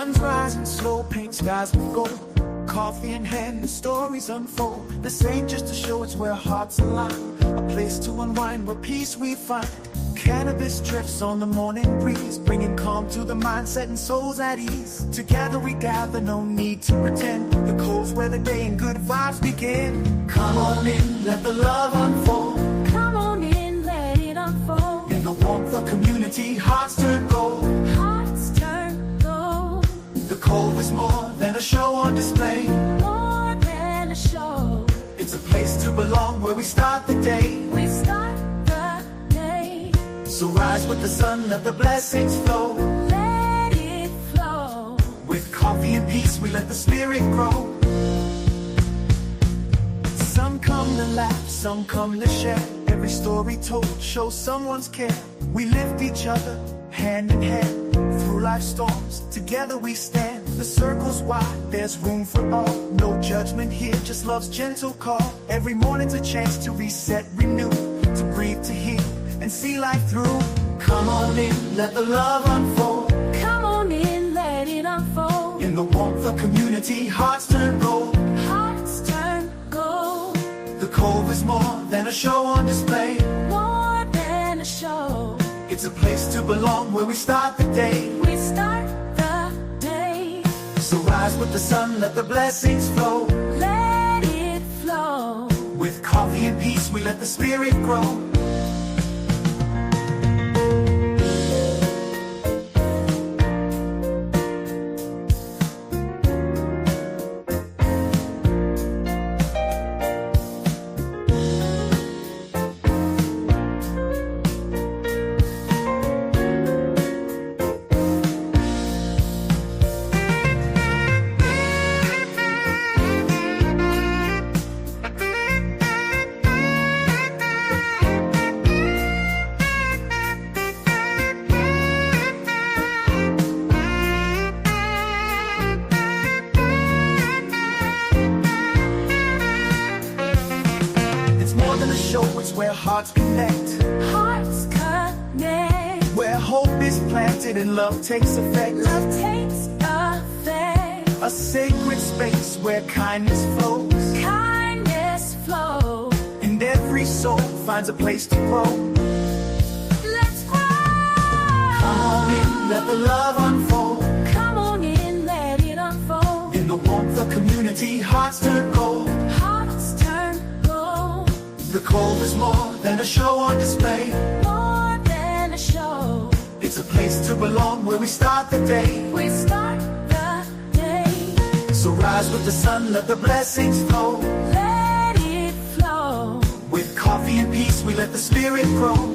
sun's rising slow, paint skies with gold. Coffee in hand, the stories unfold. This ain't just a show, it's where hearts align. A place to unwind, where peace we find. Cannabis drifts on the morning breeze, bringing calm to the mind, setting souls at ease. Together we gather, no need to pretend. The Cove's where the day and good vibes begin. Come on in, let the love unfold. Come on in, let it unfold. In the warmth of community, hearts turn gold. Hearts turn gold. The Cove is more than a show on display. More than a show. It's a place to belong, where we start the day. We start the day. So rise with the sun, let the blessings flow. Let it flow. With coffee and peace, we let the spirit grow. Some come to laugh, some come to share. Every story told shows someone's care. We lift each other, hand in hand. Through life's storms, together we stand. The circle's wide, there's room for all. No judgment here, just love's gentle call. Every morning's a chance to reset, renew, to breathe, to heal, and see life through. Come on in, let the love unfold. Come on in, let it unfold. In the warmth of community, hearts turn gold. Hearts turn gold. The Cove is more than a show on display. More than a show. It's a place to belong, where we start the day. We start the day. So rise with the sun, let the blessings flow. Let it flow. With coffee and peace, we let the spirit grow. It's where hearts connect. Hearts connect. Where hope is planted and love takes effect. Love takes effect. A sacred space where kindness flows. Kindness flows. And every soul finds a place to grow. Let's grow. Come on in, let the love unfold. Come on in, let it unfold. In the warmth of community, hearts turn gold. Hearts turn gold. The Cove is more than a show on display. More than a show. It's a place to belong, where we start the day. We start the day. So rise with the sun, let the blessings flow. Let it flow. With coffee and peace, we let the spirit grow.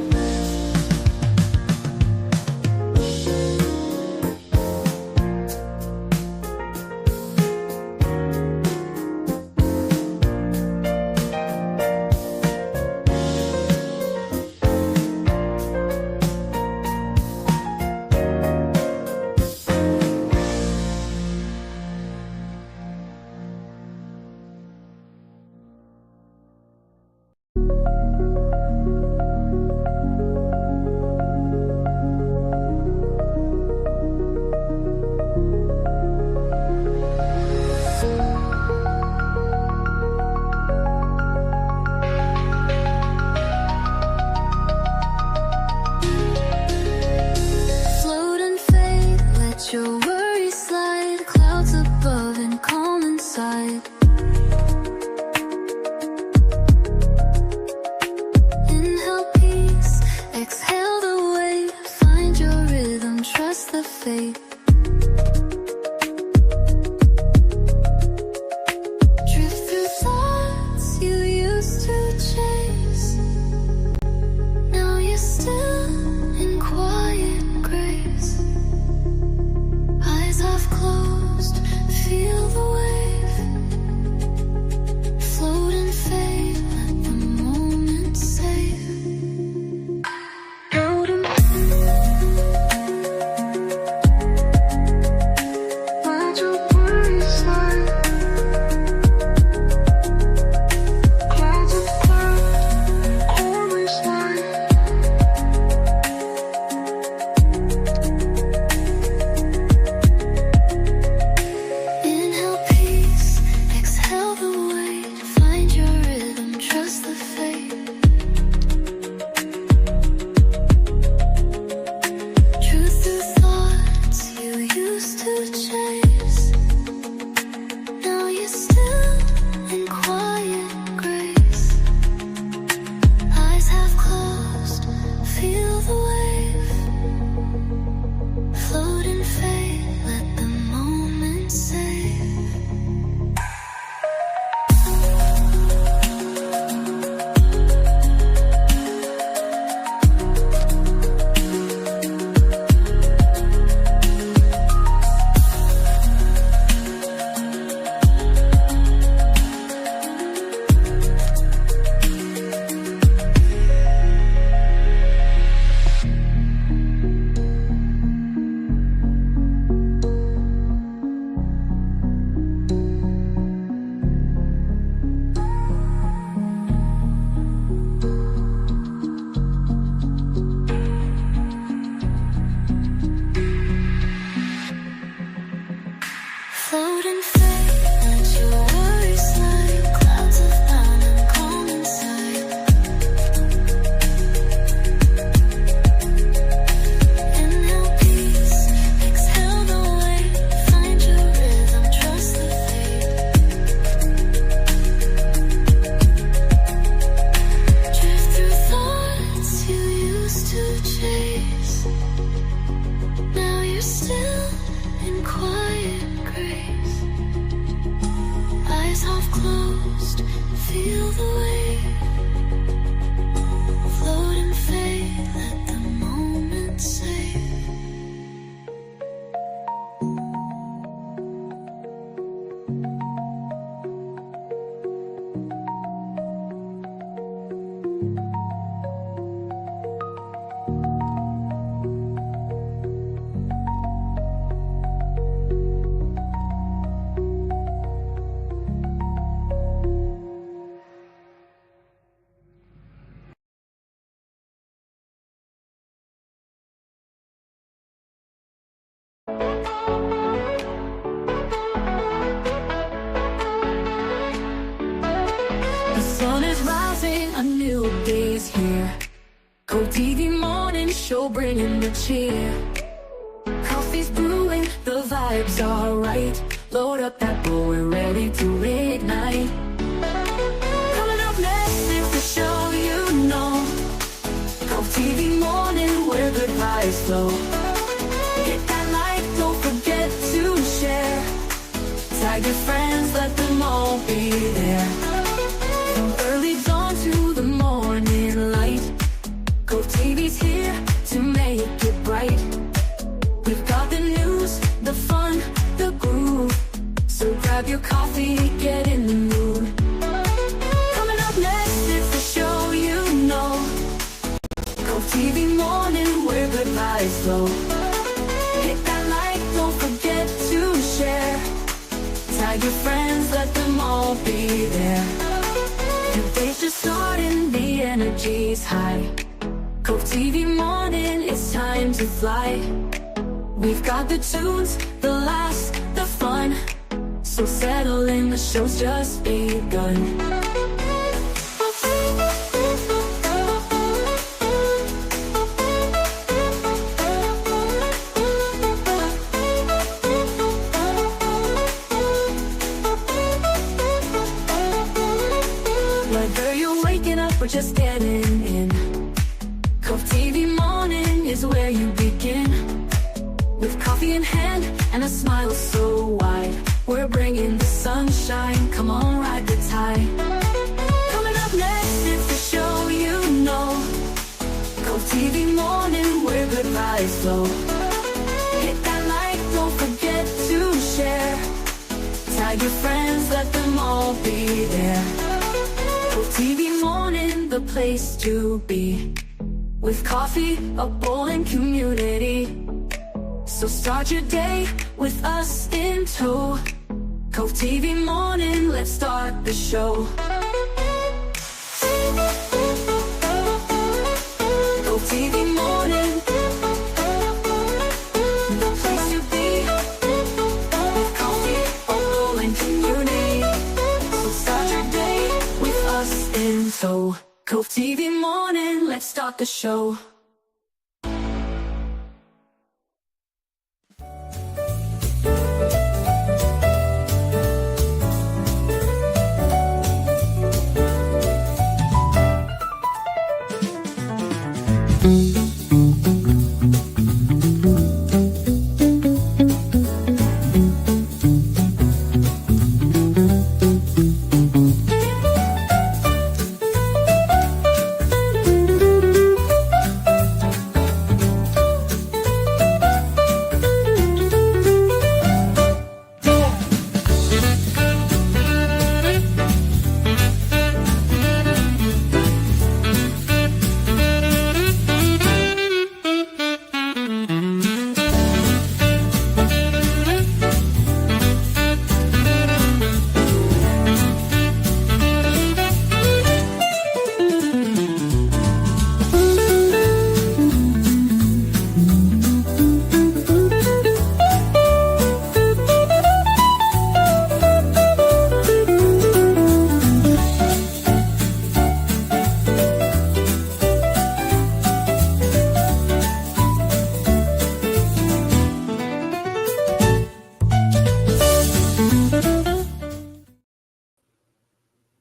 a new day's here. Cove-TV morning show bringing the cheer. Coffee's brewing, the vibes are right. Load up that bowl, we're ready to reignite. Coming up next, it's the show you know. Cove-TV morning, where good vibes flow. Hit that like, don't forget to share. Tag your friends, let them all be there. From early dawn to the morning light, Cove-TV's here to make it bright. We've got the news, the fun, the groove. So grab your coffee, get in the mood. Coming up next, it's the show you know. Cove-TV morning, where good vibes flow. Hit that like, don't forget to share. Tag your friends, let them all be there. Your day's just starting, the energy's high. Cove-TV morning, it's time to fly. We've got the tunes, the laughs, the fun. So settle in, the show's just begun. Whether you're waking up or just getting in, Cove-TV morning is where you begin. With coffee in hand and a smile so wide, we're bringing the sunshine, come on, ride the tide. Coming up next, it's the show you know. Cove-TV morning, where good vibes flow. Hit that like, don't forget to share. Tag your friends, let them all be there. Cove-TV morning, the place to be. With coffee, a bowl, and community. So start your day with us in tow. Cove-TV morning, let's start the show. Cove-TV morning, the place to be. With coffee, a bowl, and community. So start your day with us in tow. Cove-TV morning, let's start the show.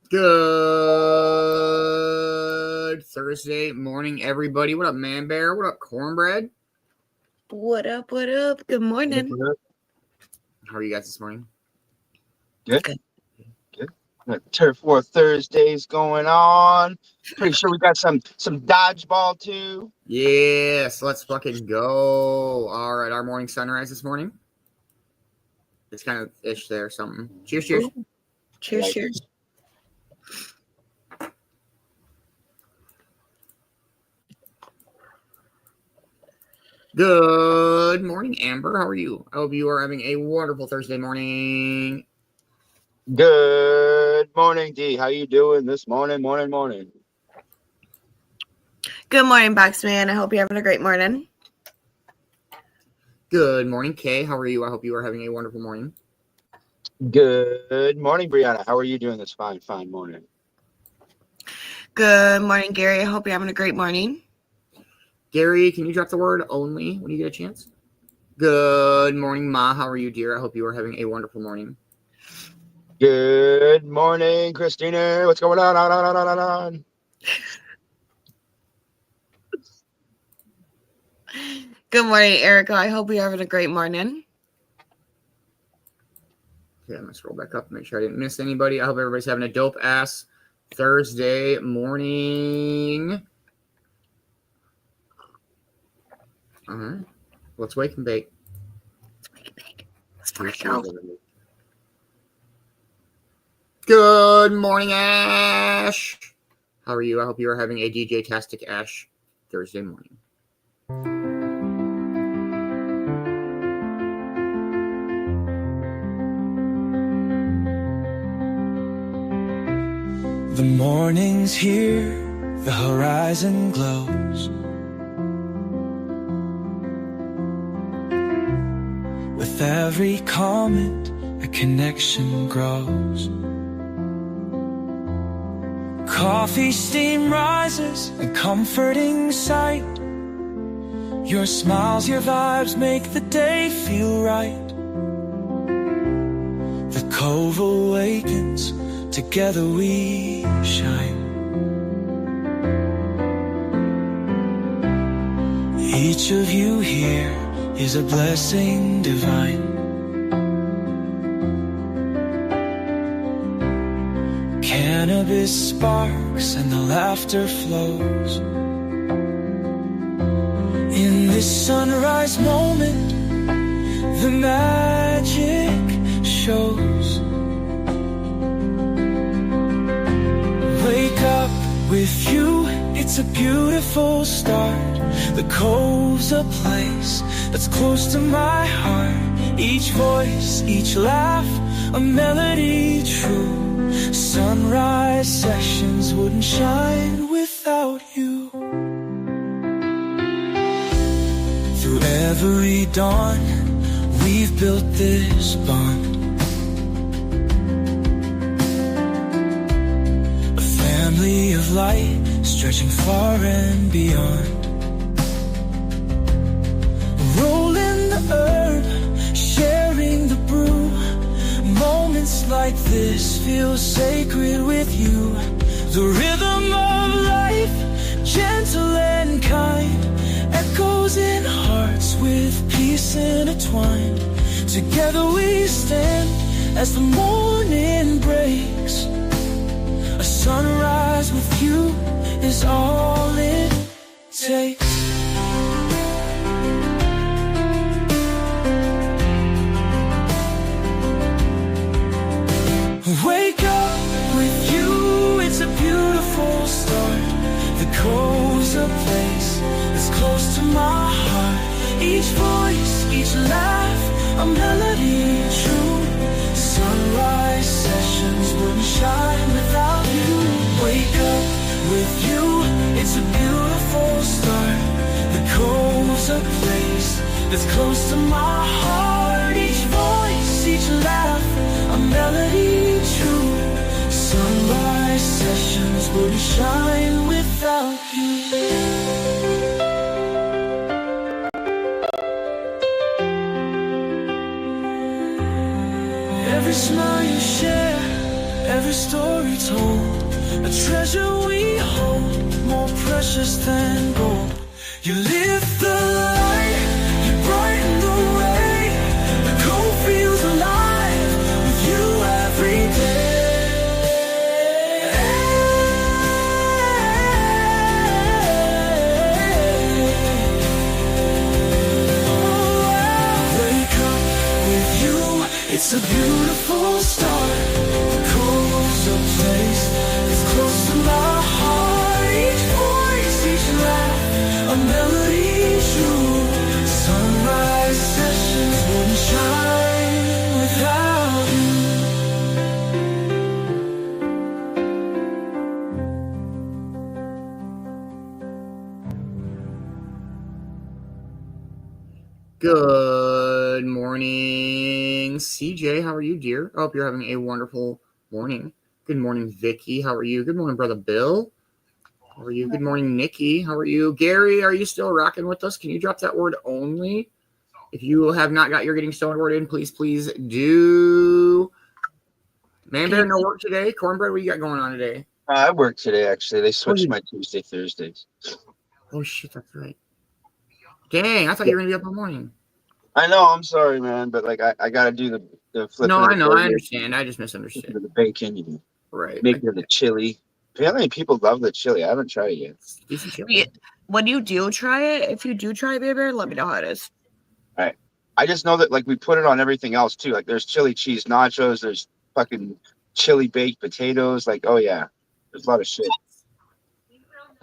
Good Thursday morning, everybody. What up, Man-Bear? What up, Cornbread? What up? What up? Good morning. How are you guys this morning? Good. Turf War Thursdays going on. Pretty sure we got some dodgeball too. Yes, let's fucking go. All right, our morning sunrise this morning. It's kind of ish there, something. Cheers, cheers. Ooh. Cheers, cheers. Good morning, Amber. How are you? I hope you are having a wonderful Thursday morning. Good morning, D. How you doing this morning? Morning. Good morning, Boxman. I hope you're having a great morning. Good morning, Kay. How are you? I hope you are having a wonderful morning. Good morning, Brianna. How are you doing this fine morning? Good morning, Gary. I hope you're having a great morning. Gary, can you drop the word only when you get a chance? Good morning, Ma. How are you, dear? I hope you are having a wonderful morning. Good morning, Christina. What's going on? Good morning, Erica. I hope you're having a great morning. Okay, I'm going to scroll back up and make sure I didn't miss anybody. I hope everybody's having a dope-ass Thursday morning. All right. Let's wake and bake. Let's go. Good morning, Ash. How are you? I hope you are having a DJ-tastic Ash Thursday morning. The morning's here, the horizon glows. With every comment, a connection grows. Coffee steam rises, a comforting sight. Your smiles, your vibes make the day feel right. The Cove awakens, together we shine. Each of you here is a blessing divine. Cannabis sparks and the laughter flows. In this sunrise moment, the magic shows. Wake up with you, it's a beautiful start. The Cove's a place that's close to my heart. Each voice, each laugh, a melody true. Sunrise sessions wouldn't shine without you. Through every dawn, we've built this bond. A family of light, stretching far and beyond. Rolling the herb, sharing the brew. Moments like this feel sacred with you. The rhythm of life, gentle and kind, echoes in hearts with peace intertwined. Together we stand as the morning breaks. A sunrise with you is all it takes. Wake up with you, it's a beautiful start. The Cove's a place that's close to my heart. Each voice, each laugh, a melody true. Sunrise sessions wouldn't shine without you. Wake up with you, it's a beautiful start. The Cove's a place that's close to my heart. Each voice, each laugh, a melody true. Sunrise sessions wouldn't shine without you. Every smile you share, every story told, a treasure we hold, more precious than gold. You lift the light, you brighten the way. The Cove feels alive with you every day. It's a beautiful start. The Cove's a place that's close to my heart. Each voice, each laugh, a melody true. Sunrise sessions wouldn't shine without you. Good morning, CJ. How are you, dear? I hope you're having a wonderful morning. Good morning, Vicki. How are you? Good morning, brother Bill. How are you? Good morning, Nikki. How are you? Gary, are you still rocking with us? Can you drop that word only? If you have not got your Getting Stoned word in, please do. Man-Bear, no work today. Cornbread, what you got going on today? I work today, actually. They switched my Tuesday, Thursdays. Oh, shit, that's right. Dang, I thought you were going to be up all morning. I know, I'm sorry, man, but like I got to do the flipping. No, I know, I understand. I just misunderstood. The bacon, you right. Making the chili. Apparently, people love the chili. I haven't tried it yet. When you do try it, if you do try it, Bear, let me know how it is. All right. I just know that like we put it on everything else too. Like there's chili cheese nachos, there's fucking chili baked potatoes. Like, oh yeah, there's a lot of shit.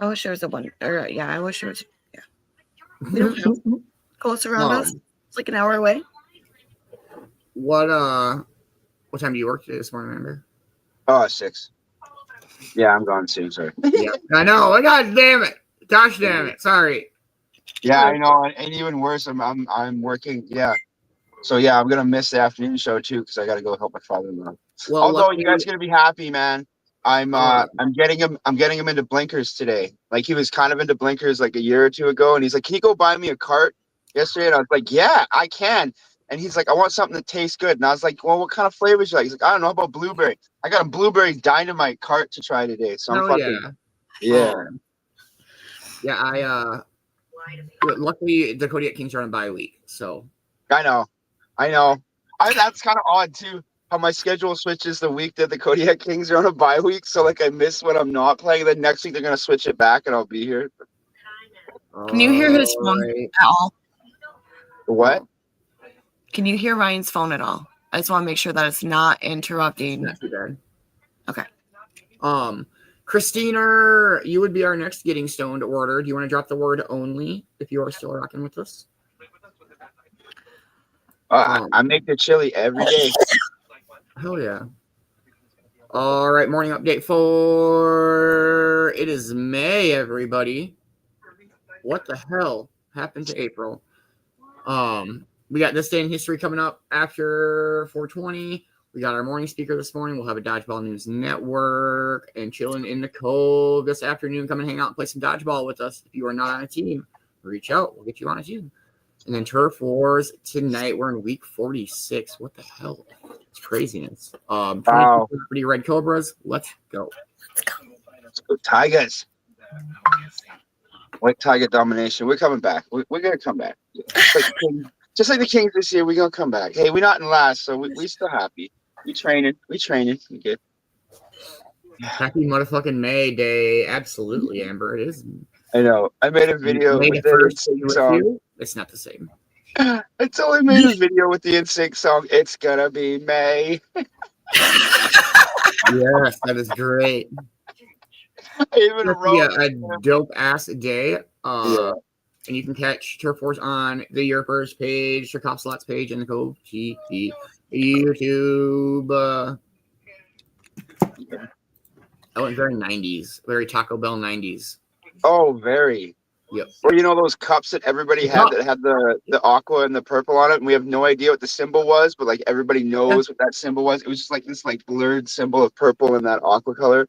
I wish there was a one. Or yeah, I wish there was. Yeah. We don't have close around us. It's like an hour away. What time do you work today this morning, remember? 6. Yeah, I'm gone soon. Sorry. Yeah, I know. God damn it. Gosh damn it. Sorry. Yeah, I know. And even worse, I'm working. Yeah. So yeah, I'm gonna miss the afternoon show too because I gotta go help my father-in-law. Well, although you guys are gonna be happy, man. I'm getting him into blinkers today. Like he was kind of into blinkers like a year or two ago, and he's like, "Can you go buy me a cart?" Yesterday, and I was like, "Yeah, I can." And he's like, "I want something that tastes good." And I was like, "Well, what kind of flavors you like?" He's like, "I don't know. How about blueberry?" I got a blueberry dynamite cart to try today. So I'm fucking yeah. Luckily the Kodiak Kings are on a bye week, so I know. That's kind of odd too. How my schedule switches the week that the Kodiak Kings are on a bye week. So like I miss when I'm not playing. Then next week they're gonna switch it back and I'll be here. Can you hear his phone at all? What? Can you hear Ryan's phone at all? I just want to make sure that it's not interrupting. Not too bad. Okay. Christina, you would be our next Getting Stoned order. Do you want to drop the word only if you are still rocking with us? I make the chili every day. Hell yeah. All right, morning update for it is May, everybody. What the hell happened to April? We got this day in history coming up after 420. We got our morning speaker this morning. We'll have a Dodgeball News Network and chilling in the Cove this afternoon. Come and hang out and play some dodgeball with us. If you are not on a team, reach out. We'll get you on a team. And then Turf Wars tonight. We're in week 46. What the hell? It's craziness. Wow. Pretty Red Cobras. Let's go. Let's go Tigers. White Tiger domination. We're coming back. We're gonna come back. Just like the Kings this year, we're gonna come back. Hey, we're not in last, so we still happy. We training. We good. Happy motherfucking May Day. Absolutely, Amber. It is. I know. I made a video with the NSYNC song. It's not the same. I totally made a video with the NSYNC song. It's gonna be May. Yes, that is great. I even wrote a dope ass day. And you can catch Turf Wars on the Yerpers page, the Cop Slots page, and the Cove-TV YouTube. I went very 90s, very Taco Bell 90s. Oh, very. Yep. Or you know those cups that everybody had that had the aqua and the purple on it, and we have no idea what the symbol was, but like everybody knows what that symbol was. It was just like this like blurred symbol of purple and that aqua color.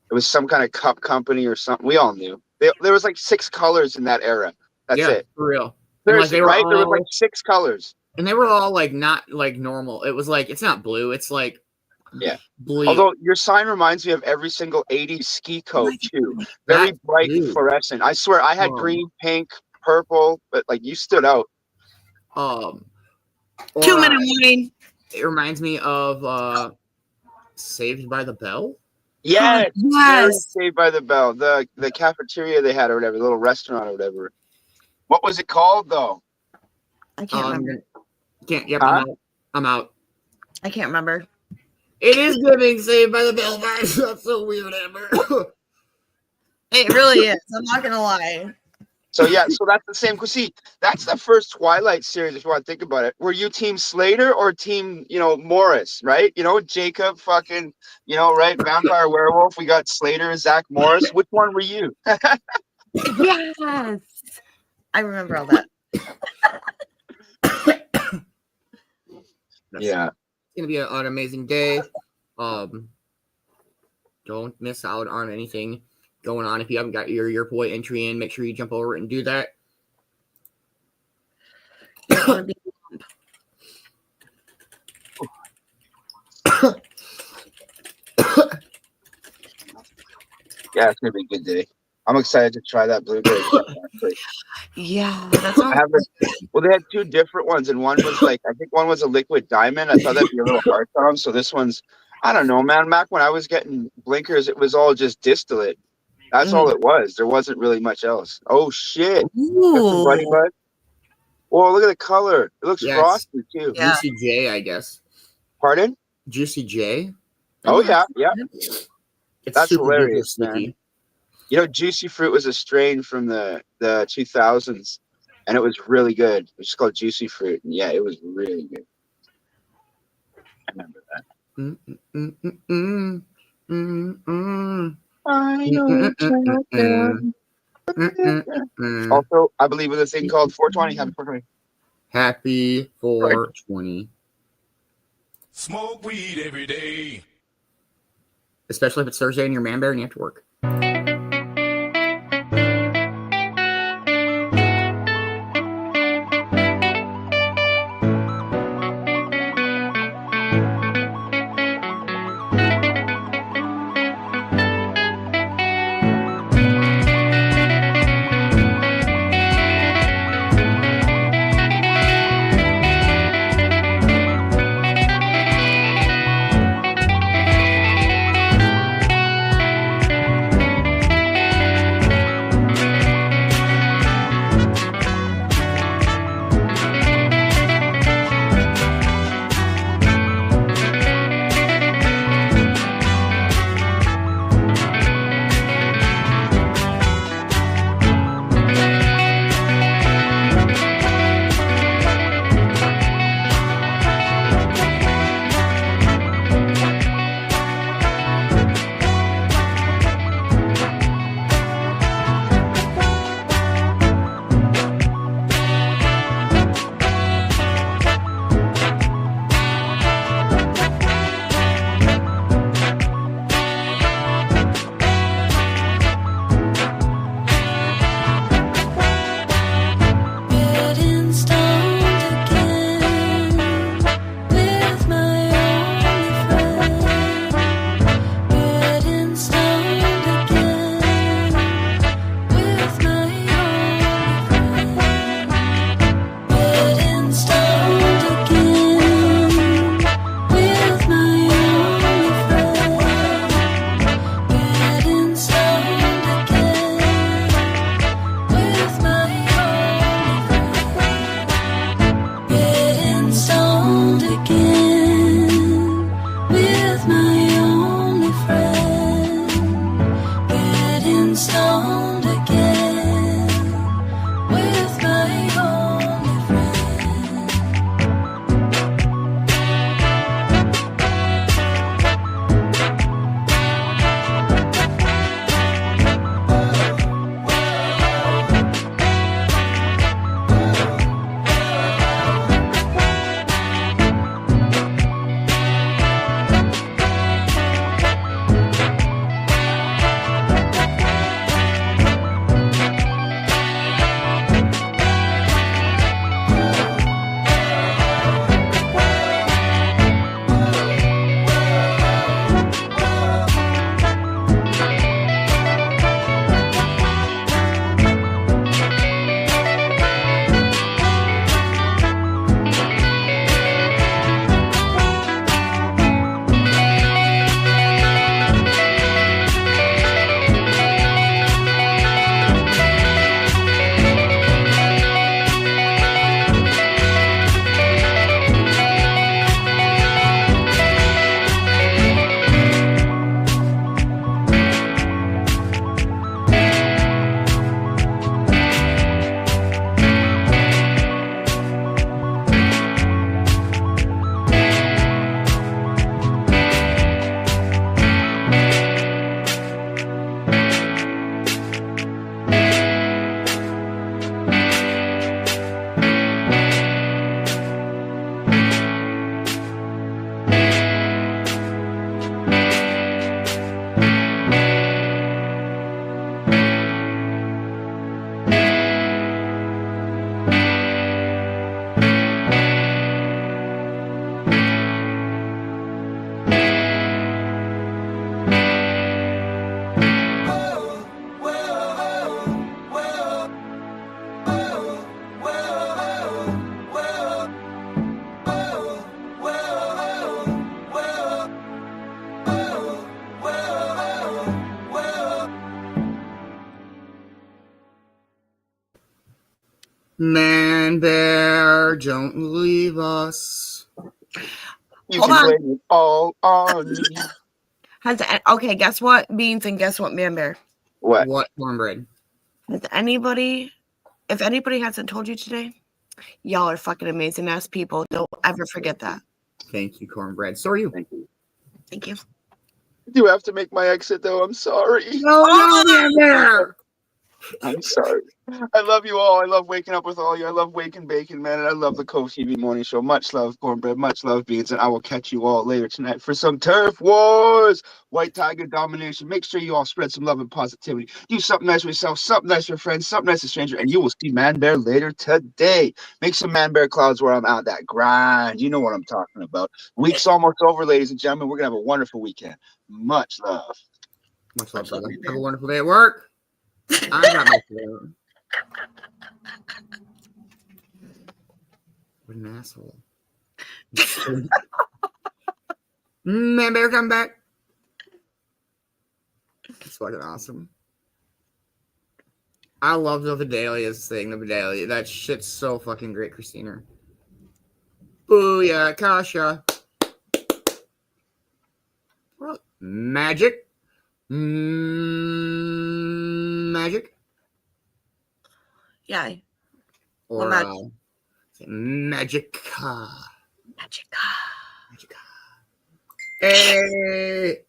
It was some kind of cup company or something. We all knew. There was like 6 colors in that era. That's it. For real. There's right. There was like 6 colors. And they were all like not like normal. It was like it's not blue, it's like blue. Although your sign reminds me of every single 80s ski coat too. Very bright and fluorescent. I swear I had green, pink, purple, but like you stood out. 2-minute warning. It reminds me of Saved by the Bell. Yes. Saved by the Bell. The cafeteria they had or whatever, the little restaurant or whatever. What was it called though? I can't remember. I'm out. I can't remember. It is giving Saved by the Bell vibes. That's so weird, Amber. It really is. I'm not gonna lie. So that's the same. See, that's the first Twilight series. If you want to think about it, were you Team Slater or Team, Morris? Right? Jacob, fucking, right? Vampire Werewolf. We got Slater, Zach Morris. Which one were you? Yes, I remember all that. Yeah, it's gonna be an amazing day. Don't miss out on anything. going on. If you haven't got your boy entry in, make sure you jump over and do that. Yeah, it's gonna be a good day. I'm excited to try that blueberry. Yeah, that's all. Well, they had two different ones, and one was like, I think one was a liquid diamond. I thought that'd be a little hard on them. So this one's, I don't know, man. Back when I was getting blinkers, it was all just distillate. That's all it was. There wasn't really much else. Oh shit! Buddy bud. Whoa, look at the color. It looks frosty too. Yeah. Juicy J, I guess. Pardon? Juicy J. Oh yeah. That's hilarious, man. You know, Juicy Fruit was a strain from the 2000s, and it was really good. It was called Juicy Fruit, and yeah, it was really good. I remember that. Also, I believe with a thing called 420. Happy 420. Happy 420. Smoke weed every day. Especially if it's Thursday and you're Man-Bear and you have to work. Man-Bear, don't leave us. You Hold can on. blame it all on me. Okay, guess what, Beans, and guess what, Man-Bear? What? Cornbread? If anybody hasn't told you today, y'all are fucking amazing ass people. Don't ever forget that. Thank you, Cornbread. So are you. Thank you. I do have to make my exit, though. I'm sorry. No, Man-Bear. I'm sorry. I love you all. I love waking up with all you. I love waking bacon, man. And I love the Cove-TV morning show. Much love, Cornbread. Much love, Beans. And I will catch you all later tonight for some turf wars. White Tiger domination. Make sure you all spread some love and positivity. Do something nice for yourself, something nice for your friends, something nice to stranger, and you will see Man-Bear later today. Make some Man-Bear clouds where I'm out that grind. You know what I'm talking about. Week's almost over, ladies and gentlemen. We're going to have a wonderful weekend. Much love. Much love, brother. Have a wonderful day at work. I got my phone. What an asshole. Man-Bear, come back. It's fucking awesome. I love the Vidalia's thing, the Vidalia. That shit's so fucking great, Christina. Booyah, Kasha. What? Magic. Magic. Yeah. Or magic? Magica. Magica. Hey.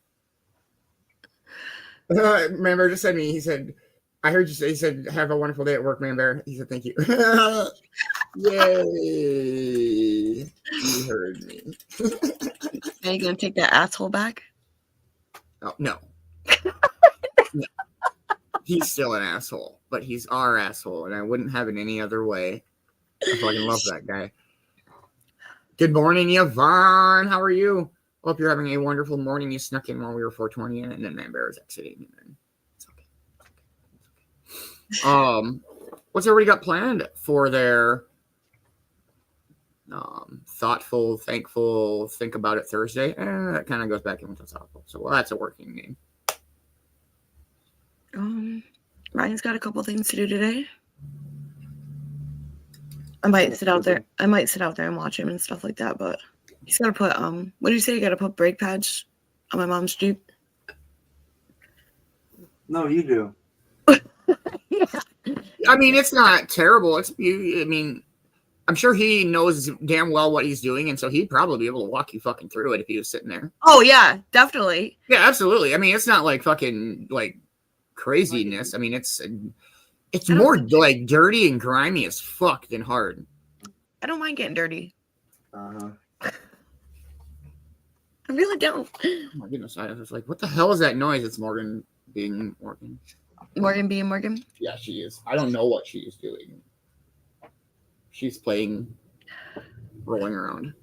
Man-Bear just said me. He said, I heard you say, he said, have a wonderful day at work, Man-Bear. He said, thank you. Yay. You heard me. Are you going to take that asshole back? Oh, no. No. He's still an asshole, but he's our asshole, and I wouldn't have it any other way. I fucking love that guy. Good morning, Yvonne. How are you? Hope you're having a wonderful morning. You snuck in while we were 420, and then Man-Bear was exiting. And it's okay. What's everybody got planned for their thoughtful, thankful, think about it Thursday? That kind of goes back in with the thoughtful. So, well, that's a working name. Ryan's got a couple things to do today. I might sit out there and watch him and stuff like that, but he's got to put what do you say? You got to put brake pads on my mom's Jeep. No, you do. Yeah. I mean, it's not terrible. I mean, I'm sure he knows damn well what he's doing, and so he'd probably be able to walk you fucking through it if he was sitting there. Oh yeah, definitely. Yeah, absolutely. I mean, it's not like fucking like craziness. I mean, it's more like dirty and grimy as fuck than hard. I don't mind getting dirty. Uh-huh. I really don't. Oh my goodness, I was like, what the hell is that noise? It's Morgan being Morgan. Morgan being Morgan? Yeah, she is. I don't know what she is doing. She's playing, rolling around.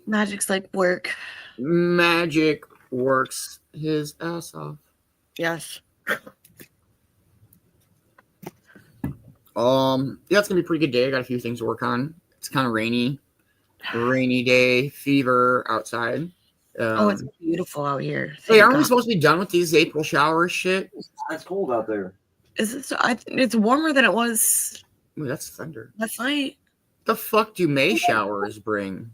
Magic's like work. Magic works his ass off. Yes. Yeah, it's gonna be a pretty good day. I got a few things to work on. It's kind of rainy day, fever outside. It's beautiful out here. Hey, aren't we supposed to be done with these April showers shit? It's cold out there. It's warmer than it was. Ooh, that's thunder. Last night. The fuck do May showers bring?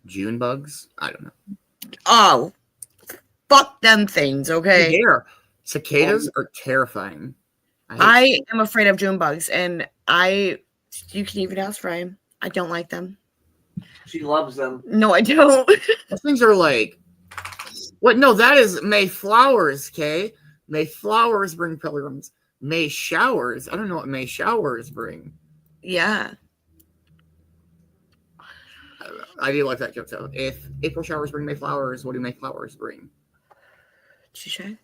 June bugs? I don't know. Oh, fuck them things, okay? Cicadas are terrifying. I am afraid of June bugs, and you can even ask Ryan. I don't like them. She loves them. No, I don't. Those things are like, what? No, that is May flowers, okay? May flowers bring pilgrims. May showers. I don't know what May showers bring. Yeah. I do like that joke, though. If April showers bring May flowers, what do May flowers bring? Touché.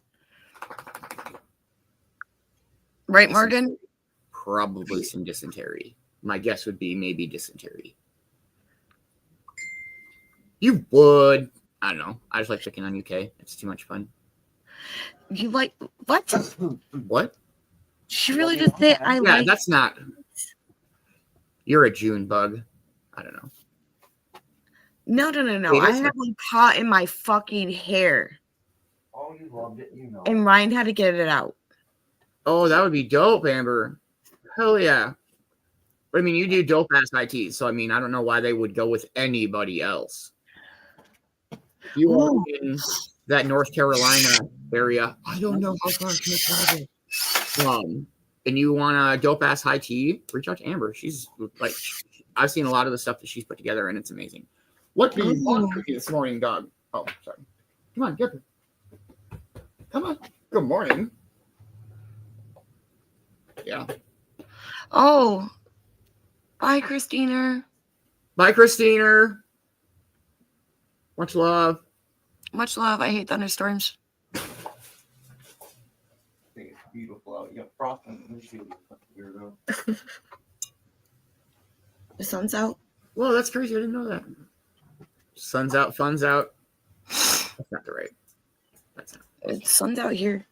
Right, Morgan? Probably some dysentery. My guess would be maybe dysentery. You would. I don't know. I just like picking on UK. It's too much fun. You like what? What? She really just said I like. Yeah, that's not. You're a June bug. I don't know. No. I have one caught in my fucking hair. Oh, you loved it, you know. And Ryan had to get it out. Oh, that would be dope, Amber. Hell yeah. But I mean, you do dope ass IT, so I mean, I don't know why they would go with anybody else. If you are in that North Carolina area, I don't know how far it's going to travel. And you want a dope ass high tea, reach out to Amber. She's like, I've seen a lot of the stuff that she's put together, and it's amazing. What do you want cookie this morning, dog? Oh, sorry. Come on, get her. Come on. Good morning. Yeah. Oh. Bye, Christina. Bye, Christina. Much love. Much love. I hate thunderstorms. I think it's beautiful out. You got frost on the windshield a year ago. The sun's out. Whoa, that's crazy. I didn't know that. Sun's out, fun's out. That's not the right. That's not. It's sun's out here.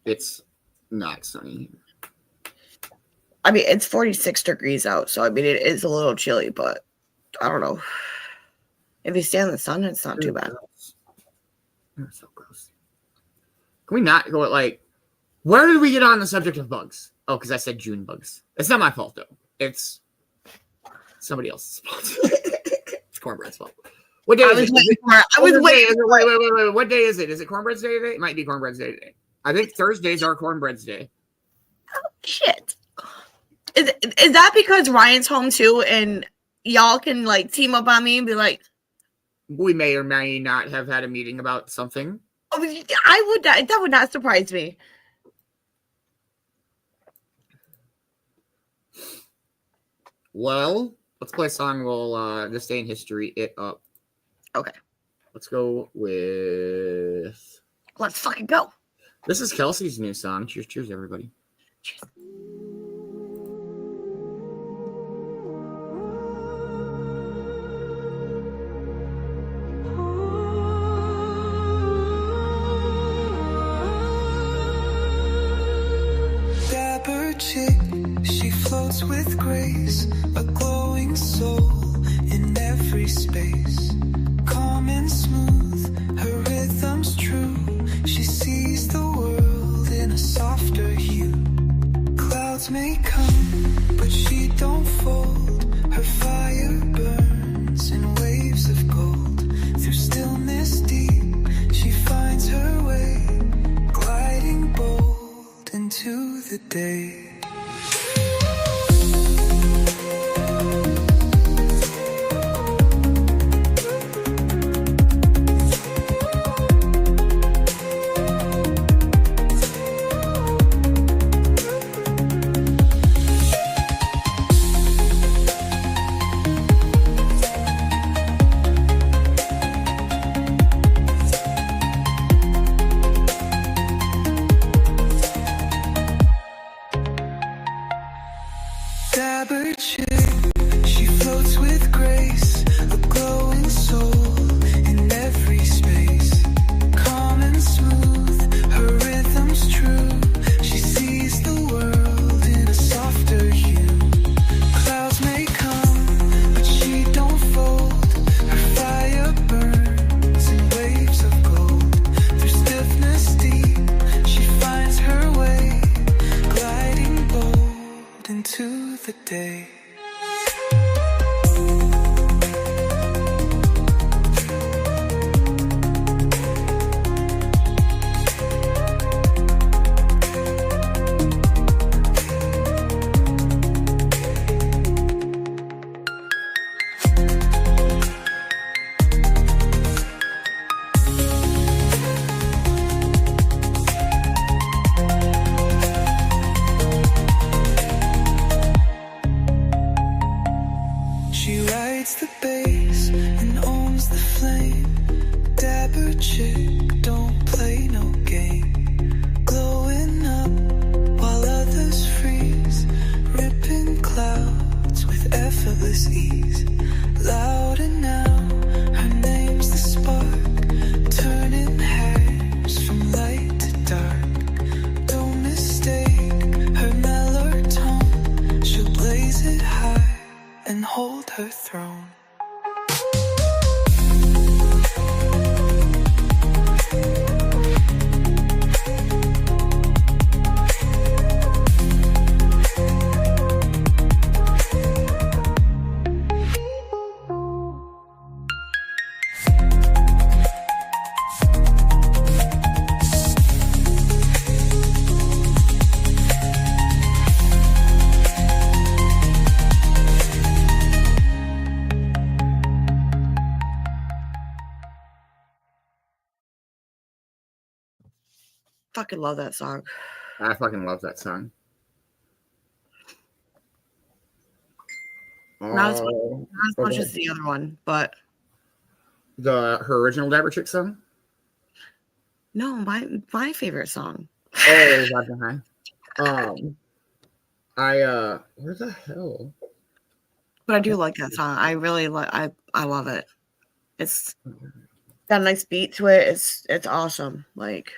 It's not sunny. I mean, it's 46 degrees out, so I mean, it is a little chilly, but I don't know. If you stay in the sun, it's not too bad. That's so gross. Can we not go at like, where did we get on the subject of bugs? Oh, because I said June bugs. It's not my fault, though. It's somebody else's fault. It's Cornbread's fault. What day is it? Wait. What day is it? Is it Cornbread's Day today? It might be Cornbread's Day today. I think Thursdays are Cornbread's Day. Oh, shit. Is that because Ryan's home too, and y'all can like team up on me and be like, we may or may not have had a meeting about something. Oh, that would not surprise me. Well, let's play a song. We'll this day in history it up. Okay. Let's go with. Let's fucking go. This is Kelsey's new song. Cheers, everybody. Cheers. She floats with grace, a glowing soul in every space. Calm and smooth, her rhythm's true. She sees the world in a softer hue. Clouds may come, but she don't fold. Her fire burns in waves of gold. Through stillness deep, she finds her way, gliding bold into the day. She floats with grace, a glowing soul in every space. Calm and smooth, her rhythm's true. She sees the world in a softer hue. Clouds may come, but she don't fold. Her fire burns in waves of gold. Through stiffness deep, she finds her way, gliding bold into the day. fucking love that song. I fucking love that song. Not as much as the other one, but her original Dabber Chick song? No, my favorite song. Oh, Ride High. Where the hell? But I do like that song. I really I love it. It's got a nice beat to it. It's awesome. Like,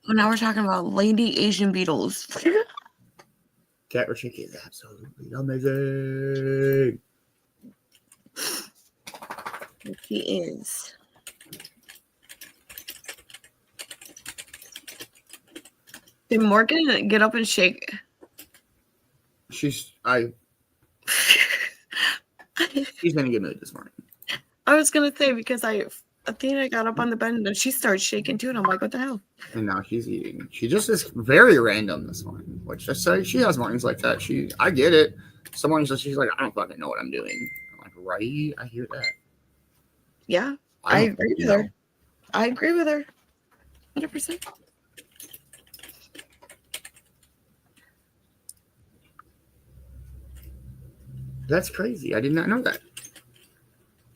well, now we're talking about Lady Asian Beatles. Dabber Chick is absolutely amazing. He is. Did Morgan get up and shake? She's in a good mood this morning. I was gonna say because Athena got up on the bed and she started shaking too, and I'm like, what the hell? And now she's eating. She just is very random this morning, which just say she has mornings like that. I get it. Some mornings she's like, I don't fucking know what I'm doing. I'm like, right? I hear that. Yeah, I agree with her. I agree with her, 100%. That's crazy. I did not know that.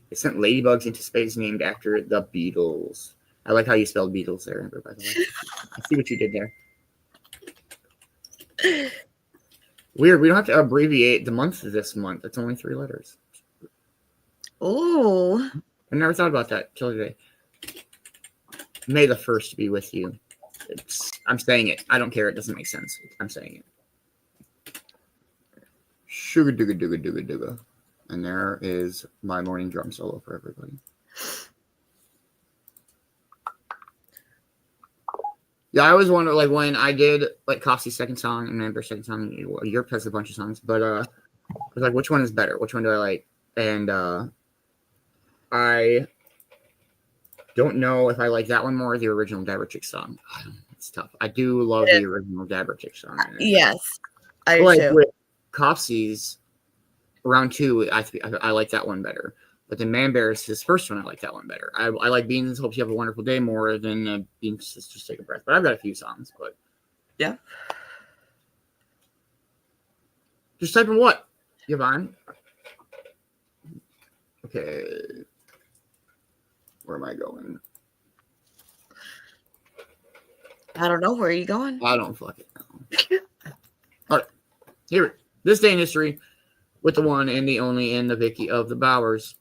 They sent ladybugs into space named after the Beatles. I like how you spelled Beatles there, Amber, by the way. I see what you did there. Weird. We don't have to abbreviate the month this month. It's only 3 letters. Oh. I never thought about that till today. May the 1st be with you. I'm saying it. I don't care. It doesn't make sense. I'm saying it. Sugar dooga dooga dooga dooga. And there is my morning drum solo for everybody. Yeah, I always wonder, like, when I did, like, Coffee's second song and Man-Bear's second song, Europe has a bunch of songs, but, I was like, which one is better? Which one do I like? And, I don't know if I like that one more or the original Dabber Chick song. It's tough. I do love the original Dabber Chick song. Yes, I do like too. with Coffee's round 2, I like that one better. But then Man-Bear's his first one, I like that one better. I like Beanz Hope You Have a Wonderful Day more than Beanz Just Take a Breath. But I've got a few songs. But yeah, just type in what, Yvonne? Okay. Where am I going? I don't know. Where are you going? I don't fucking know. All right. Here. This day in history with the one and the only and the Vicki of the Bowers.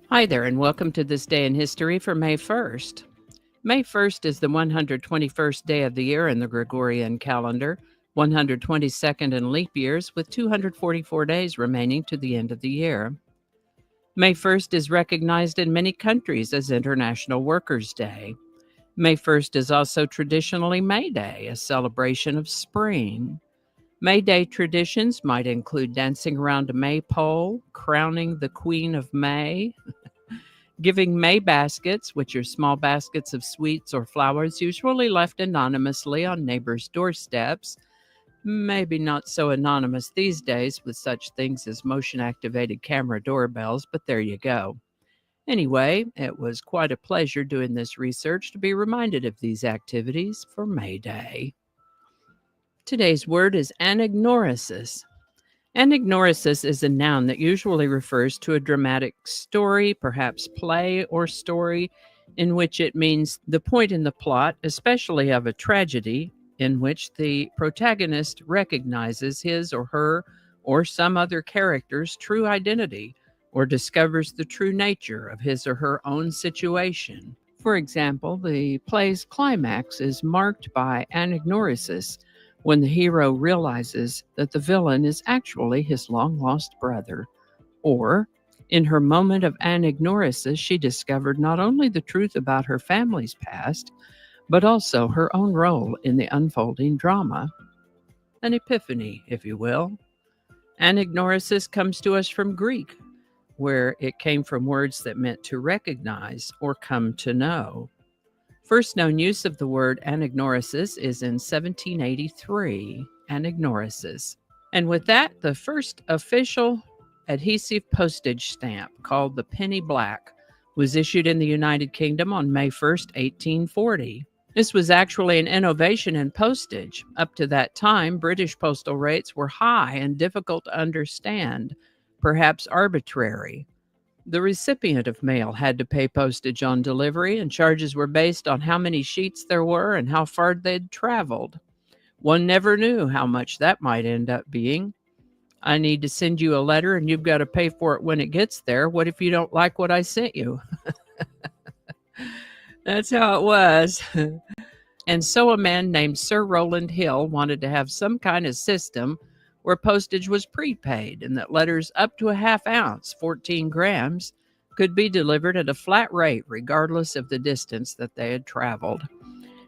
Hi there, and welcome to this day in history for May 1st. May 1st is the 121st day of the year in the Gregorian calendar, 122nd in leap years, with 244 days remaining to the end of the year. May 1st is recognized in many countries as International Workers' Day. May 1st is also traditionally May Day, a celebration of spring. May Day traditions might include dancing around a maypole, crowning the Queen of May, giving May baskets, which are small baskets of sweets or flowers usually left anonymously on neighbors' doorsteps. Maybe not so anonymous these days with such things as motion-activated camera doorbells, but there you go. Anyway, it was quite a pleasure doing this research to be reminded of these activities for May Day. Today's word is anagnorisis. Anagnorisis is a noun that usually refers to a dramatic story, perhaps play or story, in which it means the point in the plot, especially of a tragedy, in which the protagonist recognizes his or her or some other character's true identity, or discovers the true nature of his or her own situation. For example, the play's climax is marked by anagnorisis, when the hero realizes that the villain is actually his long-lost brother. Or, in her moment of anagnorisis, she discovered not only the truth about her family's past, but also her own role in the unfolding drama. An epiphany, if you will. Anagnorisis comes to us from Greek, where it came from words that meant to recognize or come to know. First known use of the word anagnorisis is in 1783, anagnorisis. And with that, the first official adhesive postage stamp, called the penny black, was issued in the United Kingdom on May 1st, 1840. This was actually an innovation in postage. Up to that time, British postal rates were high and difficult to understand, perhaps arbitrary. The recipient of mail had to pay postage on delivery, and charges were based on how many sheets there were and how far they'd traveled. One never knew how much that might end up being. I need to send you a letter and you've got to pay for it when it gets there. What if you don't like what I sent you? That's how it was. And so a man named Sir Rowland Hill wanted to have some kind of system where postage was prepaid and that letters up to a half ounce, 14 grams, could be delivered at a flat rate regardless of the distance that they had traveled.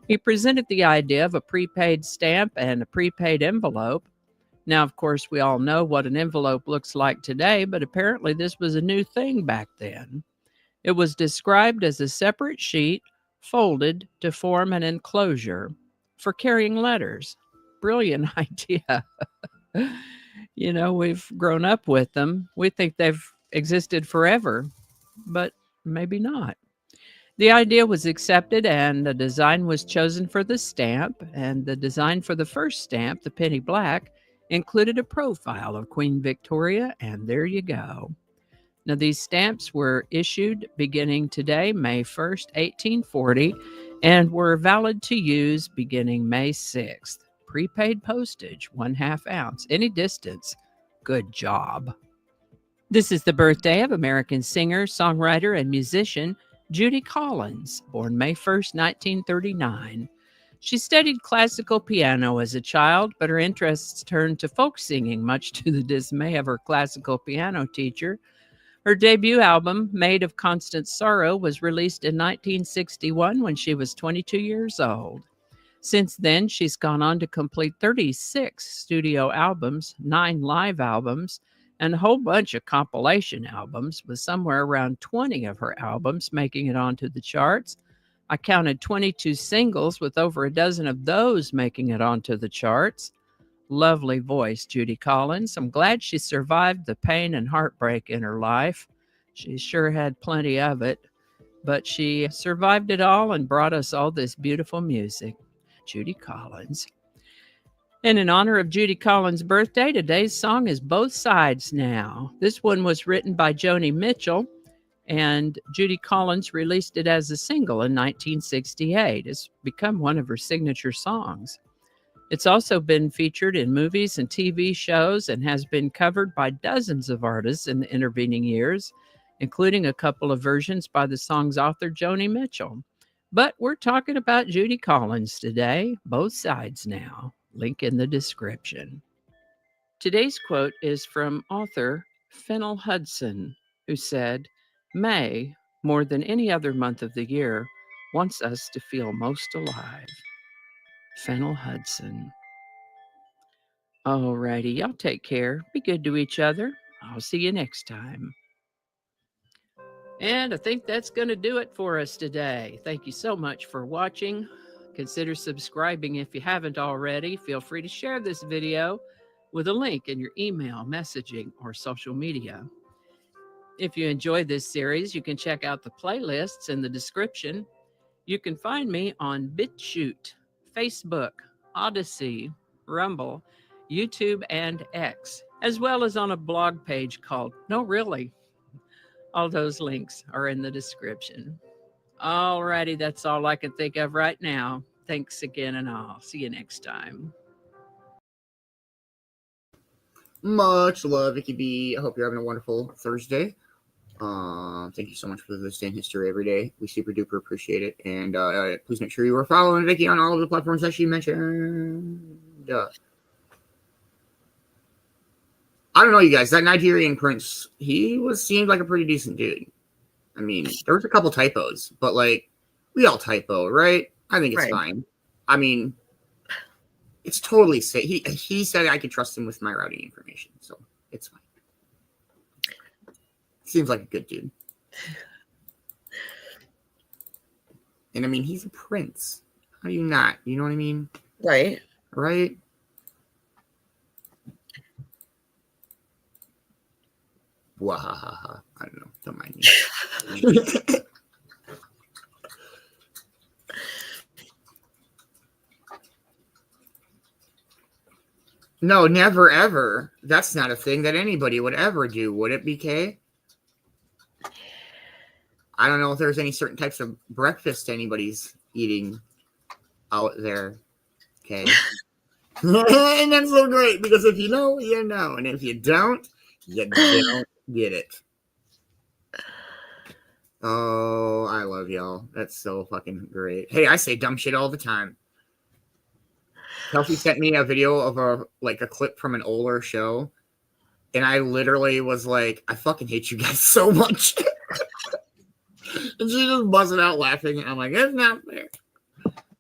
He presented the idea of a prepaid stamp and a prepaid envelope. Now, of course, we all know what an envelope looks like today, but apparently this was a new thing back then. It was described as a separate sheet folded to form an enclosure for carrying letters. Brilliant idea. You know, we've grown up with them. We think they've existed forever, but maybe not. The idea was accepted and the design was chosen for the stamp, and the design for the first stamp, the penny black, included a profile of Queen Victoria, and there you go. Now, these stamps were issued beginning today, May 1st, 1840, and were valid to use beginning May 6th. Prepaid postage, 1/2 ounce, any distance. Good job. This is the birthday of American singer, songwriter, and musician Judy Collins, born May 1st, 1939. She studied classical piano as a child, but her interests turned to folk singing, much to the dismay of her classical piano teacher. Her debut album, Made of Constant Sorrow, was released in 1961 when she was 22 years old. Since then, she's gone on to complete 36 studio albums, 9 live albums, and a whole bunch of compilation albums, with somewhere around 20 of her albums making it onto the charts. I counted 22 singles, with over a dozen of those making it onto the charts. Lovely voice, Judy Collins. I'm glad she survived the pain and heartbreak in her life. She sure had plenty of it, but she survived it all and brought us all this beautiful music. Judy Collins. And in honor of Judy Collins' birthday, today's song is Both Sides Now. This one was written by Joni Mitchell, and Judy Collins released it as a single in 1968. It's become one of her signature songs. It's also been featured in movies and TV shows and has been covered by dozens of artists in the intervening years, including a couple of versions by the song's author, Joni Mitchell. But we're talking about Judy Collins today. Both Sides Now. Link in the description. Today's quote is from author Fennel Hudson, who said, "May, more than any other month of the year, wants us to feel most alive." Fennel Hudson. Alrighty, y'all take care. Be good to each other. I'll see you next time. And I think that's going to do it for us today. Thank you so much for watching. Consider subscribing if you haven't already. Feel free to share this video with a link in your email, messaging, or social media. If you enjoyed this series, you can check out the playlists in the description. You can find me on BitChute, Facebook, Odyssey, Rumble, YouTube, and X, as well as on a blog page called No Really. All those links are in the description. Alrighty, that's all I can think of right now. Thanks again, and I'll see you next time. Much love, Vicki B. I hope you're having a wonderful Thursday. Thank you so much for this day in history every day. We super duper appreciate it. And please make sure you are following Vicki on all of the platforms that she mentioned. I don't know, you guys. That Nigerian prince, seemed like a pretty decent dude. I mean, there was a couple typos, but like, we all typo, right? I think it's fine. I mean, it's totally safe. He said I could trust him with my routing information. So It's fine. Seems like a good dude. And I mean, he's a prince. How do you not? You know what I mean? Right. Right? Wahaha. I don't know. Don't mind me. No, never ever. That's not a thing that anybody would ever do, would it, BK? I don't know if there's any certain types of breakfast anybody's eating out there. Okay. And that's so great because if you know, you know. And if you don't, you don't get it. Oh, I love y'all. That's so fucking great. Hey, I say dumb shit all the time. Kelsey sent me a video of a clip from an older show. And I literally was like, I fucking hate you guys so much. And she just buzzed out laughing. And I'm like, it's not fair.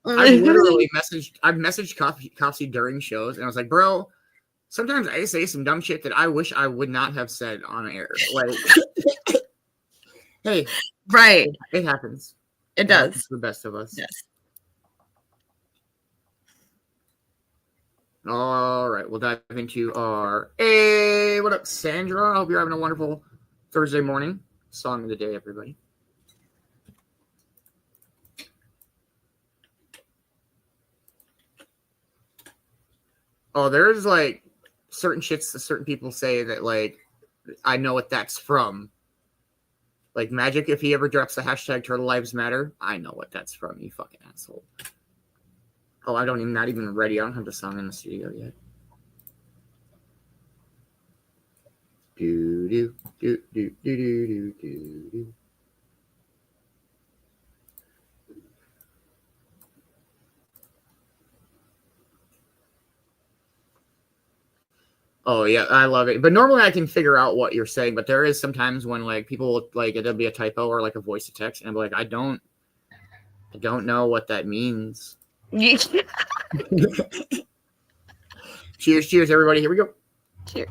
I've messaged Kelsey during shows. And I was like, bro, sometimes I say some dumb shit that I wish I would not have said on air. Like, hey. Right. It happens. It does. Happens to the best of us. Yes. All right, we'll dive into our hey, what up, Sandra? I hope you're having a wonderful Thursday morning. Song of the day, everybody. Oh, there's like certain shits that certain people say that like I know what that's from. Like Magic, if he ever drops the hashtag Turtle Lives Matter, I know what that's from, you fucking asshole. Oh, not even ready. I don't have the song in the studio yet. Do do do do do do do do. Oh yeah, I love it. But normally I can figure out what you're saying, but there is sometimes when like people like it'll be a typo or like a voice to text, and I'm like, I don't know what that means. Cheers, everybody. Here we go. Cheers.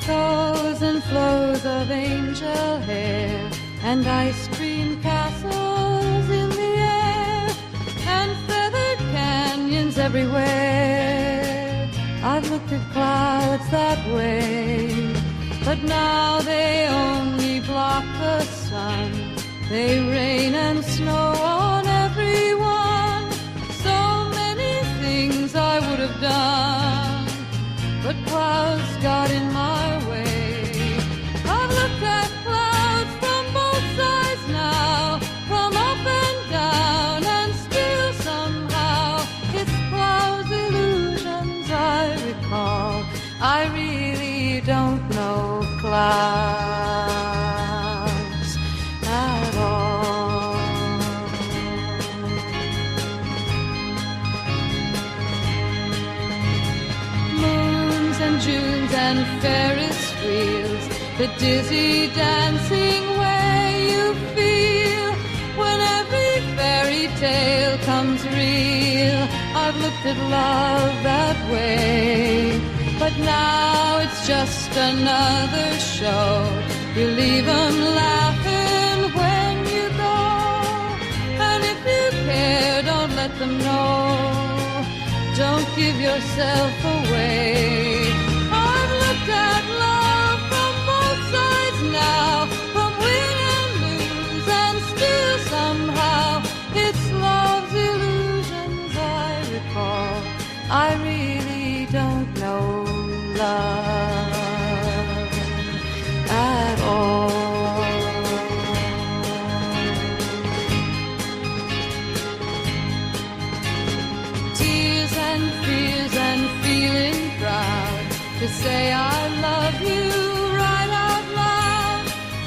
Flows and flows of angel hair and ice cream castles in the air and feathered canyons everywhere. I've looked at clouds that way, but now they only block the sun. They rain and snow on everyone. So many things I would have done, but clouds got in my way. I've looked at clouds from both sides now, from up and down, and still somehow it's clouds' illusions I recall. I really don't know clouds at all. Moons and Junes and Ferris wheels, the dizzy dancing way you feel when every fairy tale comes real. I've looked at love that way, but now it's just another show. You leave them laughing when you go, and if you care, don't let them know. Don't give yourself away. I've looked at love from both sides now, from win and lose, and still somehow it's love's illusions I recall. I really don't know love at all. Tears and fears and feeling proud to say I love you right out loud.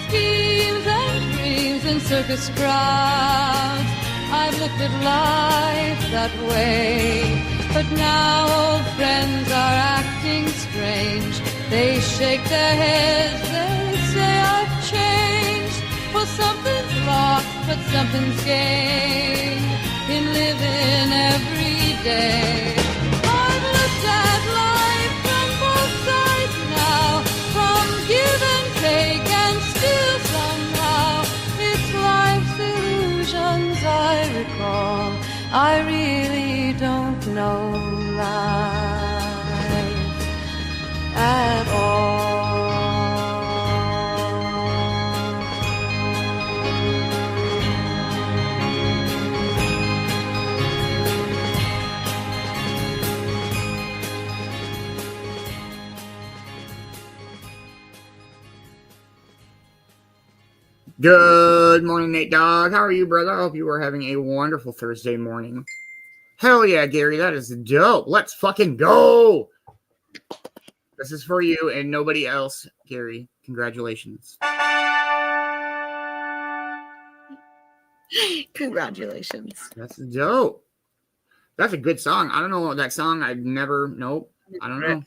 Schemes and dreams and circus crowds. I've looked at life that way, but now old friends are acting strange. They shake their heads, they say I've changed. Well, something's lost, but something's gained in living every day. I've looked at life from both sides now, from give and take, and still somehow it's life's illusions I recall. I really don't know life at all. Good morning, Nate Dogg. How are you, brother? I hope you are having a wonderful Thursday morning. Hell yeah, Gary. That is dope. Let's fucking go. This is for you and nobody else, Gary. Congratulations. Congratulations. That's dope. That's a good song. I don't know that song. Nope. I don't know.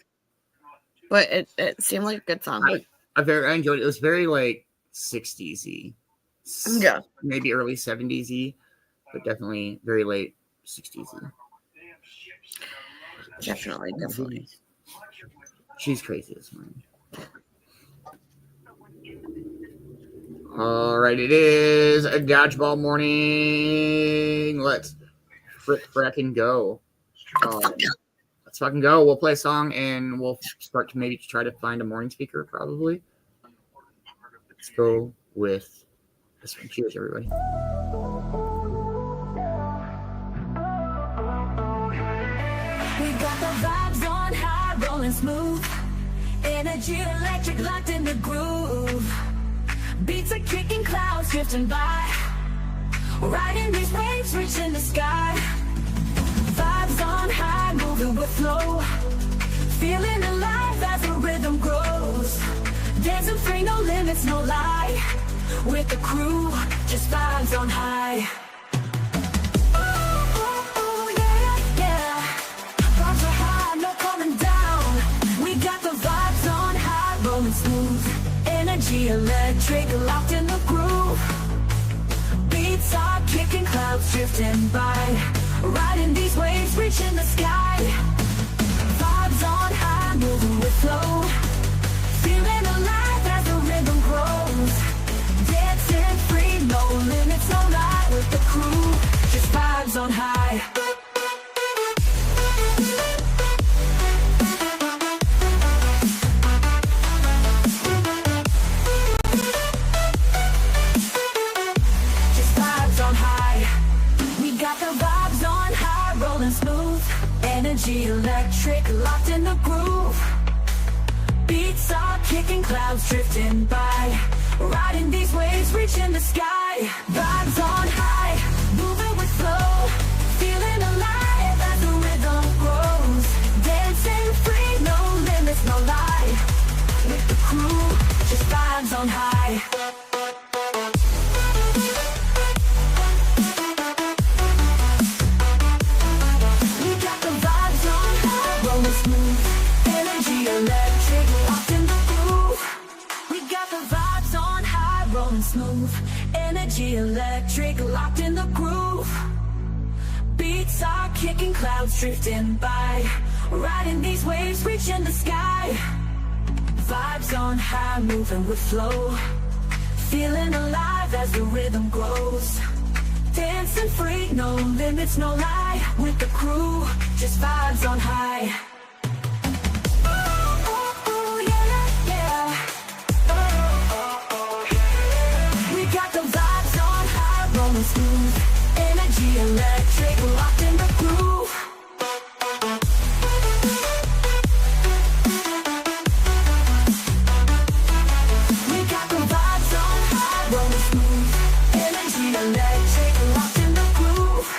But it seemed like a good song. I enjoyed it. It was very like 60s-y. Yeah. Maybe early 70s-y, but definitely very late 60s-y. Definitely. She's crazy this morning. All right, it is a dodgeball morning. Let's frickin' go. Let's fucking go. We'll play a song and we'll start to maybe try to find a morning speaker, probably. Let's go with this one. Cheers, everybody. We got the vibes on high, rolling smooth. Energy electric locked in the groove. Beats are kicking, clouds drifting by. Riding these waves, reaching the sky. Vibes on high, moving with flow. Feeling alive as the rhythm grows. Dancing free, no limits, no lie. With the crew, just vibes on high. Oh, yeah. Vibes are high, no coming down. We got the vibes on high, rolling smooth. Energy electric, locked in the groove. Beats are kicking, clouds drifting by. Riding these waves, reaching the sky. Vibes on high, moving with flow. Feeling alive as the rhythm grows. Dancing free, no limits, no lie. With the crew, just vibes on high. Just vibes on high. We got the vibes on high, rolling smooth. Energy electric, locked in the groove. Beats are kicking, clouds drifting by. Riding these waves, reaching the sky. Vibes on high, moving with flow. Feeling alive as the rhythm grows. Dancing free, no limits, no lie. With the crew, just vibes on high. We got the vibes on high, rolling smooth. Energy electric, locked in the groove. We got the vibes on high, rolling smooth. Energy electric, locked in the groove. Beats are kicking, clouds drifting by. Riding these waves, reaching the sky. Vibes on high, moving with flow. Feeling alive as the rhythm grows. Dancing free, no limits, no lie. With the crew, just vibes on high. Smooth. Energy electric, locked in the groove. We got the vibes on high, rolling smooth. Energy electric, locked in the groove.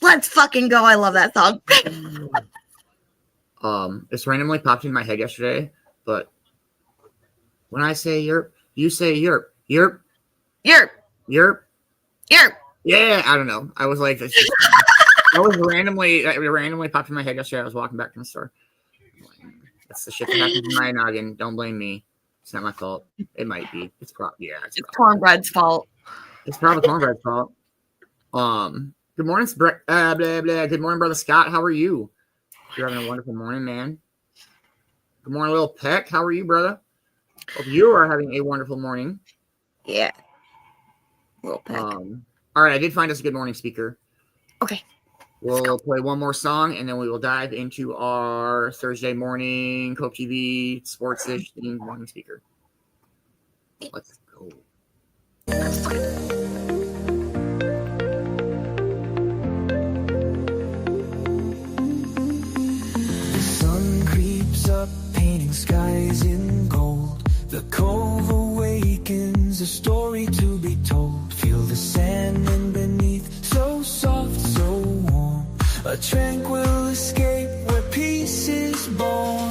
Let's fucking go. I love that song. This randomly popped in my head yesterday, but when I say you're You say yerp. Yerp. Yerp. Yerp. Yerp. Yeah, I don't know. I was like, I was randomly popped in my head yesterday. I was walking back from the store. That's the shit that happens in my noggin. Don't blame me. It's not my fault. It might be. It's probably It's cornbread's fault. It's probably cornbread's fault. Good morning, blah, blah. Good morning, brother Scott. How are you? You're having a wonderful morning, man. Good morning, little Peck. How are you, brother? Hope you are having a wonderful morning. Yeah. Little Peck. All right, I did find us a good morning speaker. Okay. We'll play one more song, and then we will dive into our Thursday morning Cove-TV sports-ish themed morning speaker. Let's go. The sun creeps up, painting skies in gold. The cove awakens, a story to be told. Feel the sand in beneath, so soft, so warm. A tranquil escape where peace is born.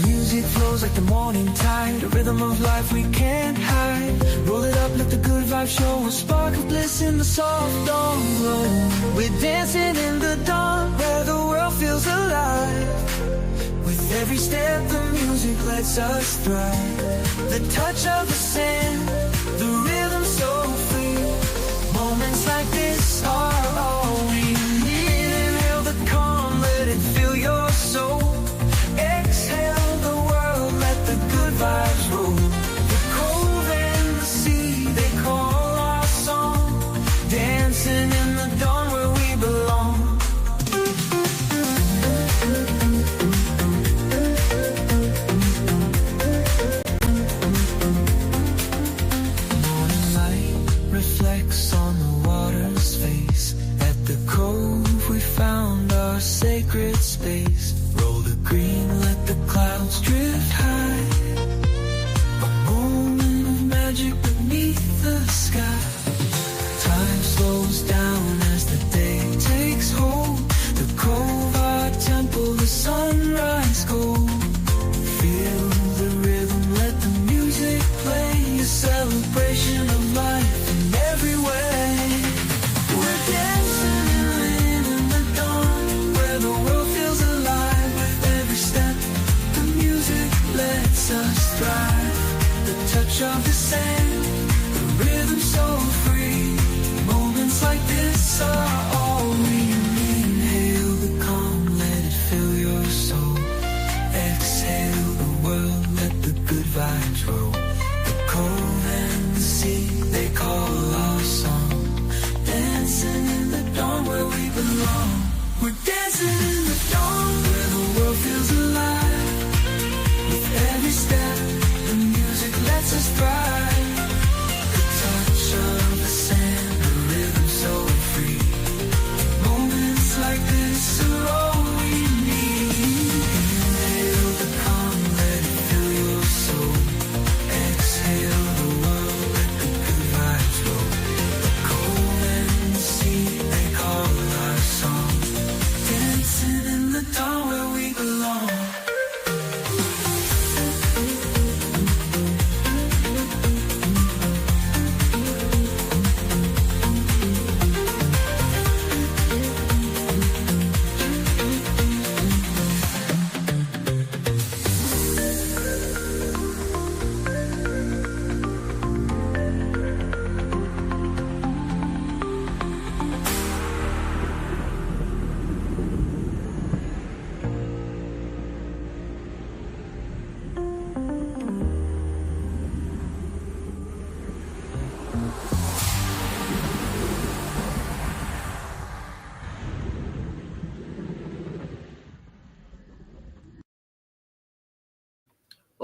Music flows like the morning tide, a rhythm of life we can't hide. Roll it up, let the good vibe show, a spark of bliss in the soft dawn glow. We're dancing in the dawn where the world feels alive. With every step the music lets us thrive. The touch of the sand, the rhythm so free. Moments like this are all we need. Inhale the calm, let it fill your soul. Exhale the world, let the good vibes roll. The cove and the sea, they call our song. Dancing in the dawn where we belong. Morning light reflects on the water's face. At the cove we found our sacred space. Roll the green, let the clouds drift high. A moment of magic beneath the sky. Time slows down as the day takes hold. The cove, our temple, the sunrise gold. Feel the rhythm, let the music play. A celebration of life in every way. We're dancing in the dawn where the world feels alive. With every step, the music lets us thrive. The touch of the sand, the rhythm so free. Moments like this are all we need. Inhale the calm, let it fill your soul. Exhale the world, let the good vibes roll. The cove and the sea, they call our song. Dancing in the dawn where we belong. We're dancing in the dawn where the world feels alive. With every step, the music lets us thrive. The touch of the sand, the rhythm so free. Moments like this are all we need. Inhale the calm, let it fill your soul. Exhale the world, let the good vibes roll. The cold and the sea, they call our song. Dancing in the dawn where we belong.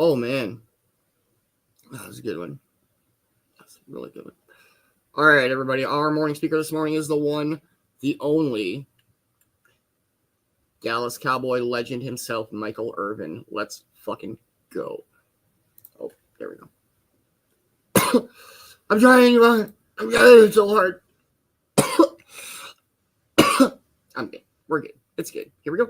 Oh, man. That was a good one. That's a really good one. All right, everybody. Our morning speaker this morning is the one, the only Dallas Cowboy legend himself, Michael Irvin. Let's fucking go. Oh, there we go. I'm trying so hard. I'm good. We're good. It's good. Here we go.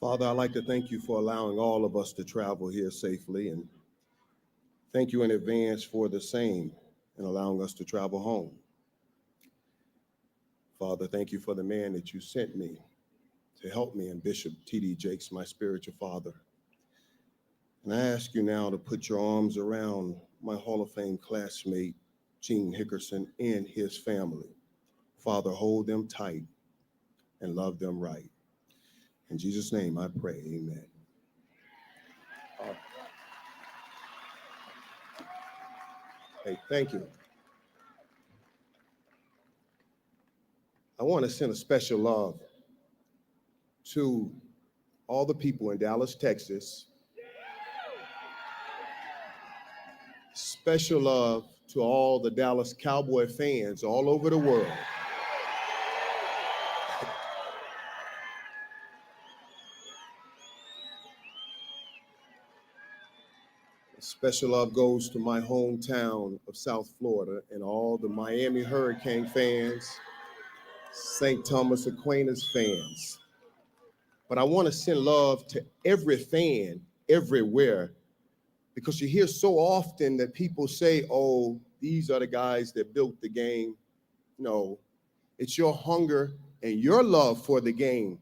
Father, I'd like to thank you for allowing all of us to travel here safely, and thank you in advance for the same and allowing us to travel home. Father, thank you for the man that you sent me to help me, and Bishop T.D. Jakes, my spiritual father. And I ask you now to put your arms around my Hall of Fame classmate, Gene Hickerson, and his family. Father, hold them tight and love them right. In Jesus' name I pray, amen. Hey, thank you. I want to send a special love to all the people in Dallas, Texas. Special love to all the Dallas Cowboy fans all over the world. Special love goes to my hometown of South Florida and all the Miami Hurricane fans, St. Thomas Aquinas fans. But I want to send love to every fan everywhere, because you hear so often that people say, oh, these are the guys that built the game. No, it's your hunger and your love for the game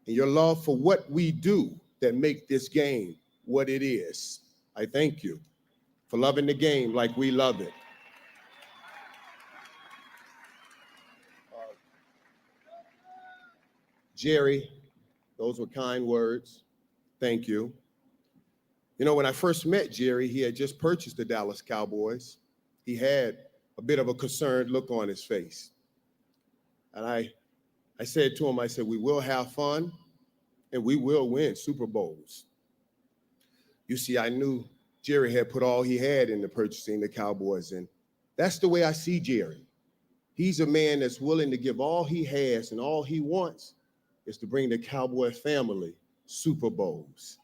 and your love for what we do that make this game what it is. I thank you for loving the game like we love it. Jerry, those were kind words. Thank you. You know, when I first met Jerry, he had just purchased the Dallas Cowboys. He had a bit of a concerned look on his face. And I said to him, I said, we will have fun and we will win Super Bowls. You see, I knew Jerry had put all he had into purchasing the Cowboys, and that's the way I see Jerry. He's a man that's willing to give all he has, and all he wants is to bring the Cowboy family Super Bowls.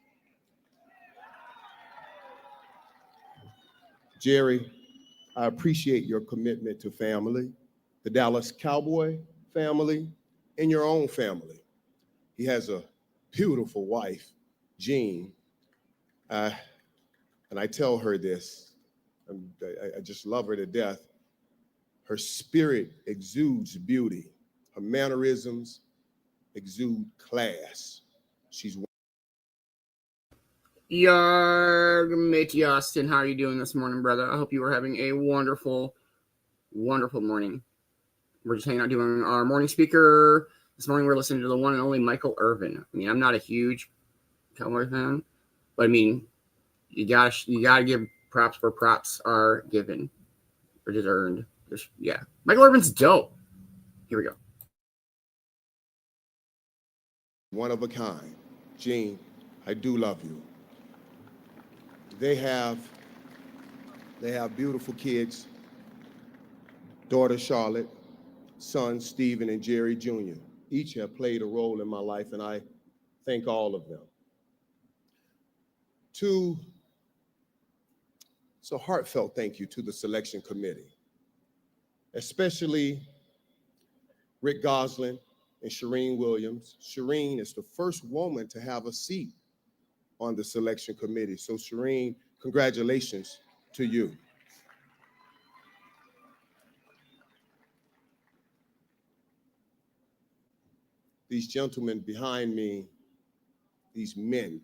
Jerry, I appreciate your commitment to family, the Dallas Cowboy family, and your own family. He has a beautiful wife, Jean. And I tell her this, I just love her to death. Her spirit exudes beauty. Her mannerisms exude class. She's Matey Austin, how are you doing this morning, brother? I hope you are having a wonderful, wonderful morning. We're just hanging out doing our morning speaker. This morning we're listening to the one and only Michael Irvin. I mean, I'm not a huge Cowboy fan, but I mean, you gotta give props where props are given or deserved. Yeah, Michael Irvin's dope. Here we go. one of a kind. Gene, I do love you. They have beautiful kids. Daughter Charlotte, sons Stephen and Jerry Jr. Each have played a role in my life, and I thank all of them. It's a heartfelt thank you to the selection committee, especially Rick Goslin and Shireen Williams. Shireen is the first woman to have a seat on the selection committee. So Shireen, congratulations to you. These gentlemen behind me, these men,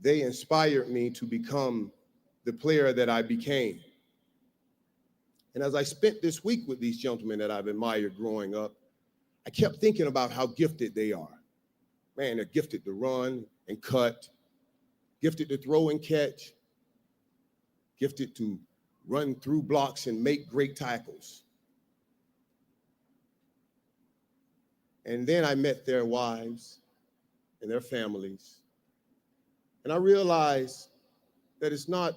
they inspired me to become the player that I became. And as I spent this week with these gentlemen that I've admired growing up, I kept thinking about how gifted they are. Man, they're gifted to run and cut, gifted to throw and catch, gifted to run through blocks and make great tackles. And then I met their wives and their families. And I realized that it's not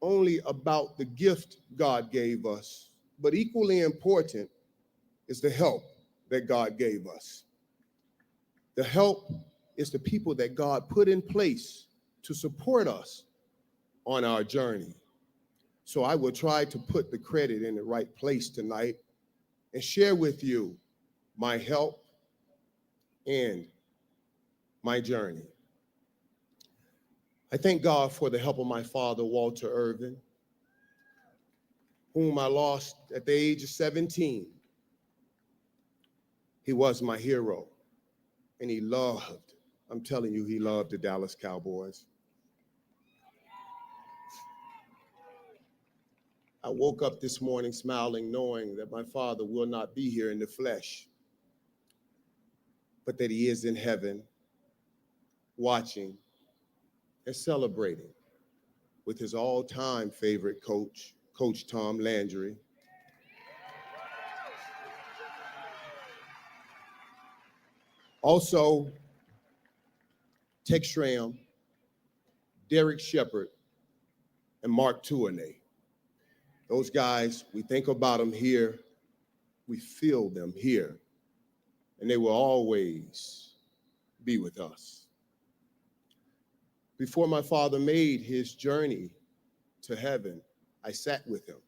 only about the gift God gave us, but equally important is the help that God gave us. The help is the people that God put in place to support us on our journey. So I will try to put the credit in the right place tonight and share with you my help and my journey. I thank God for the help of my father, Walter Irvin, whom I lost at the age of 17. He was my hero, and he loved, I'm telling you, he loved the Dallas Cowboys. I woke up this morning smiling, knowing that my father will not be here in the flesh, but that he is in heaven, watching and celebrating with his all-time favorite coach, Coach Tom Landry. Also, Tex Schramm, Derek Shepard, and Mark Tournay. Those guys, we think about them here, we feel them here, and they will always be with us. Before my father made his journey to heaven, I sat with him.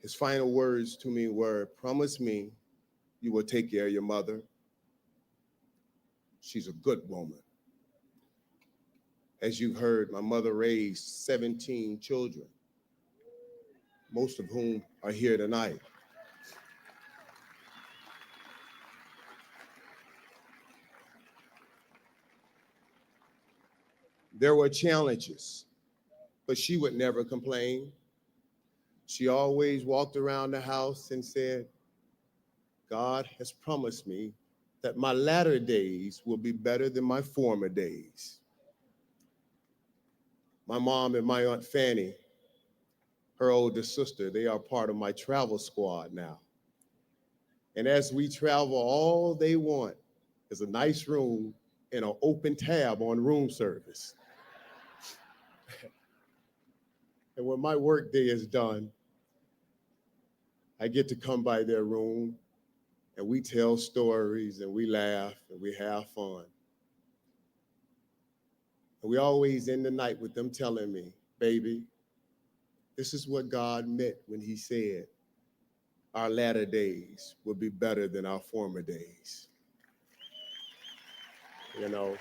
His final words to me were, "Promise me you will take care of your mother. She's a good woman." As you've heard, my mother raised 17 children, most of whom are here tonight. There were challenges, but she would never complain. She always walked around the house and said, "God has promised me that my latter days will be better than my former days." My mom and my Aunt Fanny, her older sister, they are part of my travel squad now. And as we travel, all they want is a nice room and an open tab on room service. And when my work day is done, I get to come by their room and we tell stories and we laugh and we have fun. And we always end the night with them telling me, "Baby, this is what God meant when he said our latter days will be better than our former days." You know,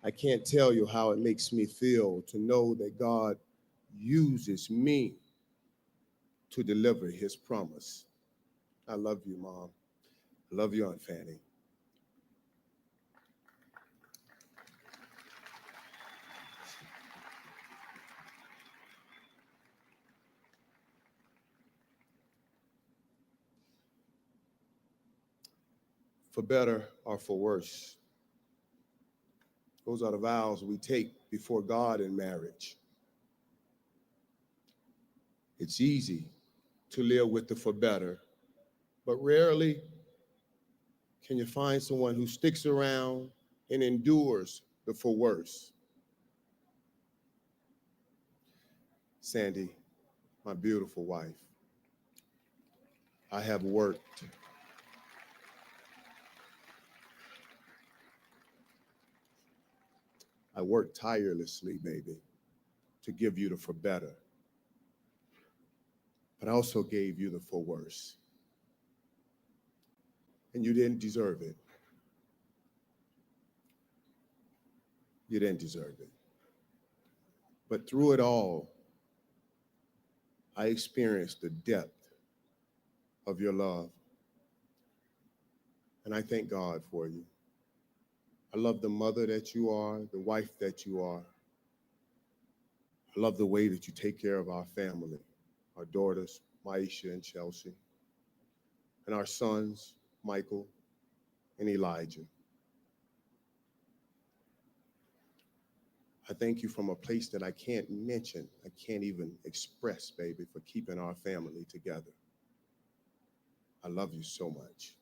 I can't tell you how it makes me feel to know that God uses me to deliver his promise. I love you, Mom. I love you, Aunt Fanny. For better or for worse, those are the vows we take before God in marriage. It's easy to live with the for better, but rarely can you find someone who sticks around and endures the for worse. Sandy, my beautiful wife, I have worked tirelessly, baby, to give you the for better, but I also gave you the for worse. And you didn't deserve it. You didn't deserve it. But through it all, I experienced the depth of your love. And I thank God for you. I love the mother that you are, the wife that you are. I love the way that you take care of our family, our daughters, Maisha and Chelsea, and our sons, Michael and Elijah. I thank you from a place that I can't mention, I can't even express, baby, for keeping our family together. I love you so much.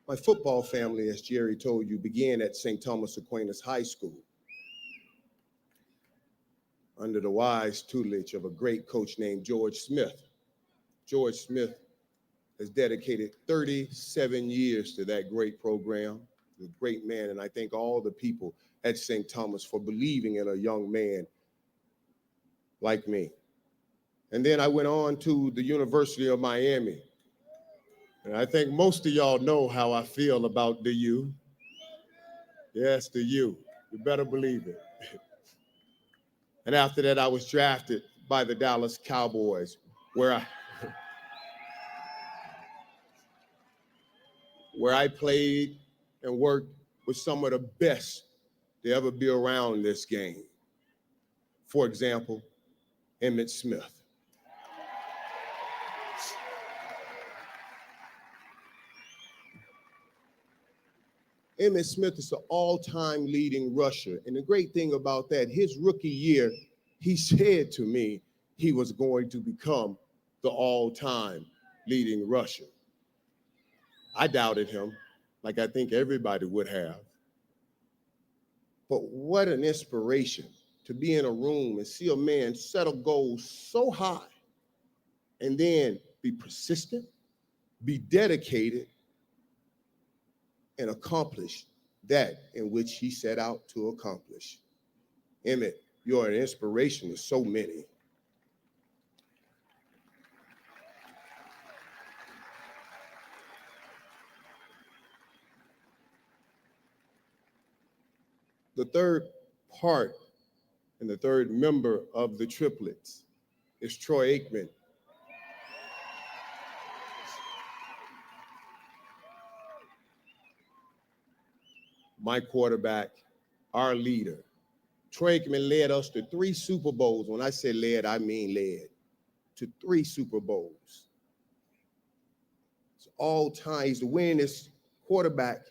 My football family, as Jerry told you, began at St. Thomas Aquinas High School under the wise tutelage of a great coach named George Smith. George Smith has dedicated 37 years to that great program, a great man, and I thank all the people at St. Thomas for believing in a young man like me. And then I went on to the University of Miami. And I think most of y'all know how I feel about the U. Yes, the U. You better believe it. And after that, I was drafted by the Dallas Cowboys, where I played and worked with some of the best to ever be around this game. For example, Emmitt Smith. Emmitt Smith is the all-time leading rusher. And the great thing about that, his rookie year, he said to me he was going to become the all-time leading rusher. I doubted him, like I think everybody would have. But what an inspiration to be in a room and see a man set a goal so high and then be persistent, be dedicated, and accomplish that in which he set out to accomplish. Emmitt, you're an inspiration to so many. The third part and the third member of the triplets is Troy Aikman. My quarterback, our leader. Troy Aikman led us to 3 Super Bowls. When I say led, I mean led to 3 Super Bowls. It's all time. He's the winningest quarterback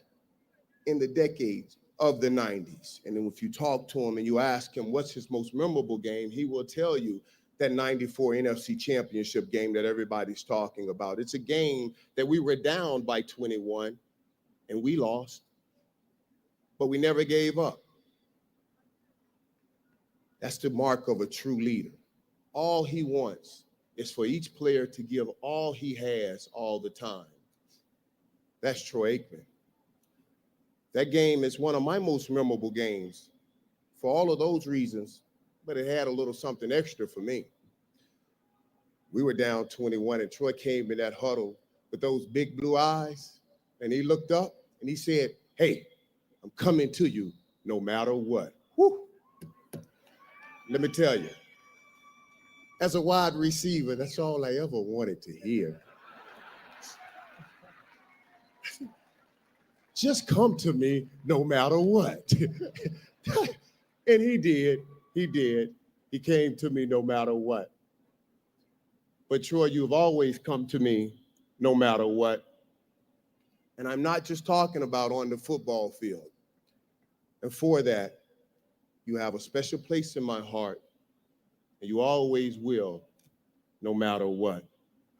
in the decades of the 90s. And then if you talk to him and you ask him what's his most memorable game, he will tell you that 94 NFC championship game that everybody's talking about. It's a game that we were down by 21 and we lost, but we never gave up. That's the mark of a true leader. All he wants is for each player to give all he has all the time. That's Troy Aikman. That game is one of my most memorable games for all of those reasons, but it had a little something extra for me. We were down 21 and Troy came in that huddle with those big blue eyes and he looked up and he said, "Hey, I'm coming to you no matter what." Whew. Let me tell you, as a wide receiver, that's all I ever wanted to hear. Just come to me no matter what. And he did. He came to me no matter what. But Troy, you've always come to me no matter what. And I'm not just talking about on the football field. And for that, you have a special place in my heart, and you always will, no matter what.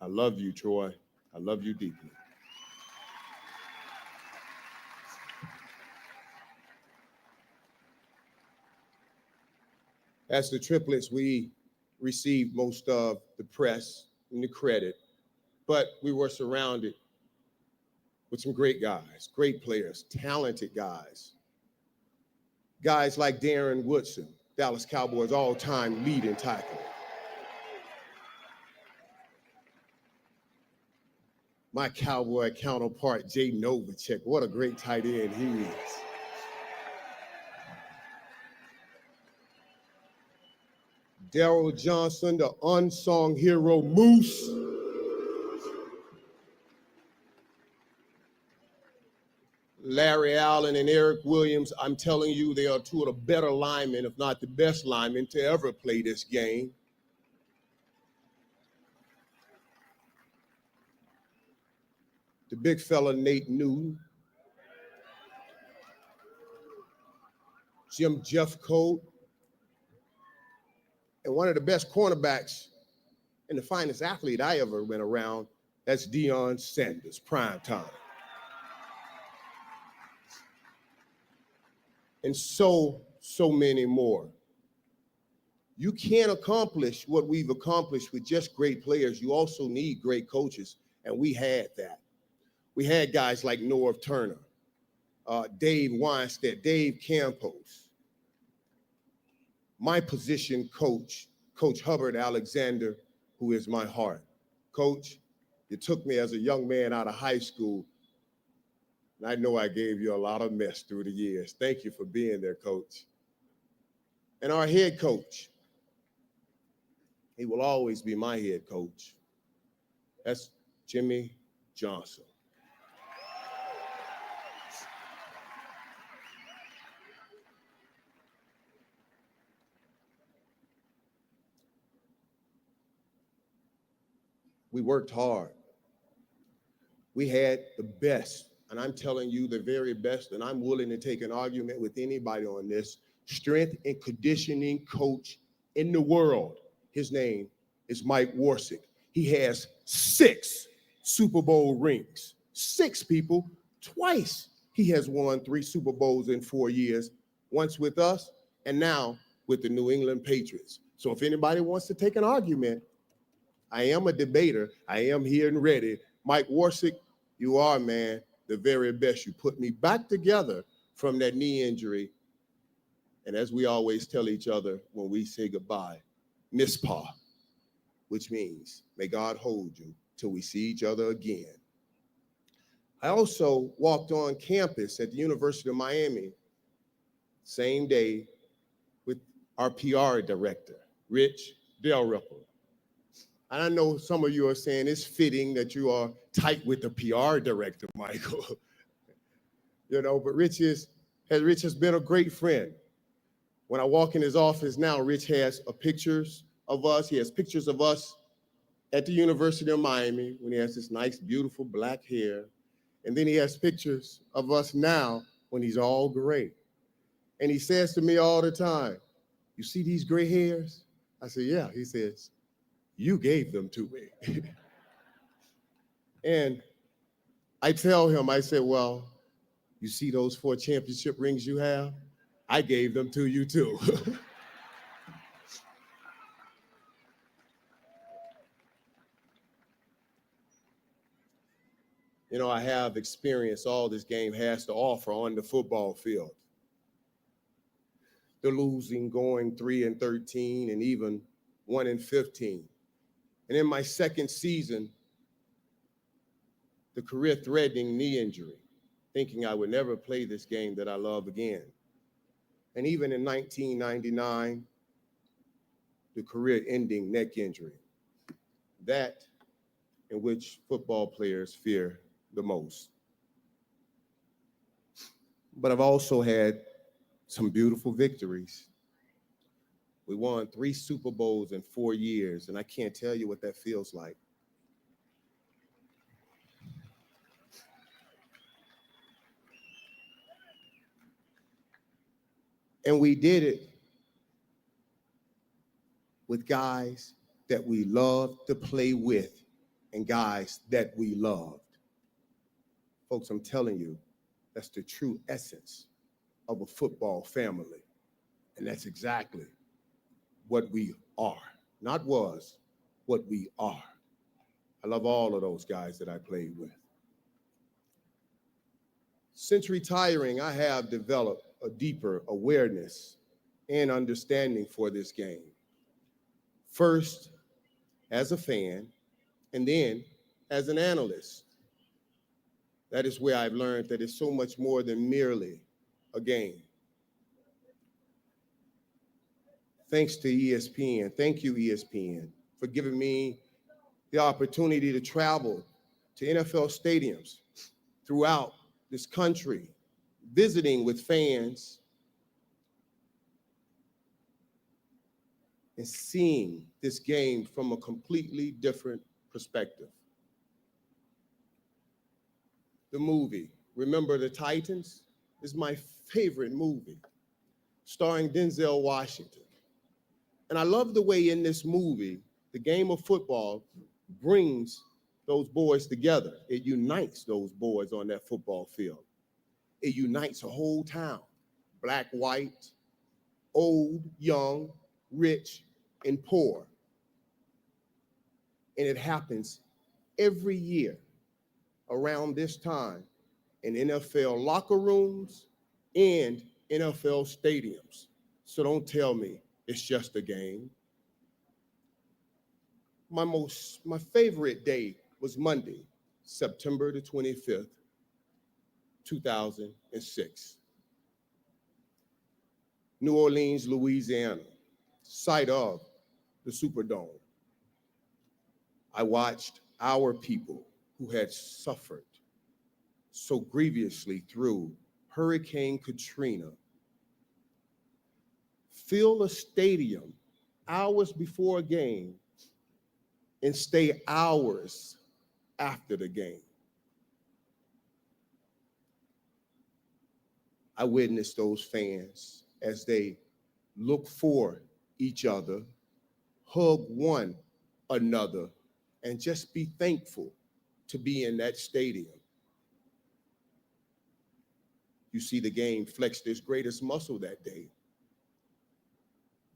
I love you, Troy. I love you deeply. As the triplets, we received most of the press and the credit, but we were surrounded with some great guys, great players, talented guys. Guys like Darren Woodson, Dallas Cowboys all-time leading tackler. My Cowboy counterpart, Jay Novacek, what a great tight end he is. Daryl Johnson, the unsung hero, Moose. Larry Allen and Eric Williams, I'm telling you, they are 2 of the better linemen, if not the best linemen, to ever play this game. The big fella, Nate Newton. Jim Jeffcoat. And one of the best cornerbacks and the finest athlete I ever went around, that's Deion Sanders, prime time. And so many more. You can't accomplish what we've accomplished with just great players. You also need great coaches, and we had that. We had guys like Norv Turner, Dave Weinstedt, Dave Campos. My position coach, Coach Hubbard Alexander, who is my heart. Coach, you took me as a young man out of high school, and I know I gave you a lot of mess through the years. Thank you for being there, Coach. And our head coach, he will always be my head coach. That's Jimmy Johnson. We worked hard. We had the best, and I'm telling you the very best, and I'm willing to take an argument with anybody on this, strength and conditioning coach in the world. His name is Mike Warsick. He has 6 Super Bowl rings. 6 people, twice. He has won 3 Super Bowls in 4 years, once with us and now with the New England Patriots. So if anybody wants to take an argument, I am a debater. I am here and ready. Mike Warsick, you are, man, the very best. You put me back together from that knee injury. And as we always tell each other when we say goodbye, Mispa, which means may God hold you till we see each other again. I also walked on campus at the University of Miami, same day, with our PR director, Rich Dalrymple. And I know some of you are saying it's fitting that you are tight with the PR director, Michael. But Rich has been a great friend. When I walk in his office now, Rich has pictures of us. He has pictures of us at the University of Miami when he has this nice, beautiful black hair. And then he has pictures of us now when he's all gray. And he says to me all the time, "You see these gray hairs?" I said, "Yeah." He says, "You gave them to me." And I tell him, I said, "Well, you see those 4 championship rings you have? I gave them to you too." I have experienced all this game has to offer on the football field. The losing, going 3-13, and even 1-15. And in my second season, the career-threatening knee injury, thinking I would never play this game that I love again. And even in 1999, the career-ending neck injury, that in which football players fear the most. But I've also had some beautiful victories. We won 3 Super Bowls in 4 years, and I can't tell you what that feels like. And we did it with guys that we loved to play with and guys that we loved. Folks, I'm telling you, that's the true essence of a football family. And that's exactly what we are. Not was, what we are. I love all of those guys that I played with. Since retiring, I have developed a deeper awareness and understanding for this game. First, as a fan, and then as an analyst. That is where I've learned that it's so much more than merely a game. Thanks to ESPN. Thank you, ESPN, for giving me the opportunity to travel to NFL stadiums throughout this country, visiting with fans and seeing this game from a completely different perspective. The movie, Remember the Titans, is my favorite movie, starring Denzel Washington. And I love the way in this movie, the game of football brings those boys together. It unites those boys on that football field. It unites a whole town, black, white, old, young, rich, and poor. And it happens every year around this time in NFL locker rooms and NFL stadiums. So don't tell me it's just a game. My favorite day was Monday, September the 25th, 2006. New Orleans, Louisiana, site of the Superdome. I watched our people who had suffered so grievously through Hurricane Katrina fill a stadium hours before a game and stay hours after the game. I witnessed those fans as they look for each other, hug one another, and just be thankful to be in that stadium. You see the game flex its greatest muscle that day,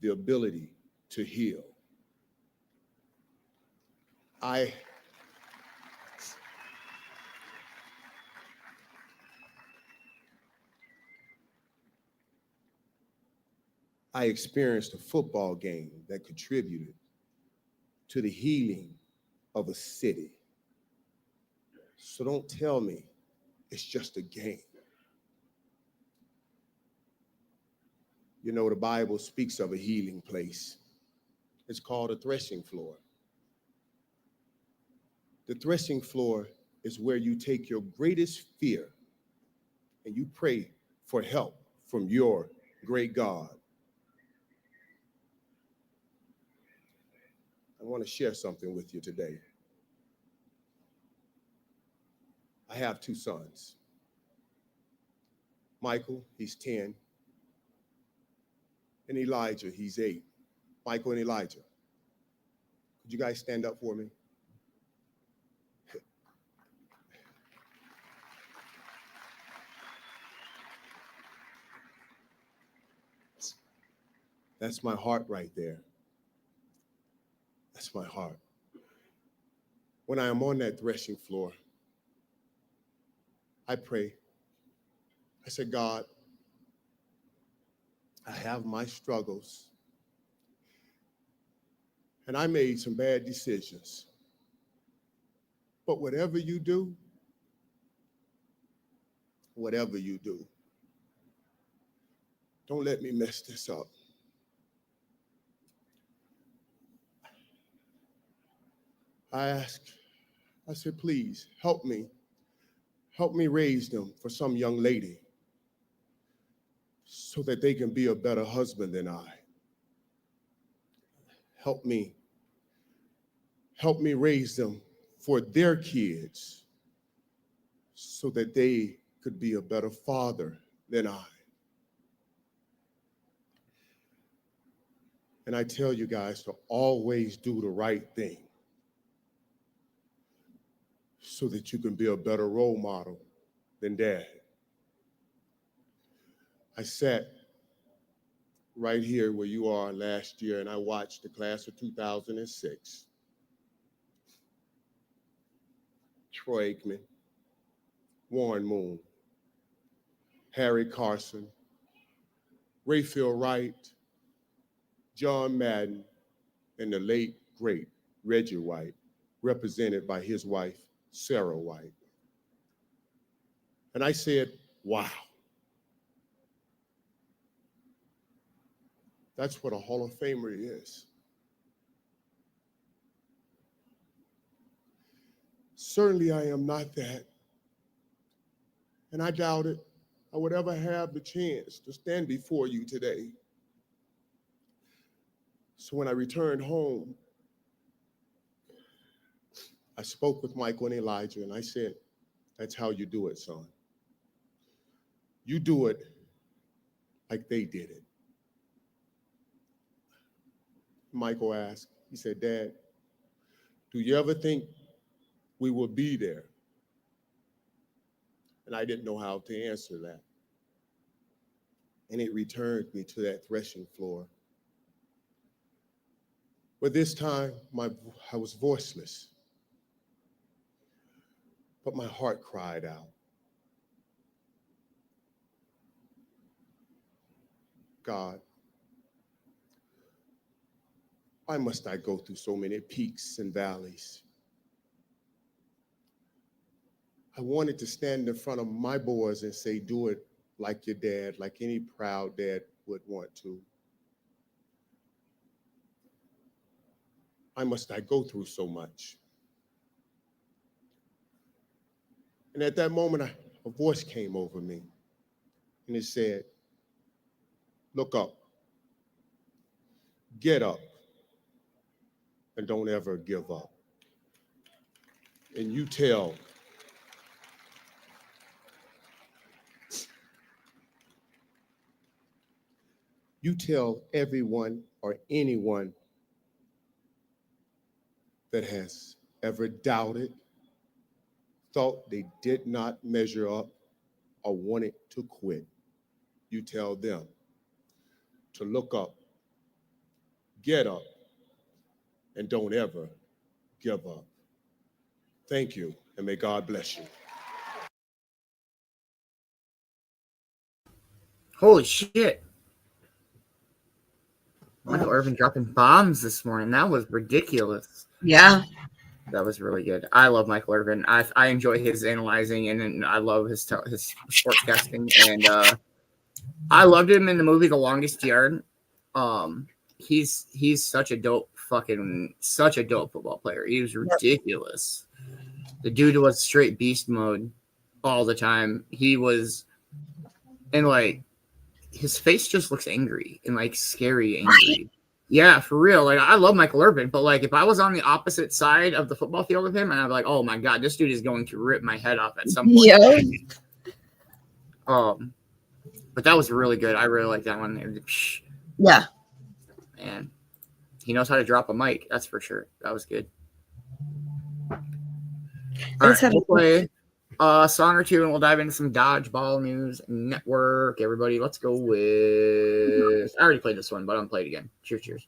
the ability to heal. I experienced a football game that contributed to the healing of a city. So don't tell me it's just a game. You know, the Bible speaks of a healing place. It's called a threshing floor. The threshing floor is where you take your greatest fear and you pray for help from your great God. I want to share something with you today. I have two sons. Michael, he's 10, and Elijah, he's 8. Michael and Elijah. Could you guys stand up for me? That's my heart right there. That's my heart. When I am on that threshing floor, I pray. I say, God, I have my struggles, and I made some bad decisions. But whatever you do, don't let me mess this up. I said, please help me raise them for some young lady so that they can be a better husband than I. Help me raise them for their kids so that they could be a better father than I. And I tell you guys to always do the right thing so that you can be a better role model than Dad. I sat right here where you are last year and I watched the class of 2006. Troy Aikman, Warren Moon, Harry Carson, Rayfield Wright, John Madden, and the late, great Reggie White, represented by his wife, Sarah White. And I said, wow. That's what a Hall of Famer is. Certainly I am not that. And I doubt it. I would ever have the chance to stand before you today. So when I returned home, I spoke with Michael and Elijah and I said, that's how you do it, son. You do it like they did it. Michael asked, he said, Dad, do you ever think we will be there? And I didn't know how to answer that. And it returned me to that threshing floor. But this time, I was voiceless. But my heart cried out. God, why must I go through so many peaks and valleys? I wanted to stand in front of my boys and say, do it like your dad, like any proud dad would want to. Why must I go through so much? And at that moment, a voice came over me, and it said, look up, get up, and don't ever give up. And you tell everyone or anyone that has ever doubted, thought they did not measure up, or wanted to quit. You tell them to look up, get up, and don't ever give up. Thank you, and may God bless you. Holy shit. Michael Irvin dropping bombs this morning. That was ridiculous. Yeah. That was really good. I love Michael Irvin. I enjoy his analyzing, and I love his sportscasting. And I loved him in the movie The Longest Yard. He's such a dope football player. He was ridiculous. The dude was straight beast mode all the time. He was, and like, his face just looks angry and like scary angry. Yeah, for real. Like, I love Michael Irvin, but like, if I was on the opposite side of the football field of him, and I'd be like, oh my God, this dude is going to rip my head off at some point. Yeah. But that was really good. I really like that one. Yeah. Man, he knows how to drop a mic. That's for sure. That was good. All right, we'll play a song or two, and we'll dive into some Dodgeball News Network. Everybody, let's go with... I already played this one, but I'm going to play it again. Cheers, cheers.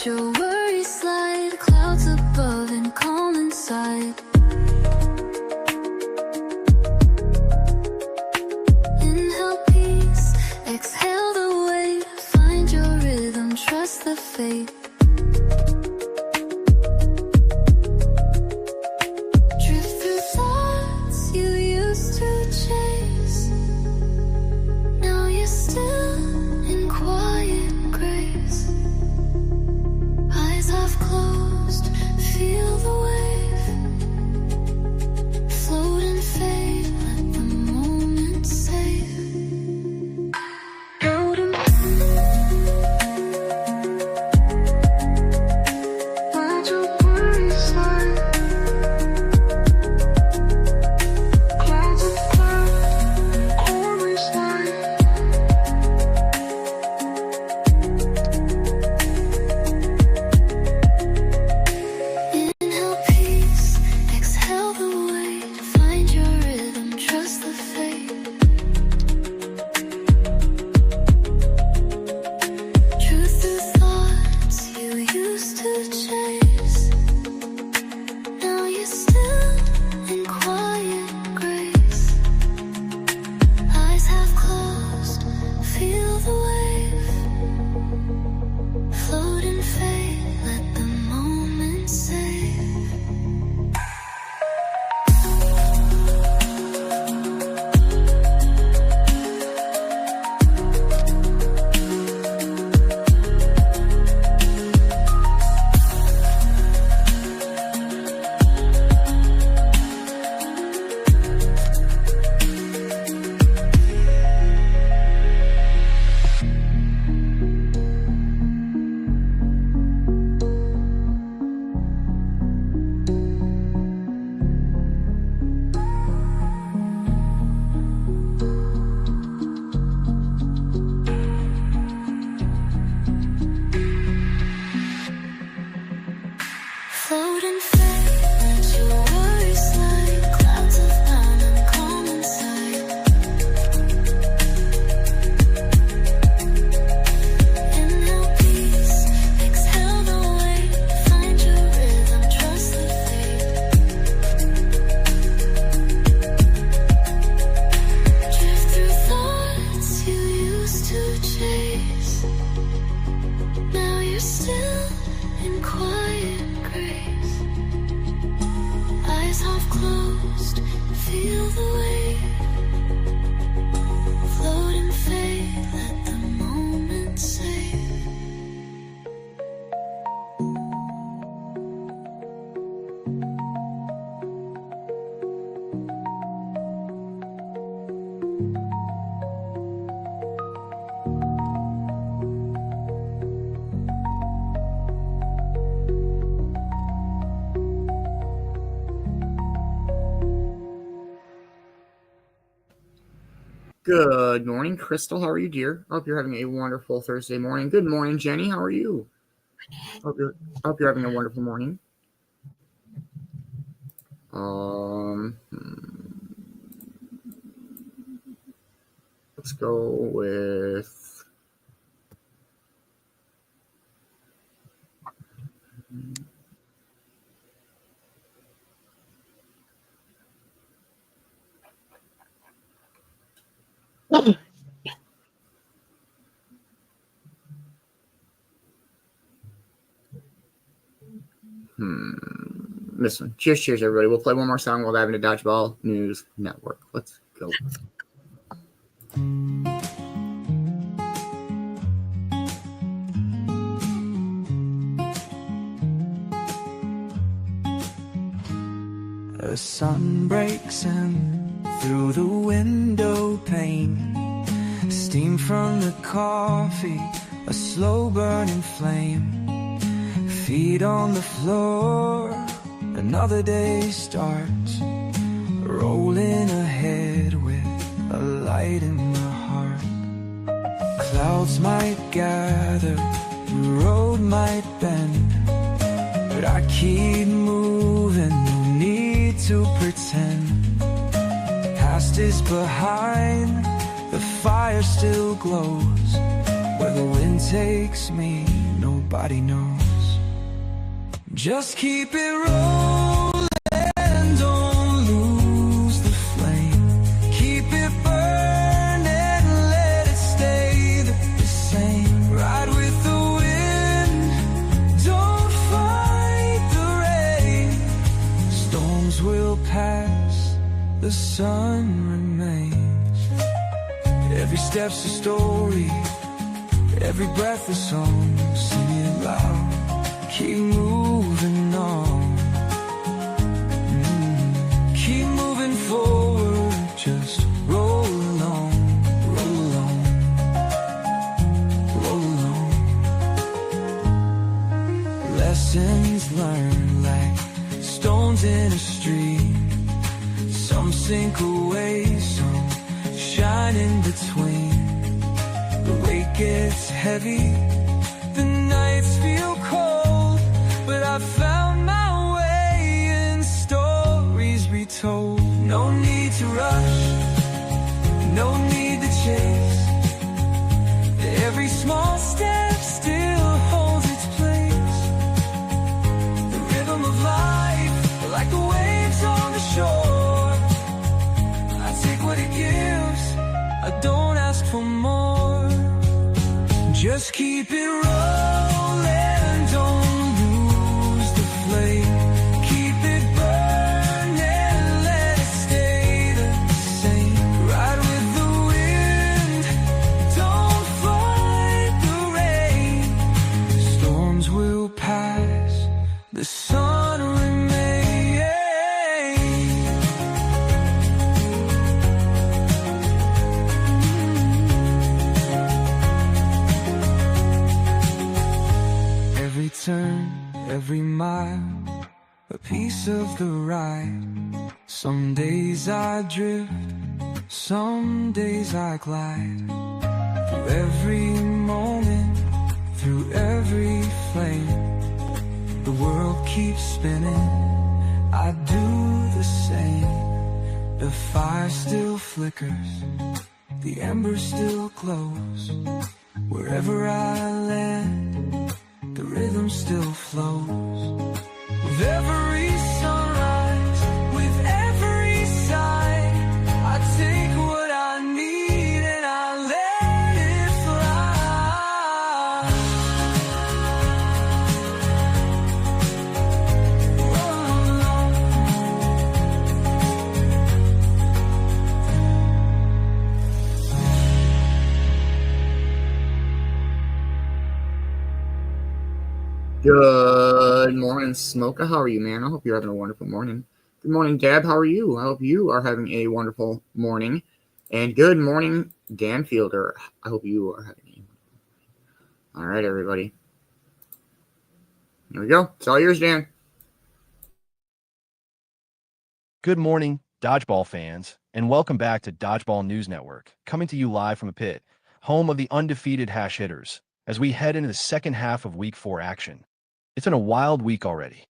Your worries slide, clouds above and calm inside. Inhale peace, exhale the weight. Find your rhythm, trust the fate. Drift through thoughts you used to chase. Now you're still in quiet grace. Eyes half closed, feel the wave. Float and fade, let the moment save. Go to still in quiet grace. Eyes half closed, feel the wave. Float and fade, let the moment save. Good morning, Crystal. How are you, dear? I hope you're having a wonderful Thursday morning. Good morning, Jenny. How are you? Hope you're having a wonderful morning. Let's go with this one. Cheers, everybody. We'll play one more song while diving into Dodgeball News Network. Let's go. The sun breaks in through the window pane. Steam from the coffee, a slow burning flame. Feet on the floor, another day starts. Rolling ahead with a light in my heart. Clouds might gather, the road might bend, but I keep moving, no need to pretend. Past is behind, the fire still glows. Where the wind takes me, nobody knows. Just keep it rolling, don't lose the flame. Keep it burning, let it stay the same. Ride with the wind, don't fight the rain. Storms will pass, the sun remains. Every step's a story, every breath a song. Sing it loud, keep moving on. Keep moving forward, just roll along, roll along, roll along. Lessons learned like stones in a stream. Some sink away, some shine in between. The weight gets heavy, the nights feel cold, but I found my way in stories retold. No need to rush, no need to chase. Every small step still holds its place. The rhythm of life, like the waves on the shore. I take what it gives, I don't ask for more. Just keep it rolling, don't lose the flame. Keep it burning, let it stay the same. Ride with the wind, don't fight the rain. Storms will pass, the sun remains. Every turn, every mile, a piece of the ride. Some days I drift, some days I glide. Through every moment, through every flame. The world keeps spinning, I do the same. The fire still flickers, the ember still glows. Wherever I land, the rhythm still flows. With every sunrise, with every sigh, I take what I need and I let it fly. Good morning, Smoka. How are you, man? I hope you're having a wonderful morning. Good morning, Deb. How are you? I hope you are having a wonderful morning. And good morning, Dan Fielder. I hope you are having a. All right, everybody. Here we go. It's all yours, Dan. Good morning, Dodgeball fans, and welcome back to Dodgeball News Network, coming to you live from the pit, home of the undefeated Hash Hitters, as we head into the second half of Week 4 action. It's been a wild week already.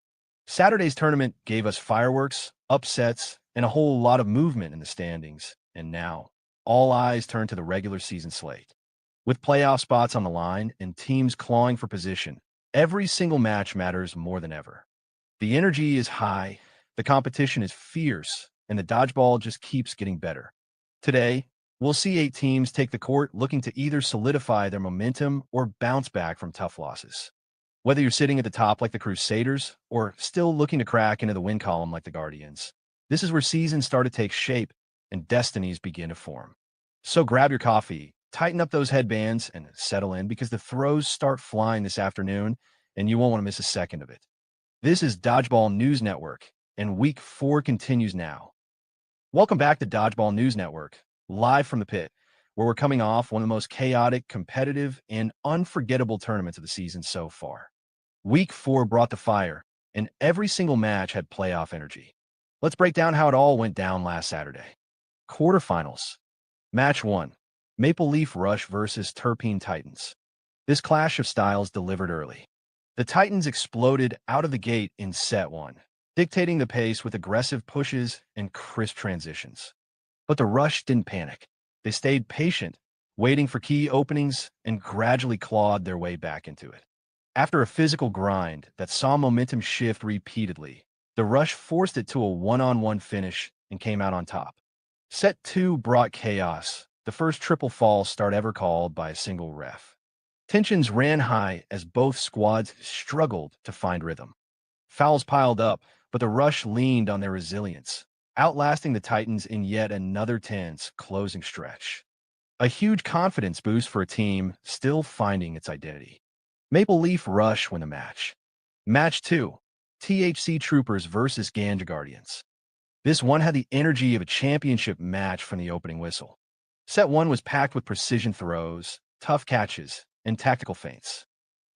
Saturday's tournament gave us fireworks, upsets, and a whole lot of movement in the standings, and now, all eyes turn to the regular season slate. With playoff spots on the line and teams clawing for position, every single match matters more than ever. The energy is high, the competition is fierce, and the dodgeball just keeps getting better. Today, we'll see 8 teams take the court looking to either solidify their momentum or bounce back from tough losses. Whether you're sitting at the top like the Crusaders or still looking to crack into the win column like the Guardians, this is where seasons start to take shape and destinies begin to form. So grab your coffee, tighten up those headbands, and settle in because the throws start flying this afternoon, and you won't want to miss a second of it. This is Dodgeball News Network, and Week 4 continues now. Welcome back to Dodgeball News Network, live from the pit, where we're coming off one of the most chaotic, competitive, and unforgettable tournaments of the season so far. Week 4 brought the fire, and every single match had playoff energy. Let's break down how it all went down last Saturday. Quarterfinals. Match 1. Maple Leaf Rush versus Terpene Titans. This clash of styles delivered early. The Titans exploded out of the gate in set 1, dictating the pace with aggressive pushes and crisp transitions. But the Rush didn't panic. They stayed patient, waiting for key openings, and gradually clawed their way back into it. After a physical grind that saw momentum shift repeatedly, the Rush forced it to a one-on-one finish and came out on top. Set 2 brought chaos, the first triple fall start ever called by a single ref. Tensions ran high as both squads struggled to find rhythm. Fouls piled up, but the Rush leaned on their resilience, outlasting the Titans in yet another tense closing stretch. A huge confidence boost for a team still finding its identity. Maple Leaf Rush win the match. Match 2. THC Troopers versus Ganja Guardians. This one had the energy of a championship match from the opening whistle. Set 1 was packed with precision throws, tough catches, and tactical feints.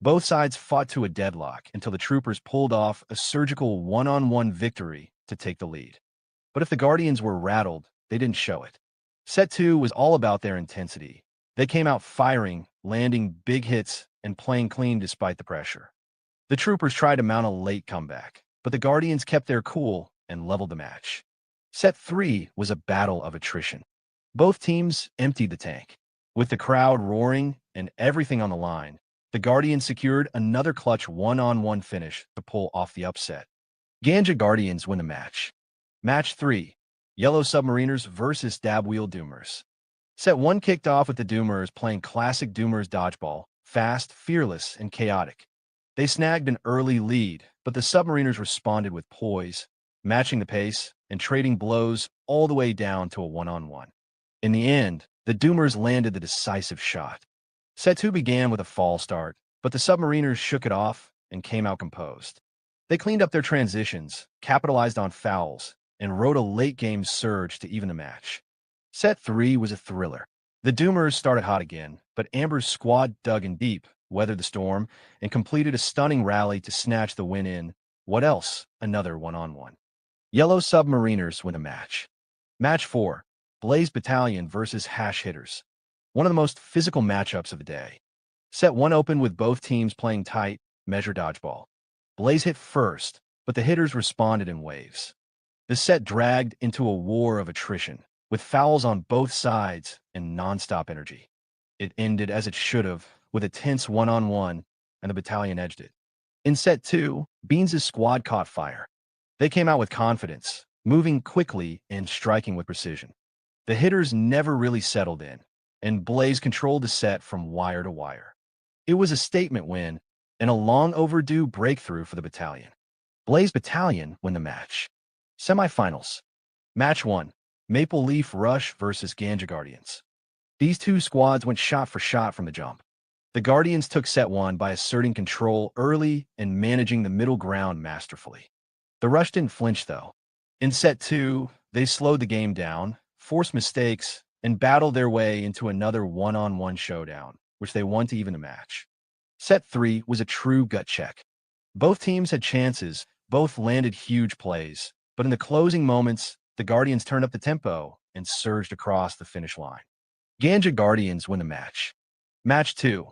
Both sides fought to a deadlock until the Troopers pulled off a surgical one-on-one victory to take the lead. But if the Guardians were rattled, they didn't show it. Set 2 was all about their intensity. They came out firing, landing big hits, and playing clean despite the pressure. The Troopers tried to mount a late comeback, but the Guardians kept their cool and leveled the match. Set 3 was a battle of attrition. Both teams emptied the tank. With the crowd roaring and everything on the line, the Guardians secured another clutch one-on-one finish to pull off the upset. Ganja Guardians win the match. Match 3. Yellow Submariners versus Dab Wheel Doomers. Set 1 kicked off with the Doomers playing classic Doomers dodgeball, fast, fearless, and chaotic. They snagged an early lead, but the Submariners responded with poise, matching the pace and trading blows all the way down to a one-on-one. In the end, the Doomers landed the decisive shot. Set 2 began with a false start, but the Submariners shook it off and came out composed. They cleaned up their transitions, capitalized on fouls, and rode a late-game surge to even the match. Set 3 was a thriller. The Doomers started hot again, but Amber's squad dug in deep, weathered the storm, and completed a stunning rally to snatch the win in, what else, another one-on-one. Yellow Submariners win the match. Match 4. Blaze Battalion versus Hash Hitters. One of the most physical matchups of the day. Set 1 opened with both teams playing tight, measure dodgeball. Blaze hit first, but the hitters responded in waves. The set dragged into a war of attrition, with fouls on both sides and nonstop energy. It ended as it should have, with a tense one-on-one, and the battalion edged it. In set 2, Beanz' squad caught fire. They came out with confidence, moving quickly and striking with precision. The hitters never really settled in, and Blaze controlled the set from wire to wire. It was a statement win and a long overdue breakthrough for the battalion. Blaze Battalion win the match. Semifinals. Match 1. Maple Leaf Rush versus Ganja Guardians. These two squads went shot for shot from the jump. The Guardians took set 1 by asserting control early and managing the middle ground masterfully. The rush didn't flinch, though. In set 2, they slowed the game down, forced mistakes, and battled their way into another one-on-one showdown, which they won to even the match. Set 3 was a true gut check. Both teams had chances, both landed huge plays, but in the closing moments, the Guardians turned up the tempo and surged across the finish line. Ganja Guardians win the match. Match 2,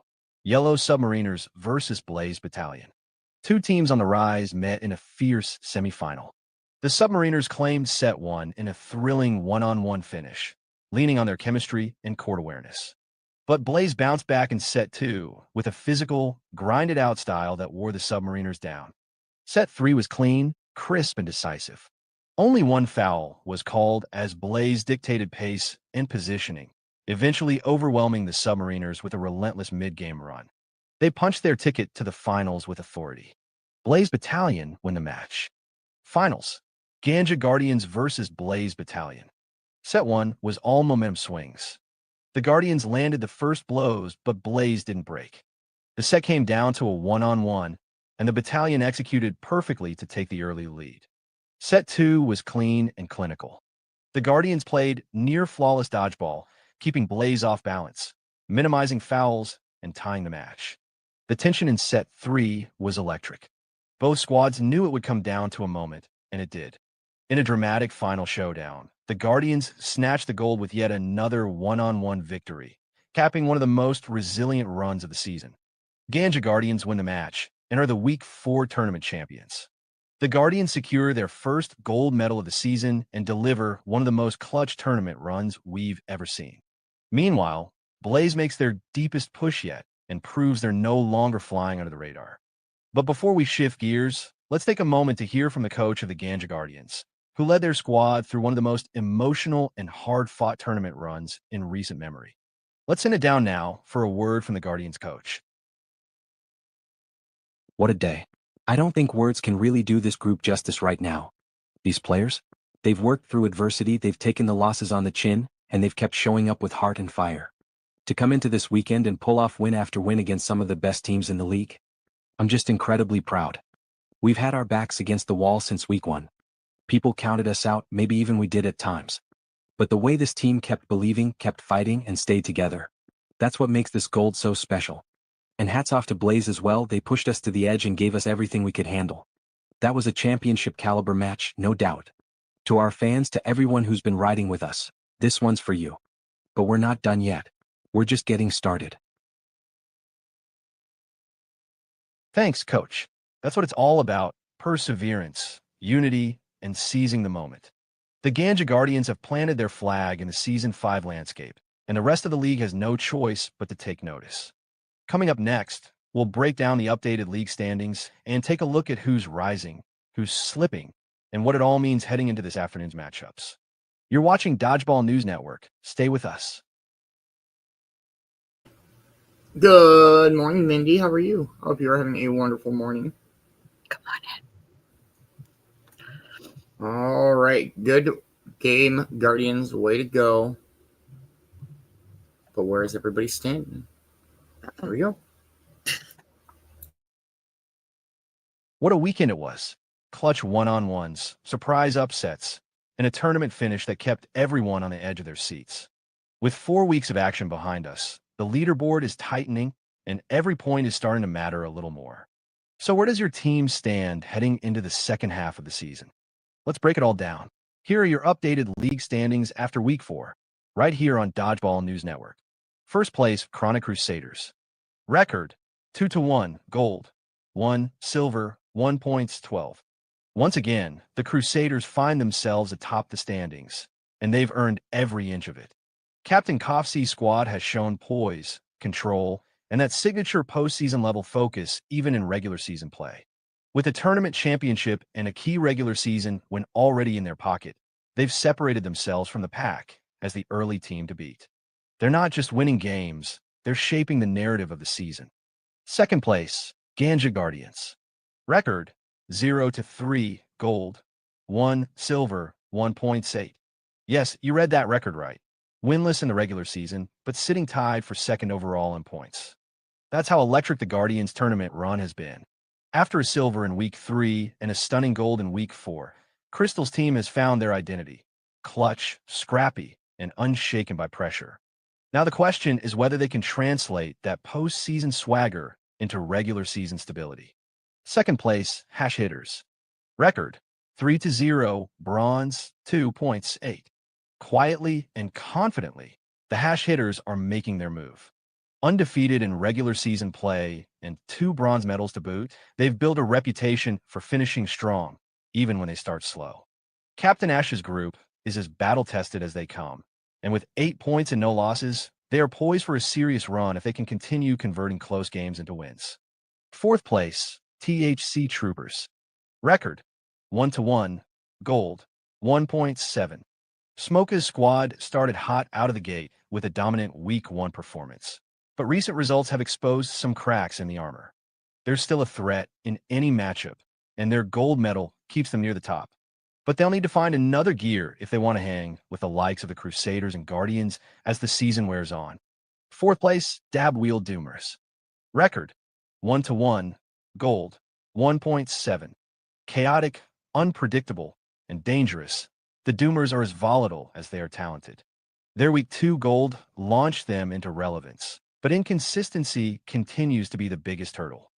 Yellow Submariners versus Blaze Battalion. Two teams on the rise met in a fierce semifinal. The Submariners claimed set 1 in a thrilling one-on-one finish, leaning on their chemistry and court awareness. But Blaze bounced back in set 2 with a physical, grinded-out style that wore the Submariners down. Set 3 was clean, crisp, and decisive. Only one foul was called as Blaze dictated pace and positioning, eventually overwhelming the Submariners with a relentless mid-game run. They punched their ticket to the finals with authority. Blaze Battalion win the match. Finals, Ganja Guardians versus Blaze Battalion. Set 1 was all momentum swings. The Guardians landed the first blows, but Blaze didn't break. The set came down to a one-on-one, and the battalion executed perfectly to take the early lead. Set 2 was clean and clinical. The Guardians played near-flawless dodgeball, keeping Blaze off balance, minimizing fouls, and tying the match. The tension in set 3 was electric. Both squads knew it would come down to a moment, and it did. In a dramatic final showdown, the Guardians snatched the gold with yet another one-on-one victory, capping one of the most resilient runs of the season. Ganja Guardians win the match and are the Week 4 tournament champions. The Guardians secure their first gold medal of the season and deliver one of the most clutch tournament runs we've ever seen. Meanwhile, Blaze makes their deepest push yet and proves they're no longer flying under the radar. But before we shift gears, let's take a moment to hear from the coach of the Ganja Guardians, who led their squad through one of the most emotional and hard-fought tournament runs in recent memory. Let's send it down now for a word from the Guardians coach. What a day. I don't think words can really do this group justice right now. These players, they've worked through adversity, they've taken the losses on the chin, and they've kept showing up with heart and fire. To come into this weekend and pull off win after win against some of the best teams in the league, I'm just incredibly proud. We've had our backs against the wall since week 1. People counted us out, maybe even we did at times. But the way this team kept believing, kept fighting, and stayed together, that's what makes this gold so special. And hats off to Blaze as well, they pushed us to the edge and gave us everything we could handle. That was a championship caliber match, no doubt. To our fans, to everyone who's been riding with us, this one's for you. But we're not done yet. We're just getting started. Thanks, Coach. That's what it's all about: perseverance, unity, and seizing the moment. The Ganja Guardians have planted their flag in the Season 5 landscape, and the rest of the league has no choice but to take notice. Coming up next, we'll break down the updated league standings and take a look at who's rising, who's slipping, and what it all means heading into this afternoon's matchups. You're watching Dodgeball News Network. Stay with us. Good morning, Mindy. How are you? I hope you're having a wonderful morning. Come on in. All right. Good game, Guardians. Way to go. But where is everybody standing? There we go. What a weekend it was. Clutch one-on-ones, surprise upsets, and a tournament finish that kept everyone on the edge of their seats. With 4 weeks of action behind us, the leaderboard is tightening, and every point is starting to matter a little more. So where does your team stand heading into the second half of the season? Let's break it all down. Here are your updated league standings after Week 4, right here on Dodgeball News Network. First place, Chronic Crusaders. Record, 2-1, gold, 1, silver, 1 points, 12. Once again, the Crusaders find themselves atop the standings, and they've earned every inch of it. Captain Cove-TV's squad has shown poise, control, and that signature postseason level focus even in regular season play. With a tournament championship and a key regular season win already in their pocket, they've separated themselves from the pack as the early team to beat. They're not just winning games, they're shaping the narrative of the season. Second place, Ganja Guardians. Record, 0-3, gold, 1, silver, 1 points, 8. Yes, you read that record right. Winless in the regular season, but sitting tied for second overall in points. That's how electric the Guardians tournament run has been. After a silver in Week 3 and a stunning gold in Week 4, Crystal's team has found their identity. Clutch, scrappy, and unshaken by pressure. Now the question is whether they can translate that postseason swagger into regular season stability. Second place, Hash Hitters. Record, 3-0, bronze, 2.8. Quietly and confidently, the Hash Hitters are making their move. Undefeated in regular season play and 2 bronze medals to boot, they've built a reputation for finishing strong, even when they start slow. Captain Ash's group is as battle-tested as they come, and with 8 points and no losses, they are poised for a serious run if they can continue converting close games into wins. Fourth place, THC Troopers. Record, 1-1, gold, 1.7. Smoka's squad started hot out of the gate with a dominant Week 1 performance, but recent results have exposed some cracks in the armor. They're still a threat in any matchup, and their gold medal keeps them near the top. But they'll need to find another gear if they want to hang with the likes of the Crusaders and Guardians as the season wears on. Fourth place, Dab Wheel Doomers. Record, 1-1, gold, 1.7. Chaotic, unpredictable, and dangerous, the Doomers are as volatile as they are talented. Their Week 2 gold launched them into relevance, but inconsistency continues to be the biggest hurdle.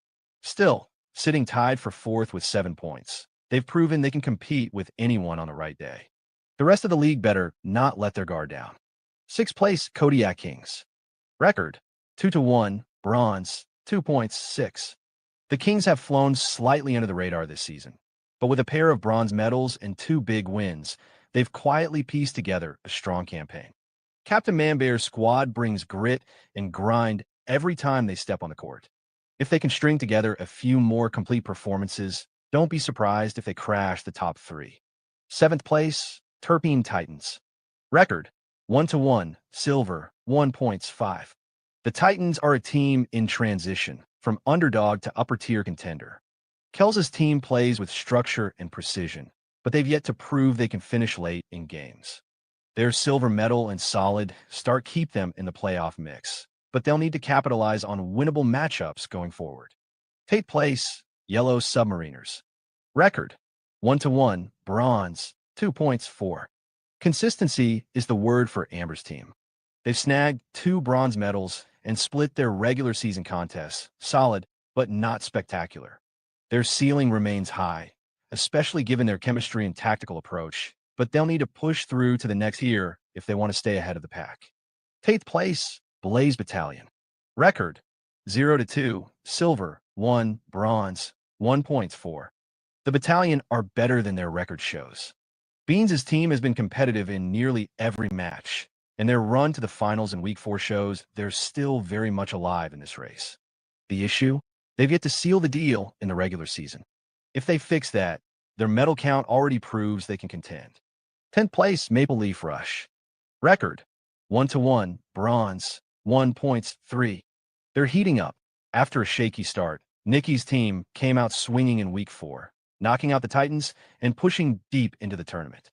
Still, sitting tied for fourth with 7 points, they've proven they can compete with anyone on the right day. The rest of the league better not let their guard down. Sixth place, Kodiak Kings. Record, 2-1, bronze, 2.6. The Kings have flown slightly under the radar this season, but with a pair of bronze medals and 2 big wins, they've quietly pieced together a strong campaign. Captain Man-Bear's squad brings grit and grind every time they step on the court. If they can string together a few more complete performances, don't be surprised if they crash the top 3. Seventh place, Terpene Titans. Record, 1-1, silver, 1.5. The Titans are a team in transition, from underdog to upper-tier contender. Kels's team plays with structure and precision, but they've yet to prove they can finish late in games. Their silver medal and solid start keep them in the playoff mix, but they'll need to capitalize on winnable matchups going forward. Eighth place, Yellow Submariners. Record, 1-1, bronze, 2.4. Consistency is the word for Amber's team. They've snagged 2 bronze medals and split their regular season contests, solid but not spectacular. Their ceiling remains high, especially given their chemistry and tactical approach, but they'll need to push through to the next year if they want to stay ahead of the pack. Eighth place, Blaze Battalion. Record, 0-2, silver, 1, bronze, 1.4. The battalion are better than their record shows. Beanz' team has been competitive in nearly every match, and their run to the finals in Week 4 shows they're still very much alive in this race. The issue? They've yet to seal the deal in the regular season. If they fix that, their medal count already proves they can contend. 10th place, Maple Leaf Rush. Record, 1-1, bronze, 1.3. They're heating up. After a shaky start, Nikki's team came out swinging in Week 4, knocking out the Titans and pushing deep into the tournament.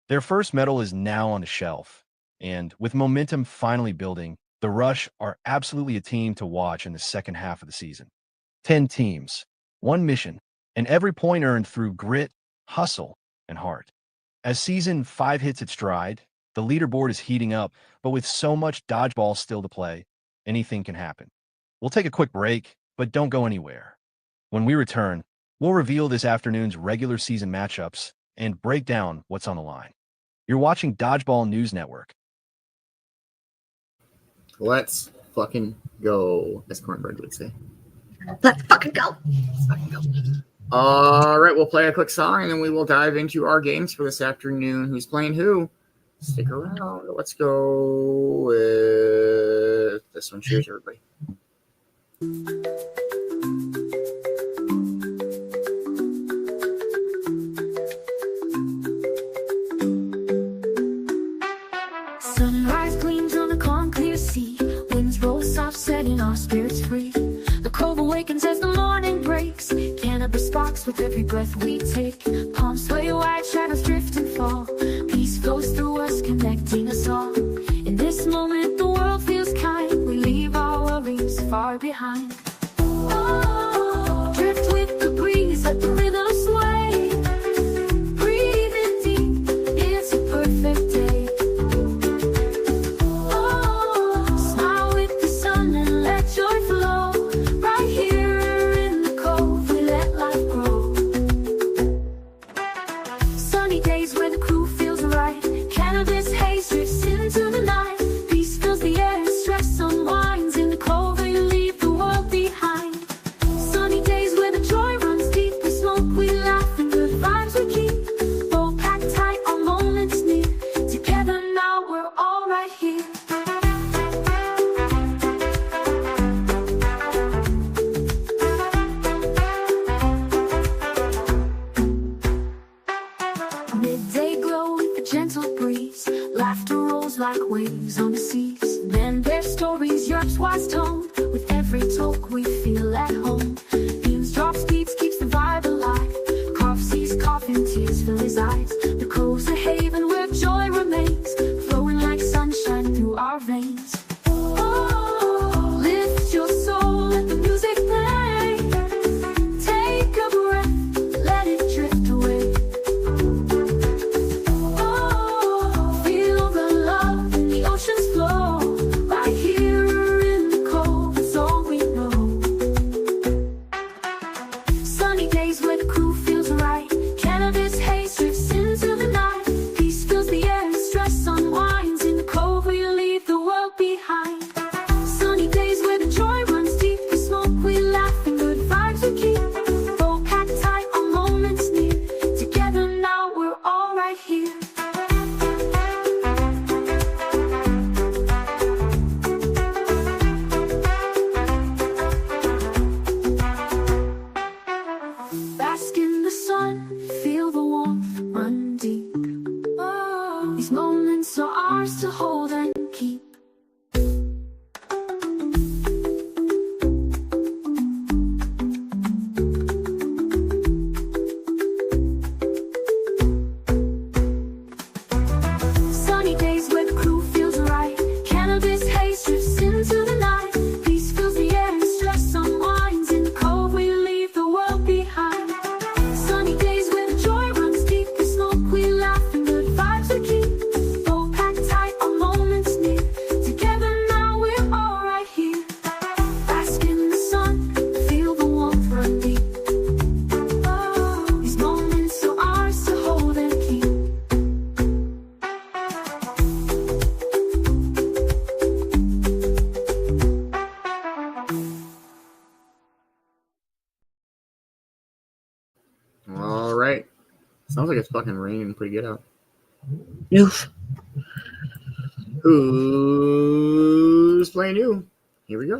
Their first medal is now on the shelf, and with momentum finally building, the Rush are absolutely a team to watch in the second half of the season. 10 teams, 1 mission, and every point earned through grit, hustle, and heart. As Season 5 hits its stride, the leaderboard is heating up, but with so much dodgeball still to play, anything can happen. We'll take a quick break, but don't go anywhere. When we return, we'll reveal this afternoon's regular season matchups and break down what's on the line. You're watching Dodgeball News Network. Let's fucking go, as Cornbread would say. Let's fucking go. All right, we'll play a quick song, and then we will dive into our games for this afternoon. Who's playing who? Stick around. Let's go with this one. Cheers, everybody. Sunrise gleams on the calm, clear sea. Winds roll soft, setting our spirits free. The Cove awakens as the morning breaks. Cannabis sparks with every breath we take. Palms sway wide, shadows drift and fall. Peace flows through us, connecting us all. In this moment, the world feels kind. We leave our worries far behind. waves on the seas. Man-Bear stories, Europe's wise tone. With every talk we feel at home. Beanz drops beats, keeps the vibe alive. Cove sees coughing, tears fill his eyes. The Cove's a haven where joy remains, flowing like sunshine through our veins. Oh, lift your soul, let the music play. Take a breath, let it drift away. Oh, feel the love in the ocean's flow. Right here in the Cove, it's all we know. Sunny days where the crew feels right. Cannabis haze drifts into the night. Peace fills the air, stress unwinds. In the Cove we leave the world behind. Sunny days where the joy runs deep. We smoke, we laugh, and good vibes we keep. Both packed tight, our moments near. Together now we're all right here. Bask in the sun, feel the warmth run deep. Oh, these moments are ours to hold and keep. Sunny days where the crew feels right. Cannabis haze drifts into the night. Peace fills the air and stress unwinds. In the Cove we leave the world behind. Sunny days where the joy runs deep. We smoke, we laugh, and good vibes we keep. Both packed tight, our moments near. Together now we're all right here. Bask in the sun, feel the warmth run deep. Oh, these moments are ours to hold and keep. All right. Sounds like it's fucking raining pretty good out. Oof. Who's playing you? Here we go.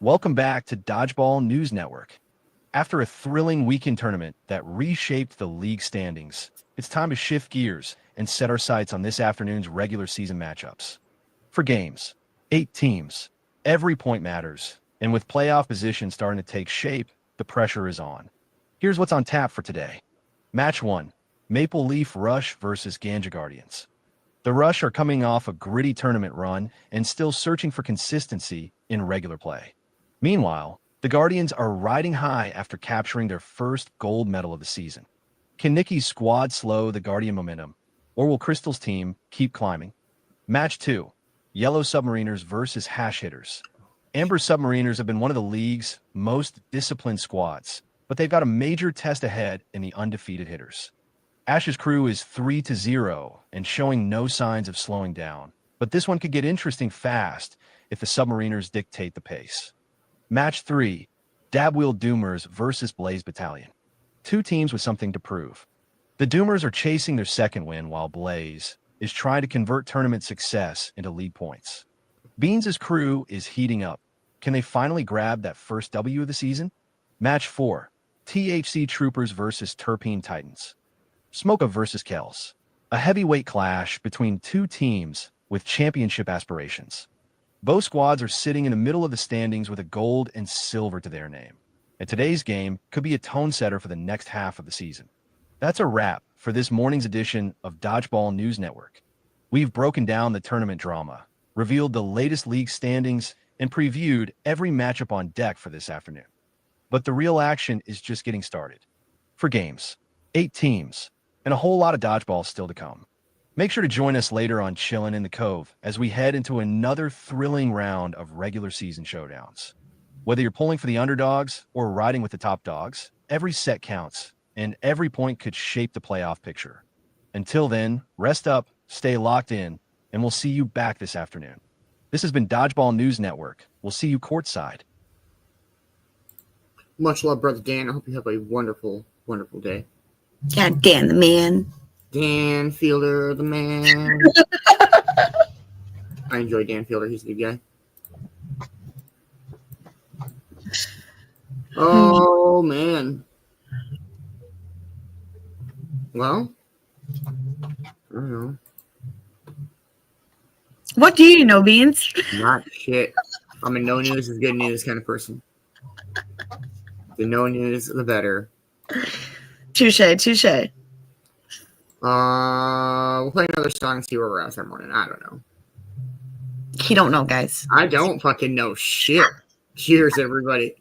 Welcome back to Dodgeball News Network. After a thrilling weekend tournament that reshaped the league standings, it's time to shift gears and set our sights on this afternoon's regular season matchups. For games, 8 teams, every point matters, and with playoff positions starting to take shape, the pressure is on. Here's what's on tap for today. Match 1, Maple Leaf Rush versus Ganja Guardians. The Rush are coming off a gritty tournament run and still searching for consistency in regular play. Meanwhile, the Guardians are riding high after capturing their first gold medal of the season. Can Nikki's squad slow the Guardian momentum, or will Crystal's team keep climbing? Match 2, Yellow Submariners versus Hash Hitters. Amber Submariners have been one of the league's most disciplined squads, but they've got a major test ahead in the undefeated Hitters. Ash's crew is 3-0 and showing no signs of slowing down, but this one could get interesting fast if the Submariners dictate the pace. Match 3, Dabwheel Doomers versus Blaze Battalion. 2 teams with something to prove. The Doomers are chasing their second win while Blaze is trying to convert tournament success into league points. Beanz' crew is heating up. Can they finally grab that first W of the season? Match 4, THC Troopers versus Terpene Titans. Smoka versus Kells. A heavyweight clash between 2 teams with championship aspirations. Both squads are sitting in the middle of the standings with a gold and silver to their name. And today's game could be a tone setter for the next half of the season. That's a wrap for this morning's edition of Dodgeball News Network. We've broken down the tournament drama, revealed the latest league standings, and previewed every matchup on deck for this afternoon. But the real action is just getting started. For games, 8 teams, and a whole lot of dodgeball still to come. Make sure to join us later on Chillin' in the Cove as we head into another thrilling round of regular season showdowns. Whether you're pulling for the underdogs or riding with the top dogs, every set counts, and every point could shape the playoff picture. Until then, rest up, stay locked in, and we'll see you back this afternoon. This has been Dodgeball News Network. We'll see you courtside. Much love, Brother Dan. I hope you have a wonderful, wonderful day. God damn the man. Dan Fielder, the man. I enjoy Dan Fielder. He's a good guy. Oh, man. Well, What do you know, Beans? Not shit. I'm a no news is good news kind of person. The no news, the better. Touche, touche. We'll play another song and see where we're at that morning. I don't know. He don't know, guys. I don't fucking know shit. Cheers, everybody.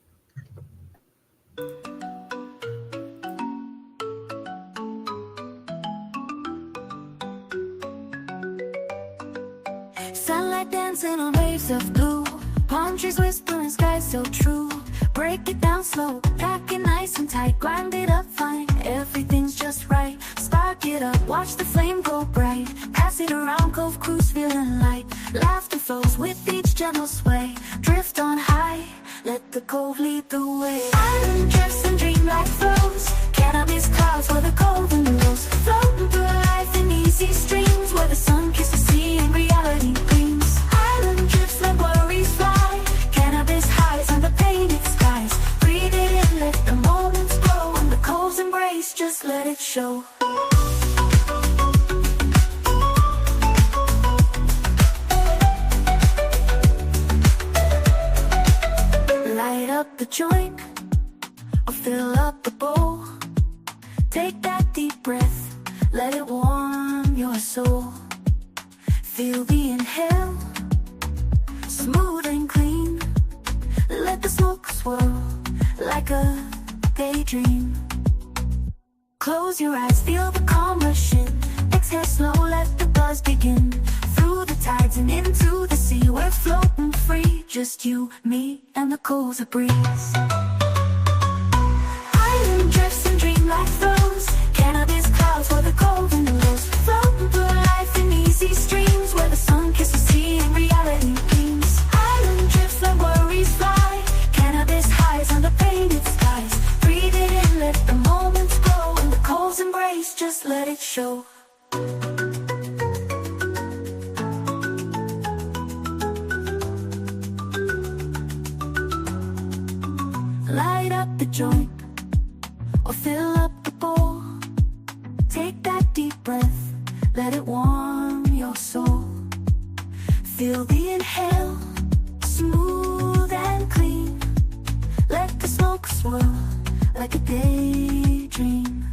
Sunlight dancing on waves of blue, palm trees whispering, sky so true. Break it down slow, pack it nice and tight, grind it up fine, everything's just right. Spark it up, watch the flame go bright, pass it around, Cove Crew's feeling light. Laughter flows with each gentle sway, drift on high, let the cove lead the way. Island drifts and dreamlike flows, cannabis clouds where the cove and the rose, floating through life in easy streams where the sun kisses sea and reality gleams. Island drifts let worries fly, cannabis highs under painted skies. Breathe it in, let the moments grow, and the cove's embrace, just let it show. Light up the joint, or fill up the bowl. Take that deep breath, let it warm your soul. Feel the inhale, smooth and clean. Let the smoke swirl like a daydream. Close your eyes, feel the calm rush in. Exhale slow, let the buzz begin. Through the tides and into the sea, we're floating free. Just you, me, and the coves a breeze. Island drifts and dreamlike flows, cannabis clouds where the cove and the rose, floating through life in easy streams where the sun kisses sea and reality gleams. Island drifts let worries fly, cannabis highs under painted skies. Breathe it in, let the moments grow, and the cove's embrace, just let it show. Light up the joint, or fill up the bowl. Take that deep breath, let it warm your soul. Feel the inhale, smooth and clean. Let the smoke swirl like a daydream.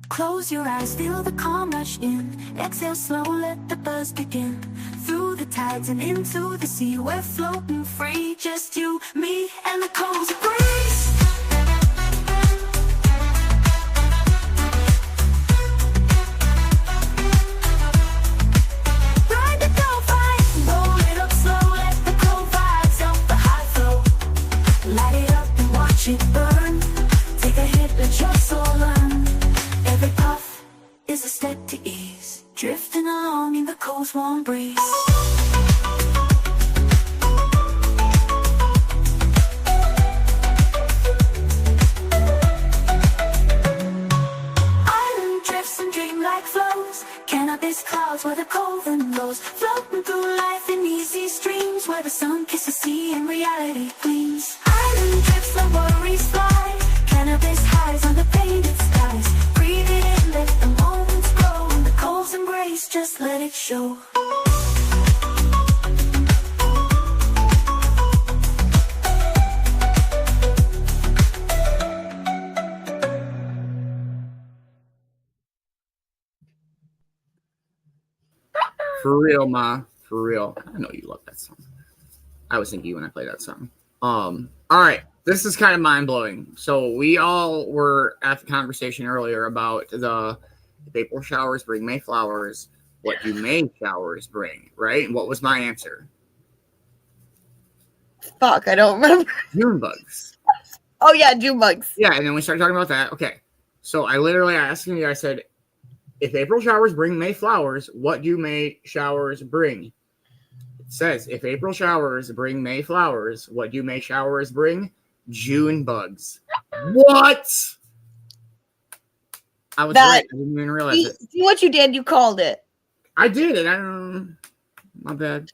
Close your eyes, feel the calm rush in. Exhale slow, let the buzz begin. Through the tides and into the sea, we're floating free. Just you, me, and the coves a breeze. Ride the cove high, roll it up slow, let the cove vibes up the high flow. Light it up and watch it burn. Take a hit, let your soul learn. Every puff is a step to ease, drifting along in the cove's warm breeze. Island drifts and dreamlike flows, cannabis clouds where the cove and rose, floating through life in easy streams where the sun kisses sea and reality gleams. Island drifts let worries fly, cannabis highs under painted skies. Breathe it in, let the moments grow, and the cove's embrace, just let it show. For real, Ma. For real. I know you love that song. I was thinking you when I played that song. All right. This is kind of mind-blowing. So we all were at the conversation earlier about the April showers bring May flowers. What do May showers bring, right? And what was my answer? Fuck, I don't remember. June bugs. Oh, yeah, June bugs. Yeah, and then we started talking about that. Okay. So I literally asked you, I said, if April showers bring May flowers, what do May showers bring? It says, if April showers bring May flowers, what do May showers bring? June bugs. What? I was right. I didn't even realize it. See what you did? You called it. I did it. I don't. My bad.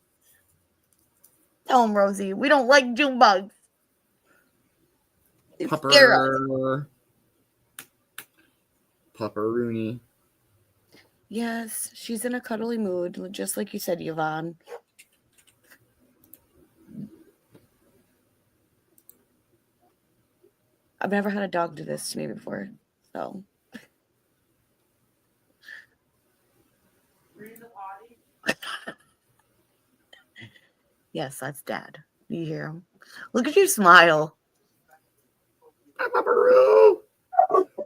Tell him, Rosie. We don't like June bugs. They scare us. Pupperoonie. Yes, she's in a cuddly mood, just like you said, Yvonne. I've never had a dog do this to me before, so. Yes, that's Dad. You hear him? Look at you smile.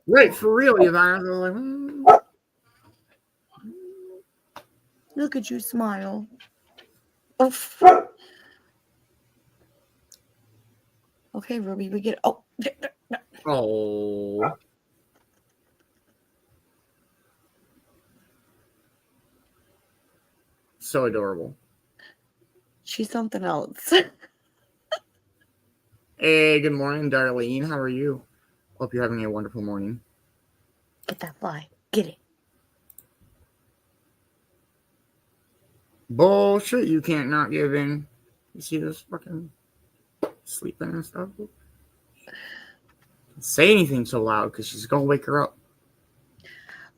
Wait, for real, Yvonne. Look at you smile. Oh. Okay, Ruby, we get. Oh. Oh. So adorable. She's something else. Hey, good morning, Darlene. How are you? Hope you're having a wonderful morning. Get that fly. Get it. Bullshit, you can't not give in. You see this fucking sleeping and stuff? Don't say anything so loud because she's gonna wake her up.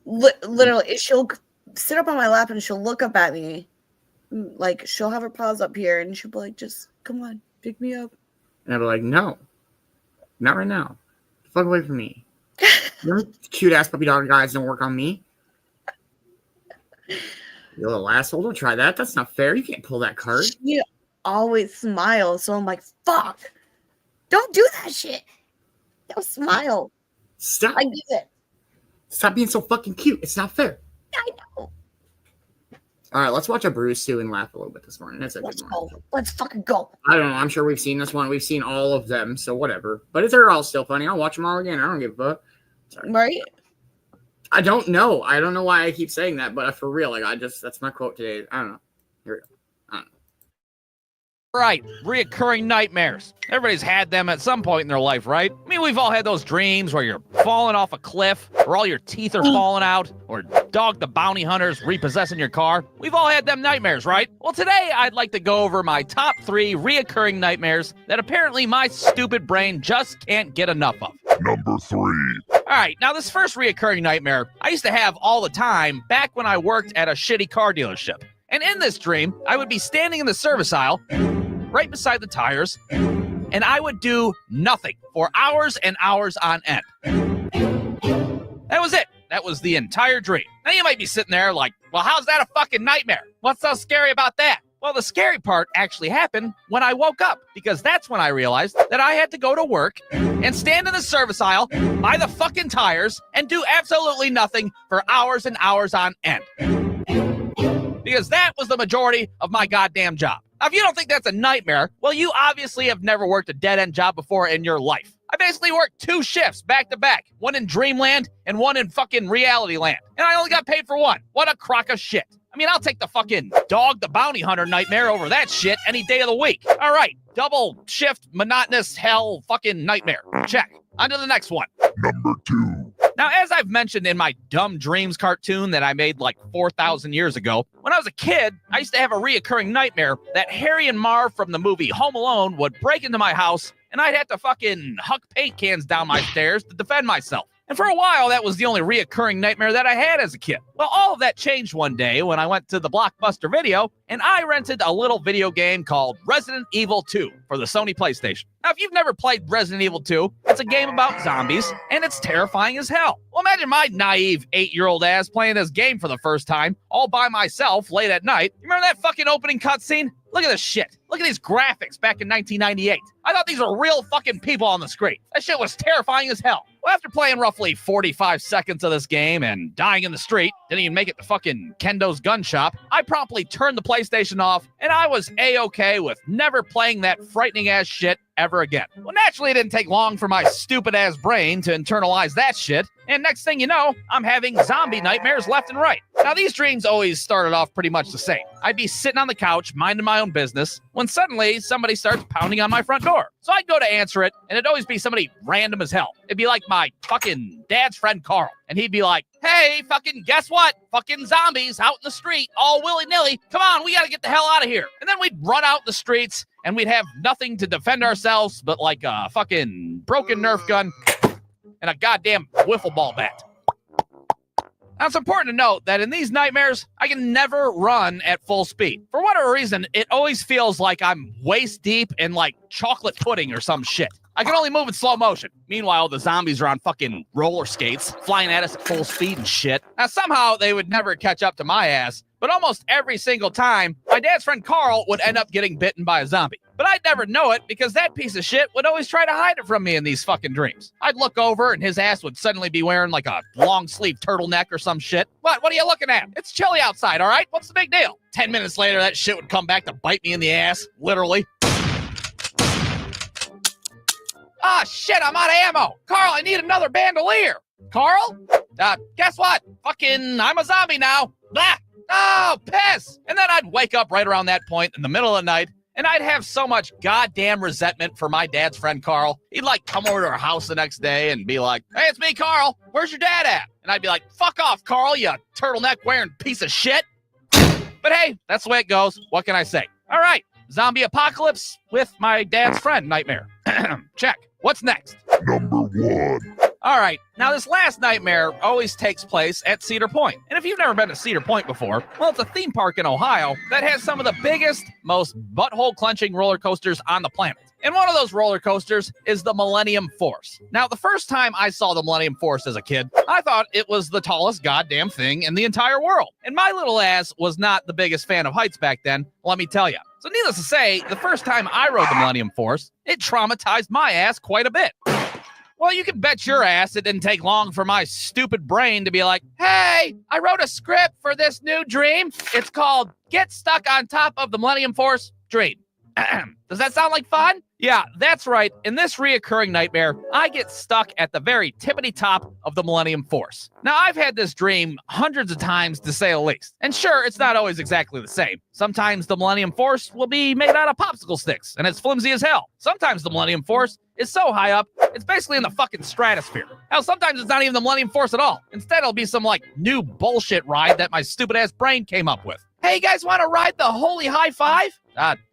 Literally, she'll sit up on my lap and she'll look up at me. Like, she'll have her paws up here and she'll be like, just come on, pick me up. And I'll be like, no, not right now. Fuck away from me. Your cute ass puppy dog guys don't work on me. You little asshole, don't try that. That's not fair. You can't pull that card. She always smiles, so I'm like, fuck. Don't do that shit. Don't smile. Stop. I get it. Stop being so fucking cute. It's not fair. I know. All right, let's watch a Bruce Sue and laugh a little bit this morning. That's a Let's good one. go. Let's fucking go. I don't know. I'm sure we've seen this one. We've seen all of them, so whatever. But they're all still funny. I'll watch them all again. I don't give a fuck. Sorry. Right? I don't know. I don't know why I keep saying that, but for real, like that's my quote today. I don't know. Here we go. I don't know. Right, reoccurring nightmares. Everybody's had them at some point in their life, right? I mean, we've all had those dreams where you're falling off a cliff, or all your teeth are falling out, or Dog the Bounty Hunter's repossessing your car. We've all had them nightmares, right? Well, today I'd like to go over my top 3 reoccurring nightmares that apparently my stupid brain just can't get enough of. Number 3. All right, now this first reoccurring nightmare I used to have all the time back when I worked at a shitty car dealership. And in this dream, I would be standing in the service aisle, right beside the tires, and I would do nothing for hours and hours on end. That was it. That was the entire dream. Now you might be sitting there like, well, how's that a fucking nightmare? What's so scary about that? Well, the scary part actually happened when I woke up, because that's when I realized that I had to go to work and stand in the service aisle by the fucking tires and do absolutely nothing for hours and hours on end. Because that was the majority of my goddamn job. Now, if you don't think that's a nightmare, well, you obviously have never worked a dead-end job before in your life. I basically worked 2 shifts back-to-back, one in dreamland and one in fucking reality land. And I only got paid for one. What a crock of shit. I mean, I'll take the fucking Dog the Bounty Hunter nightmare over that shit any day of the week. All right, double shift, monotonous hell fucking nightmare. Check. On to the next one. Number 2. Now, as I've mentioned in my Dumb Dreams cartoon that I made like 4,000 years ago, when I was a kid, I used to have a reoccurring nightmare that Harry and Marv from the movie Home Alone would break into my house and I'd have to fucking huck paint cans down my stairs to defend myself. And for a while, that was the only reoccurring nightmare that I had as a kid. Well, all of that changed one day when I went to the Blockbuster Video and I rented a little video game called Resident Evil 2 for the Sony PlayStation. Now, if you've never played Resident Evil 2, it's a game about zombies, and it's terrifying as hell. Well, imagine my naive 8-year-old ass playing this game for the first time, all by myself, late at night. You remember that fucking opening cutscene? Look at this shit. Look at these graphics back in 1998. I thought these were real fucking people on the screen. That shit was terrifying as hell. Well, after playing roughly 45 seconds of this game and dying in the street, didn't even make it to fucking Kendo's gun shop, I promptly turned the PlayStation off, and I was A-okay with never playing that frightening ass shit ever again. Well, naturally, it didn't take long for my stupid-ass brain to internalize that shit, and next thing you know, I'm having zombie nightmares left and right. Now, these dreams always started off pretty much the same. I'd be sitting on the couch, minding my own business, when suddenly somebody starts pounding on my front door. So I'd go to answer it, and it'd always be somebody random as hell. It'd be like my fucking dad's friend Carl, and he'd be like, hey, fucking guess what? Fucking zombies out in the street, all willy-nilly. Come on, we gotta get the hell out of here. And then we'd run out in the streets, and we'd have nothing to defend ourselves but like a fucking broken Nerf gun and a goddamn wiffle ball bat. Now, it's important to note that in these nightmares, I can never run at full speed. For whatever reason, it always feels like I'm waist deep in like chocolate pudding or some shit. I can only move in slow motion. Meanwhile, the zombies are on fucking roller skates, flying at us at full speed and shit. Now, somehow they would never catch up to my ass, but almost every single time, my dad's friend Carl would end up getting bitten by a zombie. But I'd never know it because that piece of shit would always try to hide it from me in these fucking dreams. I'd look over and his ass would suddenly be wearing like a long sleeve turtleneck or some shit. What are you looking at? It's chilly outside, all right? What's the big deal? 10 minutes later, that shit would come back to bite me in the ass, literally. Ah, shit, I'm out of ammo. Carl, I need another bandolier. Carl? Guess what? Fucking, I'm a zombie now. Blah. Oh, piss. And then I'd wake up right around that point in the middle of the night, and I'd have so much goddamn resentment for my dad's friend Carl. He'd like come over to our house the next day and be like, hey, it's me, Carl. Where's your dad at? And I'd be like, fuck off, Carl, you turtleneck wearing piece of shit. But hey, that's the way it goes. What can I say? All right, zombie apocalypse with my dad's friend nightmare. Check. What's next? Number 1. All right, now this last nightmare always takes place at Cedar Point. And if you've never been to Cedar Point before, well, it's a theme park in Ohio that has some of the biggest, most butthole-clenching roller coasters on the planet. And one of those roller coasters is the Millennium Force. Now, the first time I saw the Millennium Force as a kid, I thought it was the tallest goddamn thing in the entire world. And my little ass was not the biggest fan of heights back then, let me tell you. So needless to say, the first time I rode the Millennium Force, it traumatized my ass quite a bit. Well, you can bet your ass it didn't take long for my stupid brain to be like, hey, I wrote a script for this new dream. It's called Get Stuck on Top of the Millennium Force Dream. Does that sound like fun? Yeah, that's right. In this reoccurring nightmare, I get stuck at the very tippity top of the Millennium Force. Now, I've had this dream hundreds of times, to say the least. And sure, it's not always exactly the same. Sometimes the Millennium Force will be made out of popsicle sticks, and it's flimsy as hell. Sometimes the Millennium Force is so high up, it's basically in the fucking stratosphere. Hell, sometimes it's not even the Millennium Force at all. Instead, it'll be some, like, new bullshit ride that my stupid-ass brain came up with. Hey, you guys want to ride the Holy High Five?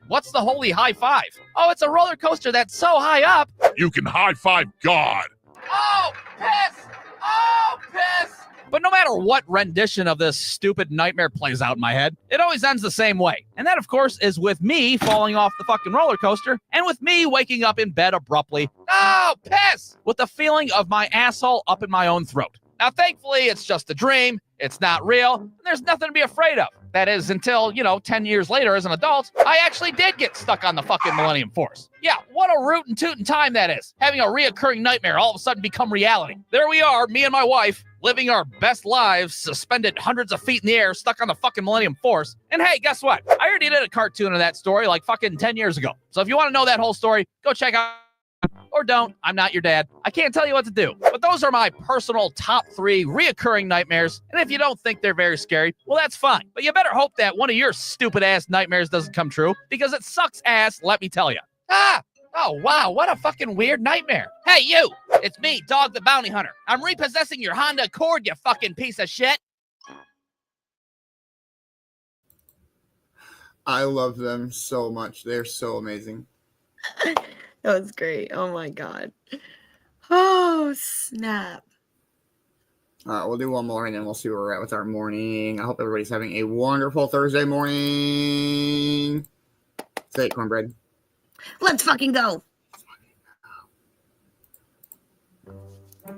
What's the Holy High Five? Oh, it's a roller coaster that's so high up. You can high-five God. Oh, piss! Oh, piss! But no matter what rendition of this stupid nightmare plays out in my head, it always ends the same way. And that, of course, is with me falling off the fucking roller coaster and with me waking up in bed abruptly. Oh, piss! With the feeling of my asshole up in my own throat. Now, thankfully, it's just a dream. It's not real. And there's nothing to be afraid of. That is until, 10 years later as an adult, I actually did get stuck on the fucking Millennium Force. Yeah, what a rootin' tootin' time that is. Having a reoccurring nightmare all of a sudden become reality. There we are, me and my wife, living our best lives, suspended hundreds of feet in the air, stuck on the fucking Millennium Force. And hey, guess what? I already did a cartoon of that story like fucking 10 years ago. So if you want to know that whole story, go check out. Or don't. I'm not your dad. I can't tell you what to do. But those are my personal top 3 reoccurring nightmares. And if you don't think they're very scary, well, that's fine. But you better hope that one of your stupid ass nightmares doesn't come true, because it sucks ass, let me tell you. Oh, wow, what a fucking weird nightmare. Hey, you! It's me, Dog the Bounty Hunter. I'm repossessing your Honda Accord, you fucking piece of shit. I love them so much. They're so amazing. That was great. Oh my God. Oh, snap. All right, we'll do one more and then we'll see where we're at with our morning. I hope everybody's having a wonderful Thursday morning. Say it, cornbread. Let's fucking go.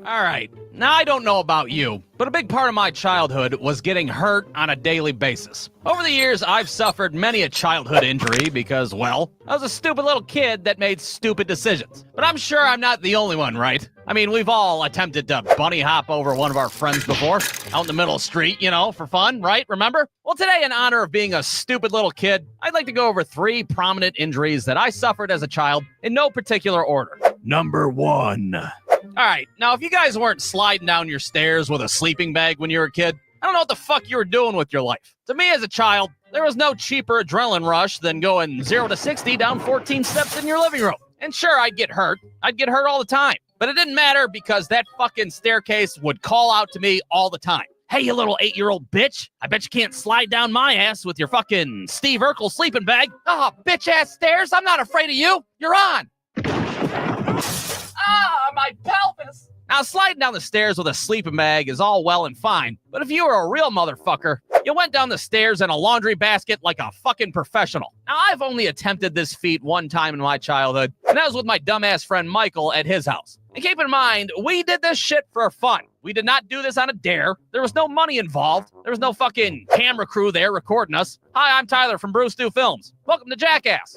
All right, now I don't know about you, but a big part of my childhood was getting hurt on a daily basis. Over the years, I've suffered many a childhood injury because, well, I was a stupid little kid that made stupid decisions. But I'm sure I'm not the only one, right? I mean, we've all attempted to bunny hop over one of our friends before, out in the middle of the street, for fun, right? Remember? Well, today, in honor of being a stupid little kid, I'd like to go over 3 prominent injuries that I suffered as a child in no particular order. Number 1. All right, now if you guys weren't sliding down your stairs with a sleeping bag when you were a kid, I don't know what the fuck you were doing with your life. To me as a child, there was no cheaper adrenaline rush than going 0 to 60 down 14 steps in your living room. And sure, I'd get hurt. I'd get hurt all the time. But it didn't matter because that fucking staircase would call out to me all the time. Hey, you little 8-year-old bitch. I bet you can't slide down my ass with your fucking Steve Urkel sleeping bag. Oh, bitch-ass stairs. I'm not afraid of you. You're on. Ah, my pelvis. Now, Now, sliding down the stairs with a sleeping bag is all well and fine, but if you were a real motherfucker, you went down the stairs in a laundry basket like a fucking professional. Now, I've only attempted this feat one time in my childhood, and that was with my dumbass friend Michael at his house. And keep in mind, we did this shit for fun. We did not do this on a dare. There was no money involved. There was no fucking camera crew there recording us. Hi, I'm Tyler from Bruce Stu Films. Welcome to Jackass.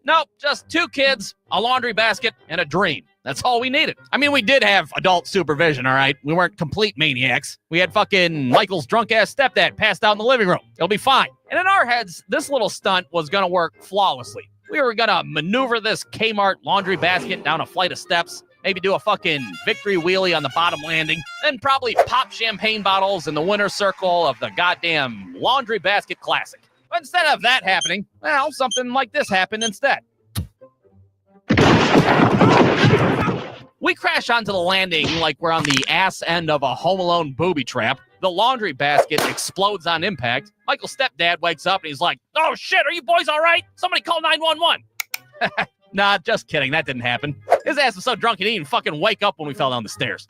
Nope, just 2 kids, a laundry basket, and a dream. That's all we needed. I mean, we did have adult supervision, all right? We weren't complete maniacs. We had fucking Michael's drunk-ass stepdad passed out in the living room. It'll be fine. And in our heads, this little stunt was gonna work flawlessly. We were gonna maneuver this Kmart laundry basket down a flight of steps, maybe do a fucking victory wheelie on the bottom landing, then probably pop champagne bottles in the winner's circle of the goddamn laundry basket classic. But instead of that happening, well, something like this happened instead. We crash onto the landing like we're on the ass end of a Home Alone booby trap. The laundry basket explodes on impact. Michael's stepdad wakes up and he's like, "Oh shit, are you boys all right? Somebody call 911. Nah, just kidding. That didn't happen. His ass was so drunk he didn't even fucking wake up when we fell down the stairs.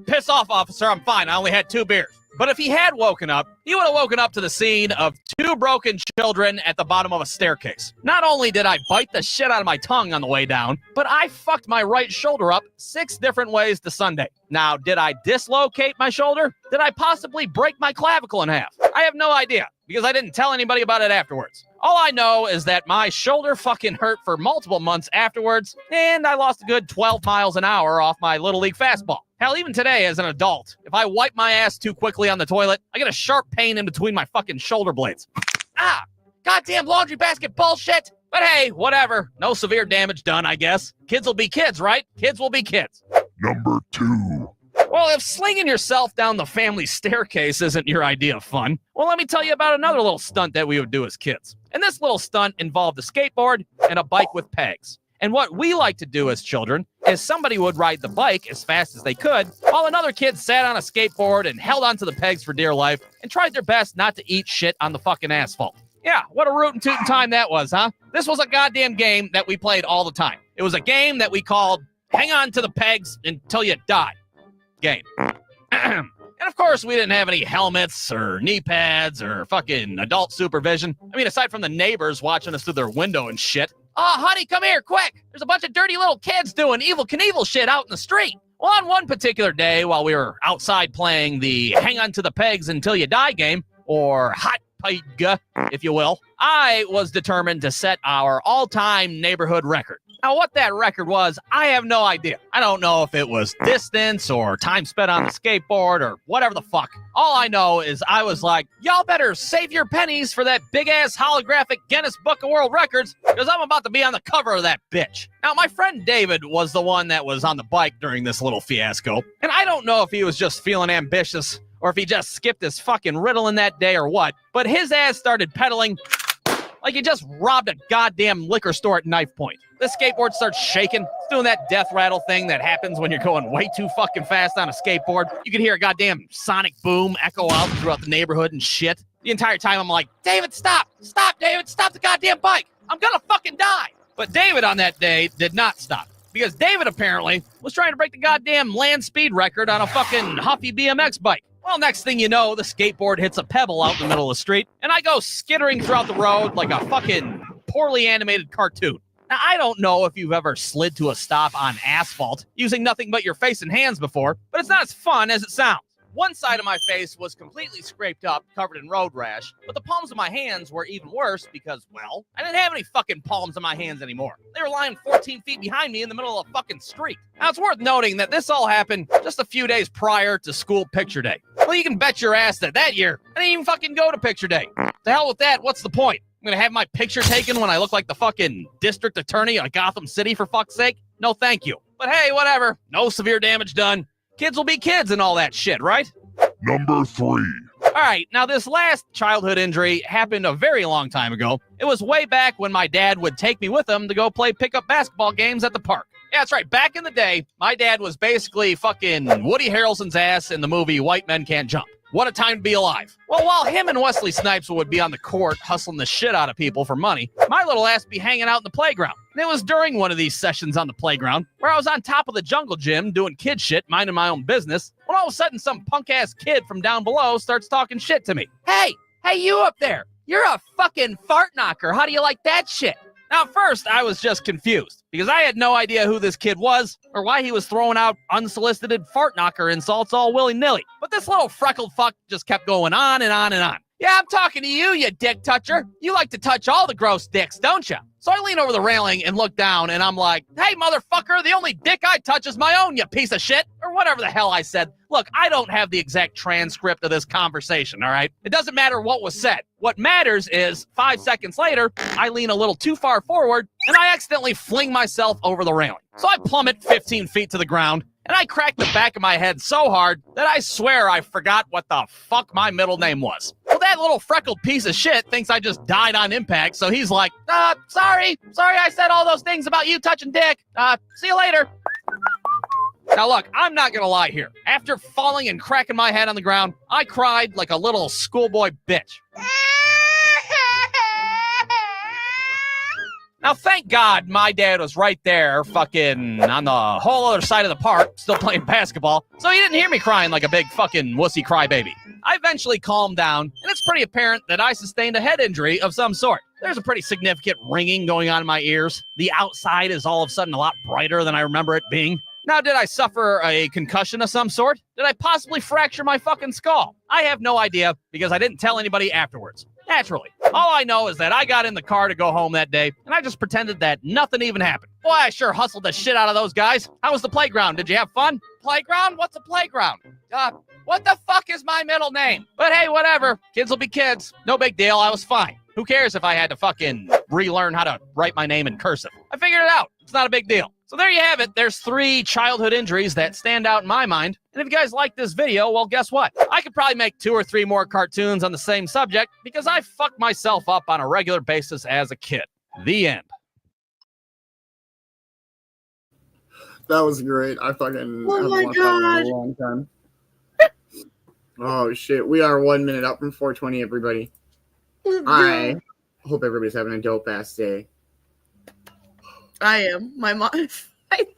Piss off, officer. I'm fine. I only had 2 beers. But if he had woken up, he would have woken up to the scene of 2 broken children at the bottom of a staircase. Not only did I bite the shit out of my tongue on the way down, but I fucked my right shoulder up 6 different ways to Sunday. Now, did I dislocate my shoulder? Did I possibly break my clavicle in half? I have no idea, because I didn't tell anybody about it afterwards. All I know is that my shoulder fucking hurt for multiple months afterwards, and I lost a good 12 miles an hour off my Little League fastball. Hell, even today as an adult, if I wipe my ass too quickly on the toilet, I get a sharp pain in between my fucking shoulder blades. Goddamn laundry basket bullshit! But hey, whatever. No severe damage done, I guess. Kids will be kids, right? Kids will be kids. Number 2. Well, if slinging yourself down the family staircase isn't your idea of fun, well, let me tell you about another little stunt that we would do as kids. And this little stunt involved a skateboard and a bike with pegs. And what we like to do as children is somebody would ride the bike as fast as they could, while another kid sat on a skateboard and held onto the pegs for dear life and tried their best not to eat shit on the fucking asphalt. Yeah, what a rootin' tootin' time that was, huh? This was a goddamn game that we played all the time. It was a game that we called Hang On to the Pegs Until You Die game. And of course, we didn't have any helmets or knee pads or fucking adult supervision. I mean, aside from the neighbors watching us through their window and shit. Oh, honey, come here, quick. There's a bunch of dirty little kids doing Evel Knievel shit out in the street. Well, on one particular day, while we were outside playing the Hang On to the Pegs Until You Die game, or Hot Peg, if you will, I was determined to set our all-time neighborhood record. Now, what that record was, I have no idea. I don't know if it was distance or time spent on the skateboard or whatever the fuck. All I know is I was like, y'all better save your pennies for that big-ass holographic Guinness Book of World Records, because I'm about to be on the cover of that bitch. Now, my friend David was the one that was on the bike during this little fiasco, and I don't know if he was just feeling ambitious or if he just skipped his fucking Ritalin that day or what, but his ass started pedaling like he just robbed a goddamn liquor store at knife point. The skateboard starts shaking. It's doing that death rattle thing that happens when you're going way too fucking fast on a skateboard. You can hear a goddamn sonic boom echo out throughout the neighborhood and shit. The entire time I'm like, David, stop! Stop, David! Stop the goddamn bike! I'm gonna fucking die! But David on that day did not stop. Because David apparently was trying to break the goddamn land speed record on a fucking Huffy BMX bike. Well, next thing you know, the skateboard hits a pebble out in the middle of the street, and I go skittering throughout the road like a fucking poorly animated cartoon. Now, I don't know if you've ever slid to a stop on asphalt using nothing but your face and hands before, but it's not as fun as it sounds. One side of my face was completely scraped up, covered in road rash, but the palms of my hands were even worse because, well, I didn't have any fucking palms in my hands anymore. They were lying 14 feet behind me in the middle of a fucking street. Now, it's worth noting that this all happened just a few days prior to school picture day. Well, you can bet your ass that year, I didn't even fucking go to picture day. The hell with that, what's the point? I'm gonna have my picture taken when I look like the fucking district attorney of Gotham City, for fuck's sake? No, thank you. But hey, whatever. No severe damage done. Kids will be kids and all that shit, right? Number 3. All right, now this last childhood injury happened a very long time ago. It was way back when my dad would take me with him to go play pickup basketball games at the park. Yeah, that's right. Back in the day, my dad was basically fucking Woody Harrelson's ass in the movie White Men Can't Jump. What a time to be alive. Well, while him and Wesley Snipes would be on the court hustling the shit out of people for money, my little ass would be hanging out in the playground. And it was during one of these sessions on the playground where I was on top of the jungle gym doing kid shit, minding my own business, when all of a sudden some punk-ass kid from down below starts talking shit to me. Hey, you up there. You're a fucking fart knocker. How do you like that shit? Now, at first, I was just confused because I had no idea who this kid was or why he was throwing out unsolicited fart knocker insults all willy-nilly. But this little freckled fuck just kept going on and on and on. Yeah, I'm talking to you, you dick toucher. You like to touch all the gross dicks, don't you? So I lean over the railing and look down, and I'm like, hey, motherfucker, the only dick I touch is my own, you piece of shit. Or whatever the hell I said. Look, I don't have the exact transcript of this conversation, all right? It doesn't matter what was said. What matters is 5 seconds later, I lean a little too far forward, and I accidentally fling myself over the railing. So I plummet 15 feet to the ground, and I crack the back of my head so hard that I swear I forgot what the fuck my middle name was. Well, that little freckled piece of shit thinks I just died on impact, so he's like, sorry I said all those things about you touching dick. See you later. Now look, I'm not gonna lie here. After falling and cracking my head on the ground, I cried like a little schoolboy bitch. Now, thank God my dad was right there fucking on the whole other side of the park, still playing basketball, so he didn't hear me crying like a big fucking wussy crybaby. I eventually calmed down, and it's pretty apparent that I sustained a head injury of some sort. There's a pretty significant ringing going on in my ears. The outside is all of a sudden a lot brighter than I remember it being. Now, did I suffer a concussion of some sort? Did I possibly fracture my fucking skull? I have no idea because I didn't tell anybody afterwards. Naturally. All I know is that I got in the car to go home that day, and I just pretended that nothing even happened. Boy, I sure hustled the shit out of those guys. How was the playground? Did you have fun? Playground? What's a playground? What the fuck is my middle name? But hey, whatever. Kids will be kids. No big deal. I was fine. Who cares if I had to fucking relearn how to write my name in cursive? I figured it out. It's not a big deal. So there you have it. There's 3 childhood injuries that stand out in my mind. And if you guys like this video, well, guess what? I could probably make 2 or 3 more cartoons on the same subject because I fucked myself up on a regular basis as a kid. The end. That was great. I fucking Oh my haven't watched that God. one in a long time. Oh shit. We are 1 minute up from 420, everybody. I hope everybody's having a dope ass day. I am. My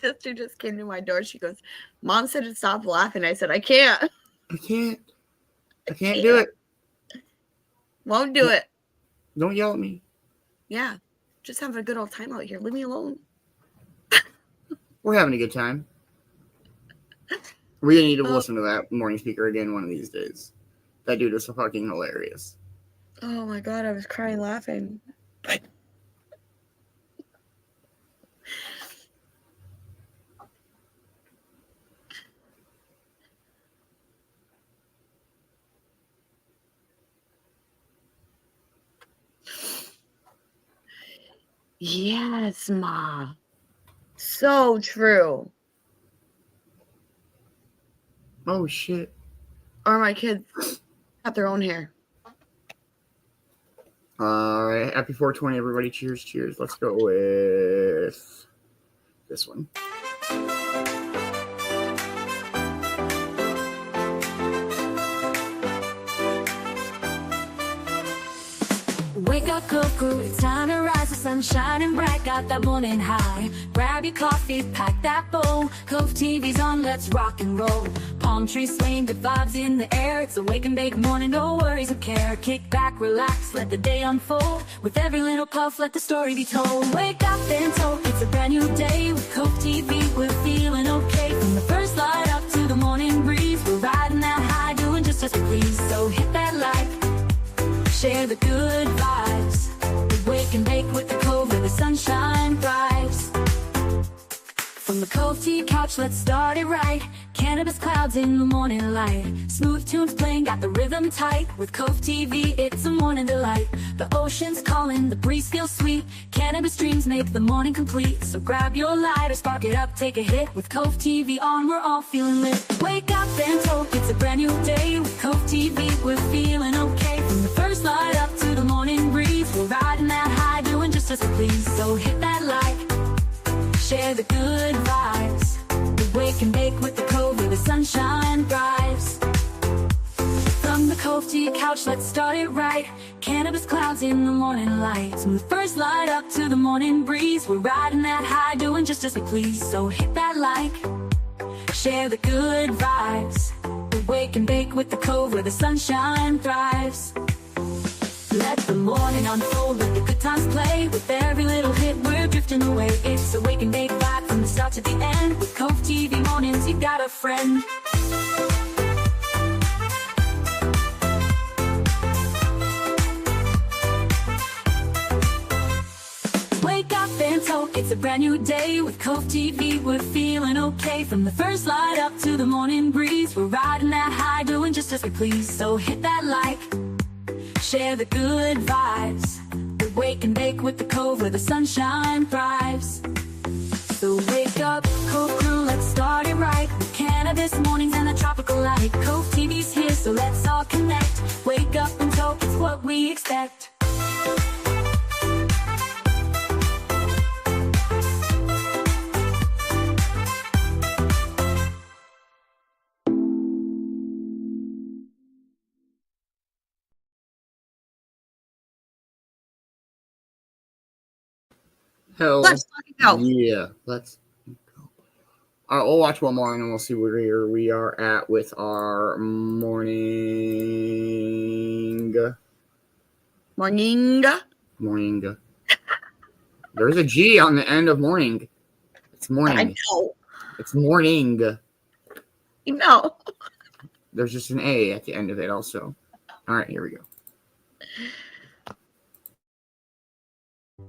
sister just came to my door. She goes, Mom said to stop laughing. I said, I can't. I can't do it. Won't do it. Don't yell at me. Yeah. Just having a good old time out here. Leave me alone. We're having a good time. We're gonna need to listen to that morning speaker again one of these days. That dude is so fucking hilarious. Oh my God. I was crying laughing. Yes, Ma. So true. Oh shit. Or my kids got their own hair. All right, happy 420, everybody. Cheers, cheers. Let's go with this one. Wake up, Cove Crew, it's time to rise. The sun's shining bright, got that morning high. Grab your coffee, pack that bowl. Cove-TV's on, let's rock and roll. Palm trees swing, good vibes in the air. It's a wake and bake morning, no worries or care. Kick back, relax, let the day unfold. With every little puff, let the story be told. Wake up and talk, it's a brand new day. With Cove-TV, we're feeling okay. From the first light up to the morning breeze, we're riding that high, doing just as we please. So hit that like, share the good vibes. We wake and bake with the Cove where the sunshine thrives. From the Cove-TV couch, let's start it right. Cannabis clouds in the morning light. Smooth tunes playing, got the rhythm tight. With Cove-TV, it's a morning delight. The ocean's calling, the breeze feels sweet. Cannabis dreams make the morning complete. So grab your lighter, spark it up, take a hit. With Cove-TV on, we're all feeling lit. Wake up and talk, it's a brand new day. With Cove-TV, we're feeling okay. From the first light up to the morning breeze, we're riding that high, doing just as we please. So hit that like, share the good vibes. We wake and bake with the Cove where the sunshine thrives. Cove to your couch, let's start it right. Cannabis clouds in the morning light. Smooth first light up to the morning breeze. We're riding that high, doing just as we please. So hit that like, share the good vibes. We wake and bake with the Cove where the sunshine thrives. Let the morning unfold, let the good times play. With every little hit, we're drifting away. It's a wake and bake vibe from the start to the end. With Cove-TV mornings, you got a friend. Wake up and talk, it's a brand new day. With Cove-TV, we're feeling okay. From the first light up to the morning breeze, we're riding that high, doing just as we please. So hit that like, share the good vibes. We wake and bake with the Cove where the sunshine thrives. So wake up, Cove Crew, let's start it right. Cannabis mornings and a tropical light. Cove-TV's here, so let's all connect. Wake up and talk, it's what we expect. Hell, Let's fucking go. Yeah, let's go. All right, we'll watch one more and then we'll see where we are at with our morning. Morning. There's a G on the end of morning. It's morning. I know. It's morning. You know. There's just an A at the end of it also. All right, here we go.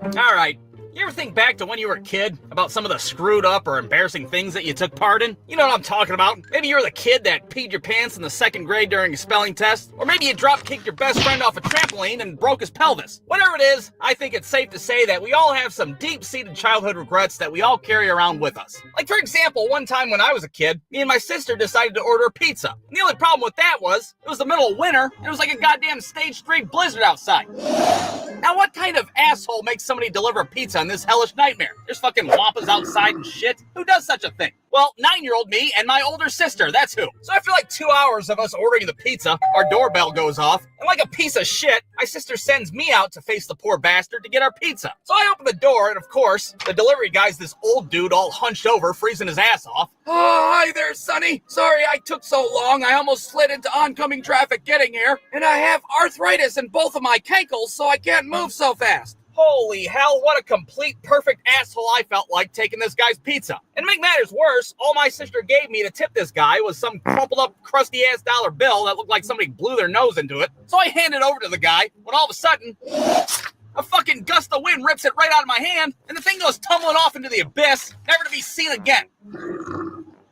All right. You ever think back to when you were a kid about some of the screwed up or embarrassing things that you took part in? You know what I'm talking about. Maybe you were the kid that peed your pants in the 2nd grade during a spelling test. Or maybe you drop-kicked your best friend off a trampoline and broke his pelvis. Whatever it is, I think it's safe to say that we all have some deep-seated childhood regrets that we all carry around with us. Like, for example, one time when I was a kid, me and my sister decided to order a pizza. And the only problem with that was, it was the middle of winter, and it was like a goddamn stage 3 blizzard outside. Now, what kind of asshole makes somebody deliver a pizza in this hellish nightmare? There's fucking wampas outside and shit. Who does such a thing? Well, 9-year-old me and my older sister, that's who. So after like 2 hours of us ordering the pizza, our doorbell goes off, and like a piece of shit, my sister sends me out to face the poor bastard to get our pizza. So I open the door, and of course, the delivery guy's this old dude all hunched over, freezing his ass off. Oh, hi there, Sonny. Sorry I took so long. I almost slid into oncoming traffic getting here, and I have arthritis in both of my cankles, so I can't move so fast. Holy hell, what a complete perfect asshole I felt like taking this guy's pizza. And to make matters worse, all my sister gave me to tip this guy was some crumpled up, crusty ass dollar bill that looked like somebody blew their nose into it. So I handed it over to the guy when all of a sudden, a fucking gust of wind rips it right out of my hand, and the thing goes tumbling off into the abyss, never to be seen again.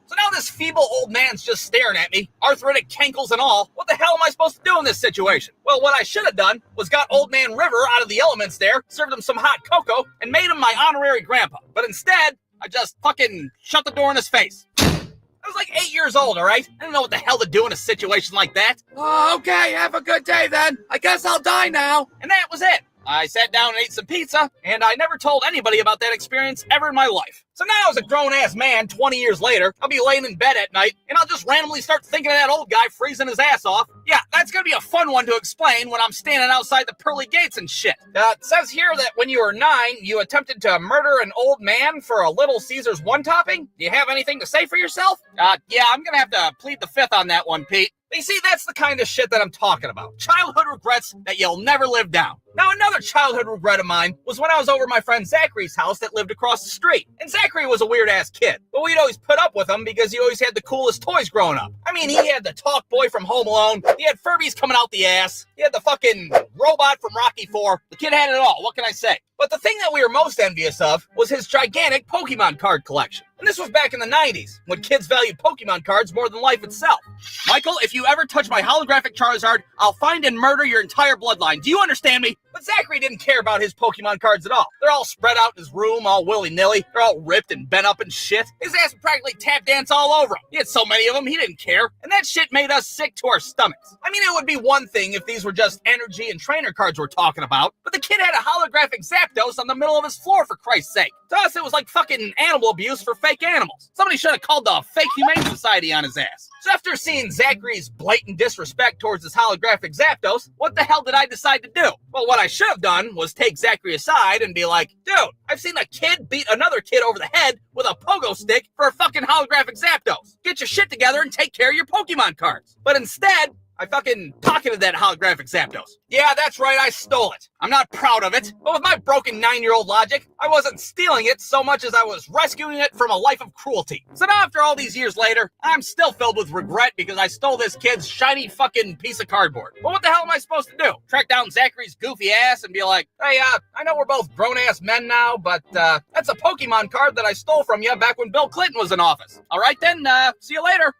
So now this feeble old man's just staring at me, arthritic cankles and all. What the hell am I supposed to do in this situation? Well, what I should have done was got old man River out of the elements there, served him some hot cocoa, and made him my honorary grandpa. But instead, I just fucking shut the door in his face. I was like 8 years old, all right? I didn't know what the hell to do in a situation like that. Oh, okay, have a good day then. I guess I'll die now. And that was it. I sat down and ate some pizza, and I never told anybody about that experience ever in my life. So now as a grown-ass man, 20 years later, I'll be laying in bed at night, and I'll just randomly start thinking of that old guy freezing his ass off. Yeah, that's gonna be a fun one to explain when I'm standing outside the pearly gates and shit. It says here that when you were 9, you attempted to murder an old man for a Little Caesars one-topping. Do you have anything to say for yourself? Yeah, I'm gonna have to plead the fifth on that one, Pete. You see, that's the kind of shit that I'm talking about. Childhood regrets that you'll never live down. Now, another childhood regret of mine was when I was over at my friend Zachary's house that lived across the street. And Zachary was a weird-ass kid, but we'd always put up with him because he always had the coolest toys growing up. I mean, he had the talk boy from Home Alone, he had Furbies coming out the ass, he had the fucking robot from Rocky IV. The kid had it all, what can I say? But the thing that we were most envious of was his gigantic Pokemon card collection. And this was back in the 90s, when kids valued Pokemon cards more than life itself. Michael, if you ever touch my holographic Charizard, I'll find and murder your entire bloodline. Do you understand me? But Zachary didn't care about his Pokemon cards at all. They're all spread out in his room, all willy-nilly. They're all ripped and bent up and shit. His ass would practically tap dance all over them. He had so many of them, he didn't care. And that shit made us sick to our stomachs. I mean, it would be one thing if these were just energy and trainer cards we're talking about, but the kid had a holographic Zapdos on the middle of his floor, for Christ's sake. To us, it was like fucking animal abuse for fake animals. Somebody should have called the Fake Humane Society on his ass. So after seeing Zachary's blatant disrespect towards his holographic Zapdos, what the hell did I decide to do? Well, what I should have done was take Zachary aside and be like, dude, I've seen a kid beat another kid over the head with a pogo stick for a fucking holographic Zapdos. Get your shit together and take care of your Pokemon cards. But instead, I fucking pocketed that holographic Zapdos. Yeah, that's right, I stole it. I'm not proud of it, but with my broken 9-year-old logic, I wasn't stealing it so much as I was rescuing it from a life of cruelty. So now after all these years later, I'm still filled with regret because I stole this kid's shiny fucking piece of cardboard. But what the hell am I supposed to do? Track down Zachary's goofy ass and be like, hey, I know we're both grown-ass men now, but that's a Pokemon card that I stole from you back when Bill Clinton was in office. All right then, see you later.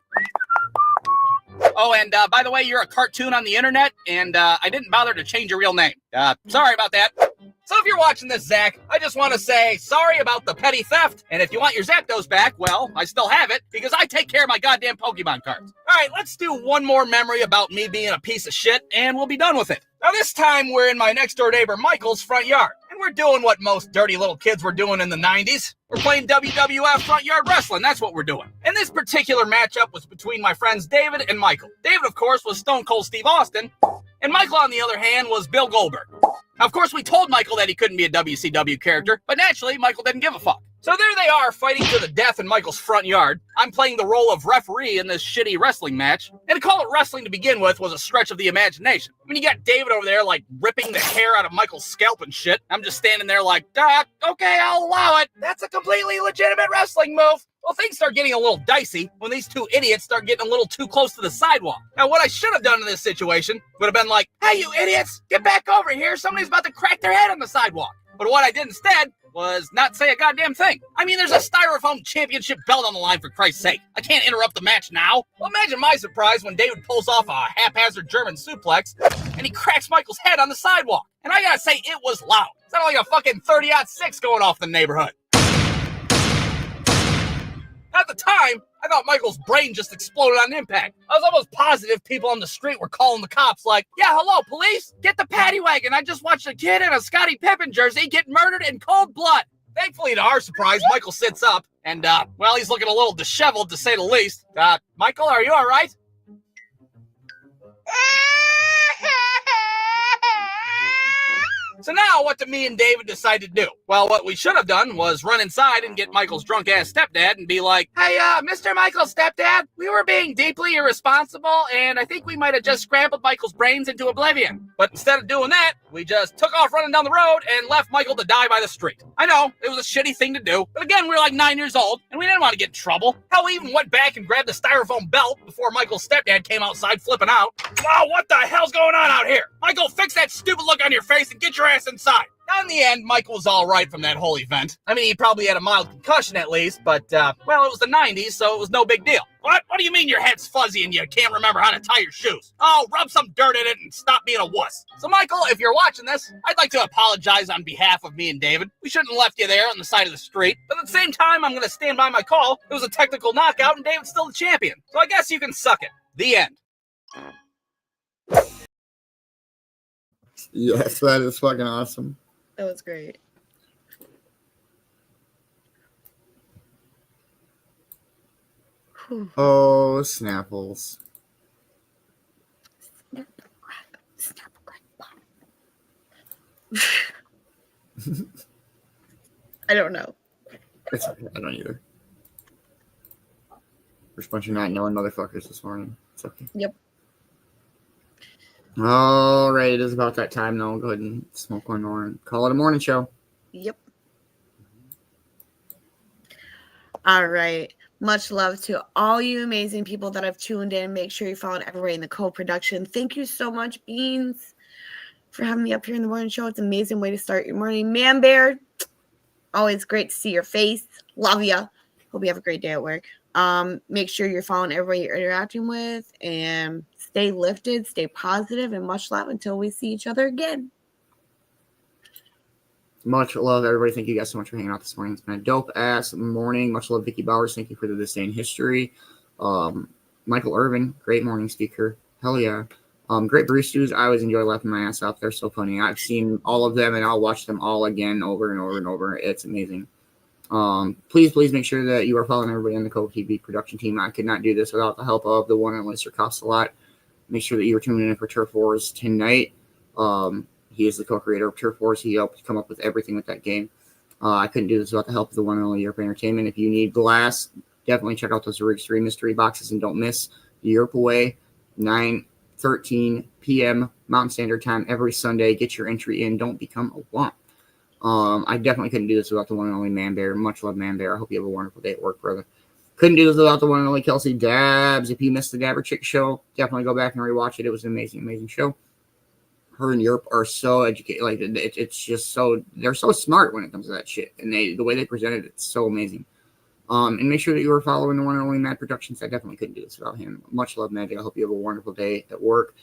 Oh, and by the way, you're a cartoon on the internet, and I didn't bother to change your real name. Sorry about that. So if you're watching this, Zach, I just want to say sorry about the petty theft, and if you want your Zapdos back, well, I still have it, because I take care of my goddamn Pokemon cards. All right, let's do one more memory about me being a piece of shit, and we'll be done with it. Now this time, we're in my next-door neighbor Michael's front yard, and we're doing what most dirty little kids were doing in the 90s. We're playing WWF front yard wrestling, that's what we're doing. And this particular matchup was between my friends David and Michael. David, of course, was Stone Cold Steve Austin, and Michael, on the other hand, was Bill Goldberg. Now, of course, we told Michael that he couldn't be a WCW character, but naturally, Michael didn't give a fuck. So there they are, fighting to the death in Michael's front yard. I'm playing the role of referee in this shitty wrestling match. And to call it wrestling to begin with was a stretch of the imagination. I mean, you got David over there, like, ripping the hair out of Michael's scalp and shit. I'm just standing there like, okay, I'll allow it. That's a completely legitimate wrestling move. Well, things start getting a little dicey when these two idiots start getting a little too close to the sidewalk. Now, what I should have done in this situation would have been like, hey, you idiots, get back over here. Somebody's about to crack their head on the sidewalk. But what I did instead was not say a goddamn thing. I mean, there's a styrofoam championship belt on the line, for Christ's sake. I can't interrupt the match now. Well, imagine my surprise when David pulls off a haphazard German suplex and he cracks Michael's head on the sidewalk. And I gotta say, it was loud. It sounded like a fucking 30-06 going off in the neighborhood. At the time, I thought Michael's brain just exploded on impact. I was almost positive people on the street were calling the cops like, yeah, hello, police? Get the paddy wagon. I just watched a kid in a Scottie Pippen jersey get murdered in cold blood. Thankfully, to our surprise, Michael sits up and, well, he's looking a little disheveled to say the least. Michael, are you all right? So now, what did me and David decide to do? Well, what we should have done was run inside and get Michael's drunk-ass stepdad and be like, hey, Mr. Michael's stepdad, we were being deeply irresponsible, and I think we might have just scrambled Michael's brains into oblivion. But instead of doing that, we just took off running down the road and left Michael to die by the street. I know, it was a shitty thing to do, but again, we were like 9 years old, and we didn't want to get in trouble. Hell, we even went back and grabbed the styrofoam belt before Michael's stepdad came outside flipping out. Wow, what the hell's going on out here? Michael, fix that stupid look on your face and get your ass inside. Now, in the end, Michael was all right from that whole event. I mean, he probably had a mild concussion at least, but, well, it was the 90s, so it was no big deal. What? What do you mean your head's fuzzy and you can't remember how to tie your shoes? Oh, rub some dirt in it and stop being a wuss. So, Michael, if you're watching this, I'd like to apologize on behalf of me and David. We shouldn't have left you there on the side of the street. But at the same time, I'm going to stand by my call. It was a technical knockout, and David's still the champion. So I guess you can suck it. The end. Yes, that is fucking awesome. That was great. Oh, Snapples. I don't know. It's okay. I don't either. There's a bunch of not knowing motherfuckers this morning. It's okay. Yep. All right, it is about that time now. Go ahead and smoke one more and call it a morning show. Yep. All right. Much love to all you amazing people that have tuned in. Make sure you follow everybody in the co-production. Thank you so much, Beans, for having me up here in the morning show. It's an amazing way to start your morning. Man-Bear, always great to see your face. Love ya. Hope you have a great day at work. Make sure you're following everybody you're interacting with, and stay lifted, stay positive, and much love until we see each other again. Much love, everybody. Thank you guys so much for hanging out this morning. It's been a dope-ass morning. Much love, Vicki Bowers. Thank you for This Day in History. Michael Irvin, great morning speaker. Hell yeah. Great Bruce Stews. I always enjoy laughing my ass off. They're so funny. I've seen all of them, and I'll watch them all again over and over and over. It's amazing. Please make sure that you are following everybody on the Cove-TV production team. I could not do this without the help of the one and only Sir Cost-A-Lot. Make sure that you are tuning in for Turf Wars tonight. He is the co-creator of Turf Wars. He helped come up with everything with that game. I couldn't do this without the help of the one and only Europe Entertainment. If you need glass, definitely check out those Rig 3 mystery boxes, and don't miss the Europe Away, 9:13 p.m. Mountain Standard Time every Sunday. Get your entry in. Don't become a womp. I definitely couldn't do this without the one and only Man-Bear. Much love, Man-Bear. I hope you have a wonderful day at work, brother. Couldn't do this without the one and only Kelsey Dabbs. If you missed the Dabber Chick show, definitely go back and rewatch it. It was an amazing show. Her and Europe are so educated. Like, it's just so, they're so smart when it comes to that shit. And the way they present it, it's so amazing. And make sure that you are following the one and only Mad Productions. I definitely couldn't do this without him. Much love, Magic. I hope you have a wonderful day at work.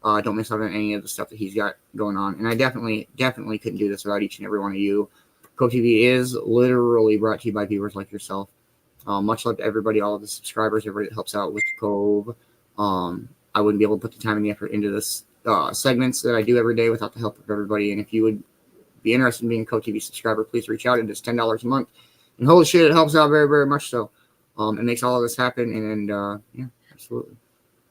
Don't miss out on any of the stuff that he's got going on. And I definitely couldn't do this without each and every one of you. Cove-TV is literally brought to you by viewers like yourself. Much love to everybody, all of the subscribers, everybody that helps out with Cove. I wouldn't be able to put the time and the effort into this segments that I do every day without the help of everybody. And if you would be interested in being a Cove-TV subscriber, please reach out. It is $10 a month. And holy shit, it helps out very, very much so. It makes all of this happen. And yeah, absolutely.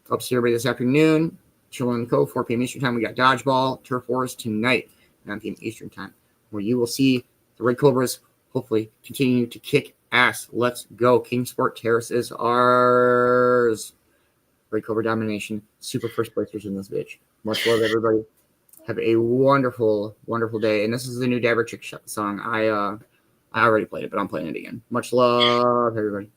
Hope to see everybody this afternoon. Chilling in the Cove, 4 p.m. Eastern Time. We got Dodgeball, Turf Wars tonight, 9 p.m. Eastern Time, where you will see the Red Cobras hopefully continue to kick ass. Let's go. Kingsport Terrace is ours. Red Cobra domination. Super first placers in this bitch. Much love, everybody. Have a wonderful, wonderful day. And this is the new Dabber Chick song. I already played it, but I'm playing it again. Much love, everybody.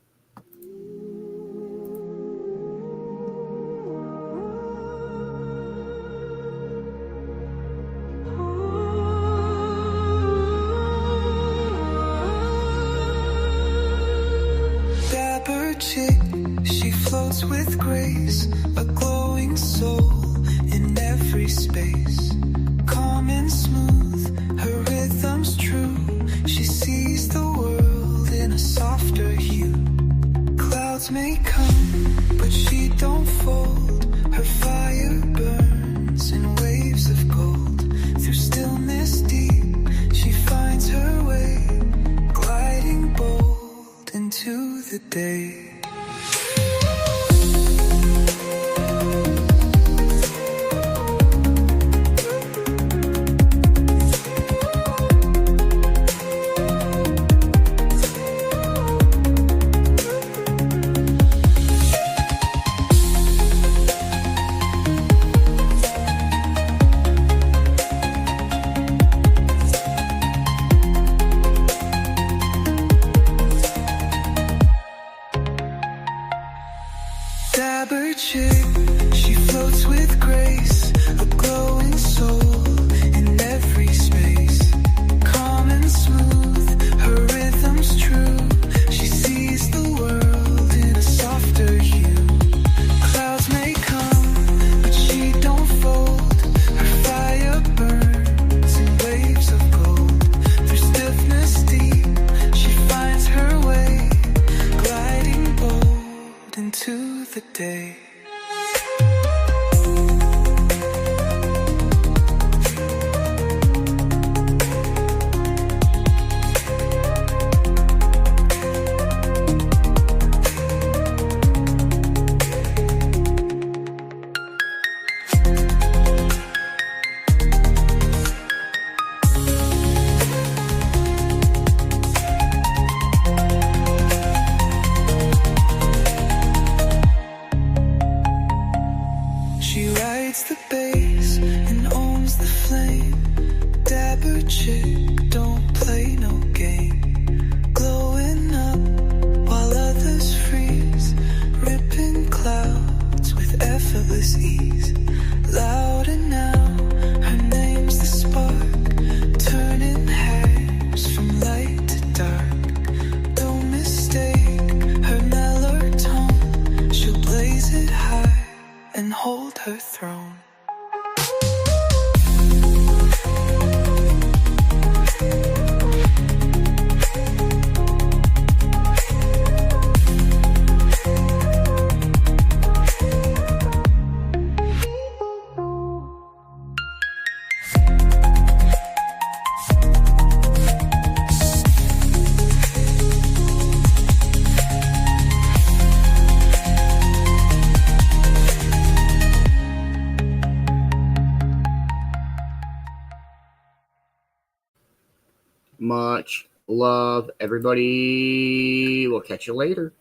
Dabber chick, she floats with grace, a glowing soul in every space. Calm and smooth, her rhythm's true. She sees the world in a softer hue. Clouds may come, but she don't fold. Her fire burns in waves of gold. Through stillness deep, she finds her way, gliding bold into the day. Dabber chick, she floats with grace, a glowing soul in every space. Calm and smooth, her rhythm's true. She sees the world in a softer hue. Clouds may come, but she don't fold. Her fire burns in waves of gold. Through stiffness deep, she finds her way, gliding bold into the day. She rides the bass and owns the flame. Dabber chick, don't play no game. Glowing up while others freeze. Ripping clouds with effortless ease. Louder now, her name's the spark. Turning hairs from light to dark. Don't mistake her mellow tone. She'll blaze it high and hold her throne. Much love, everybody. We'll catch you later.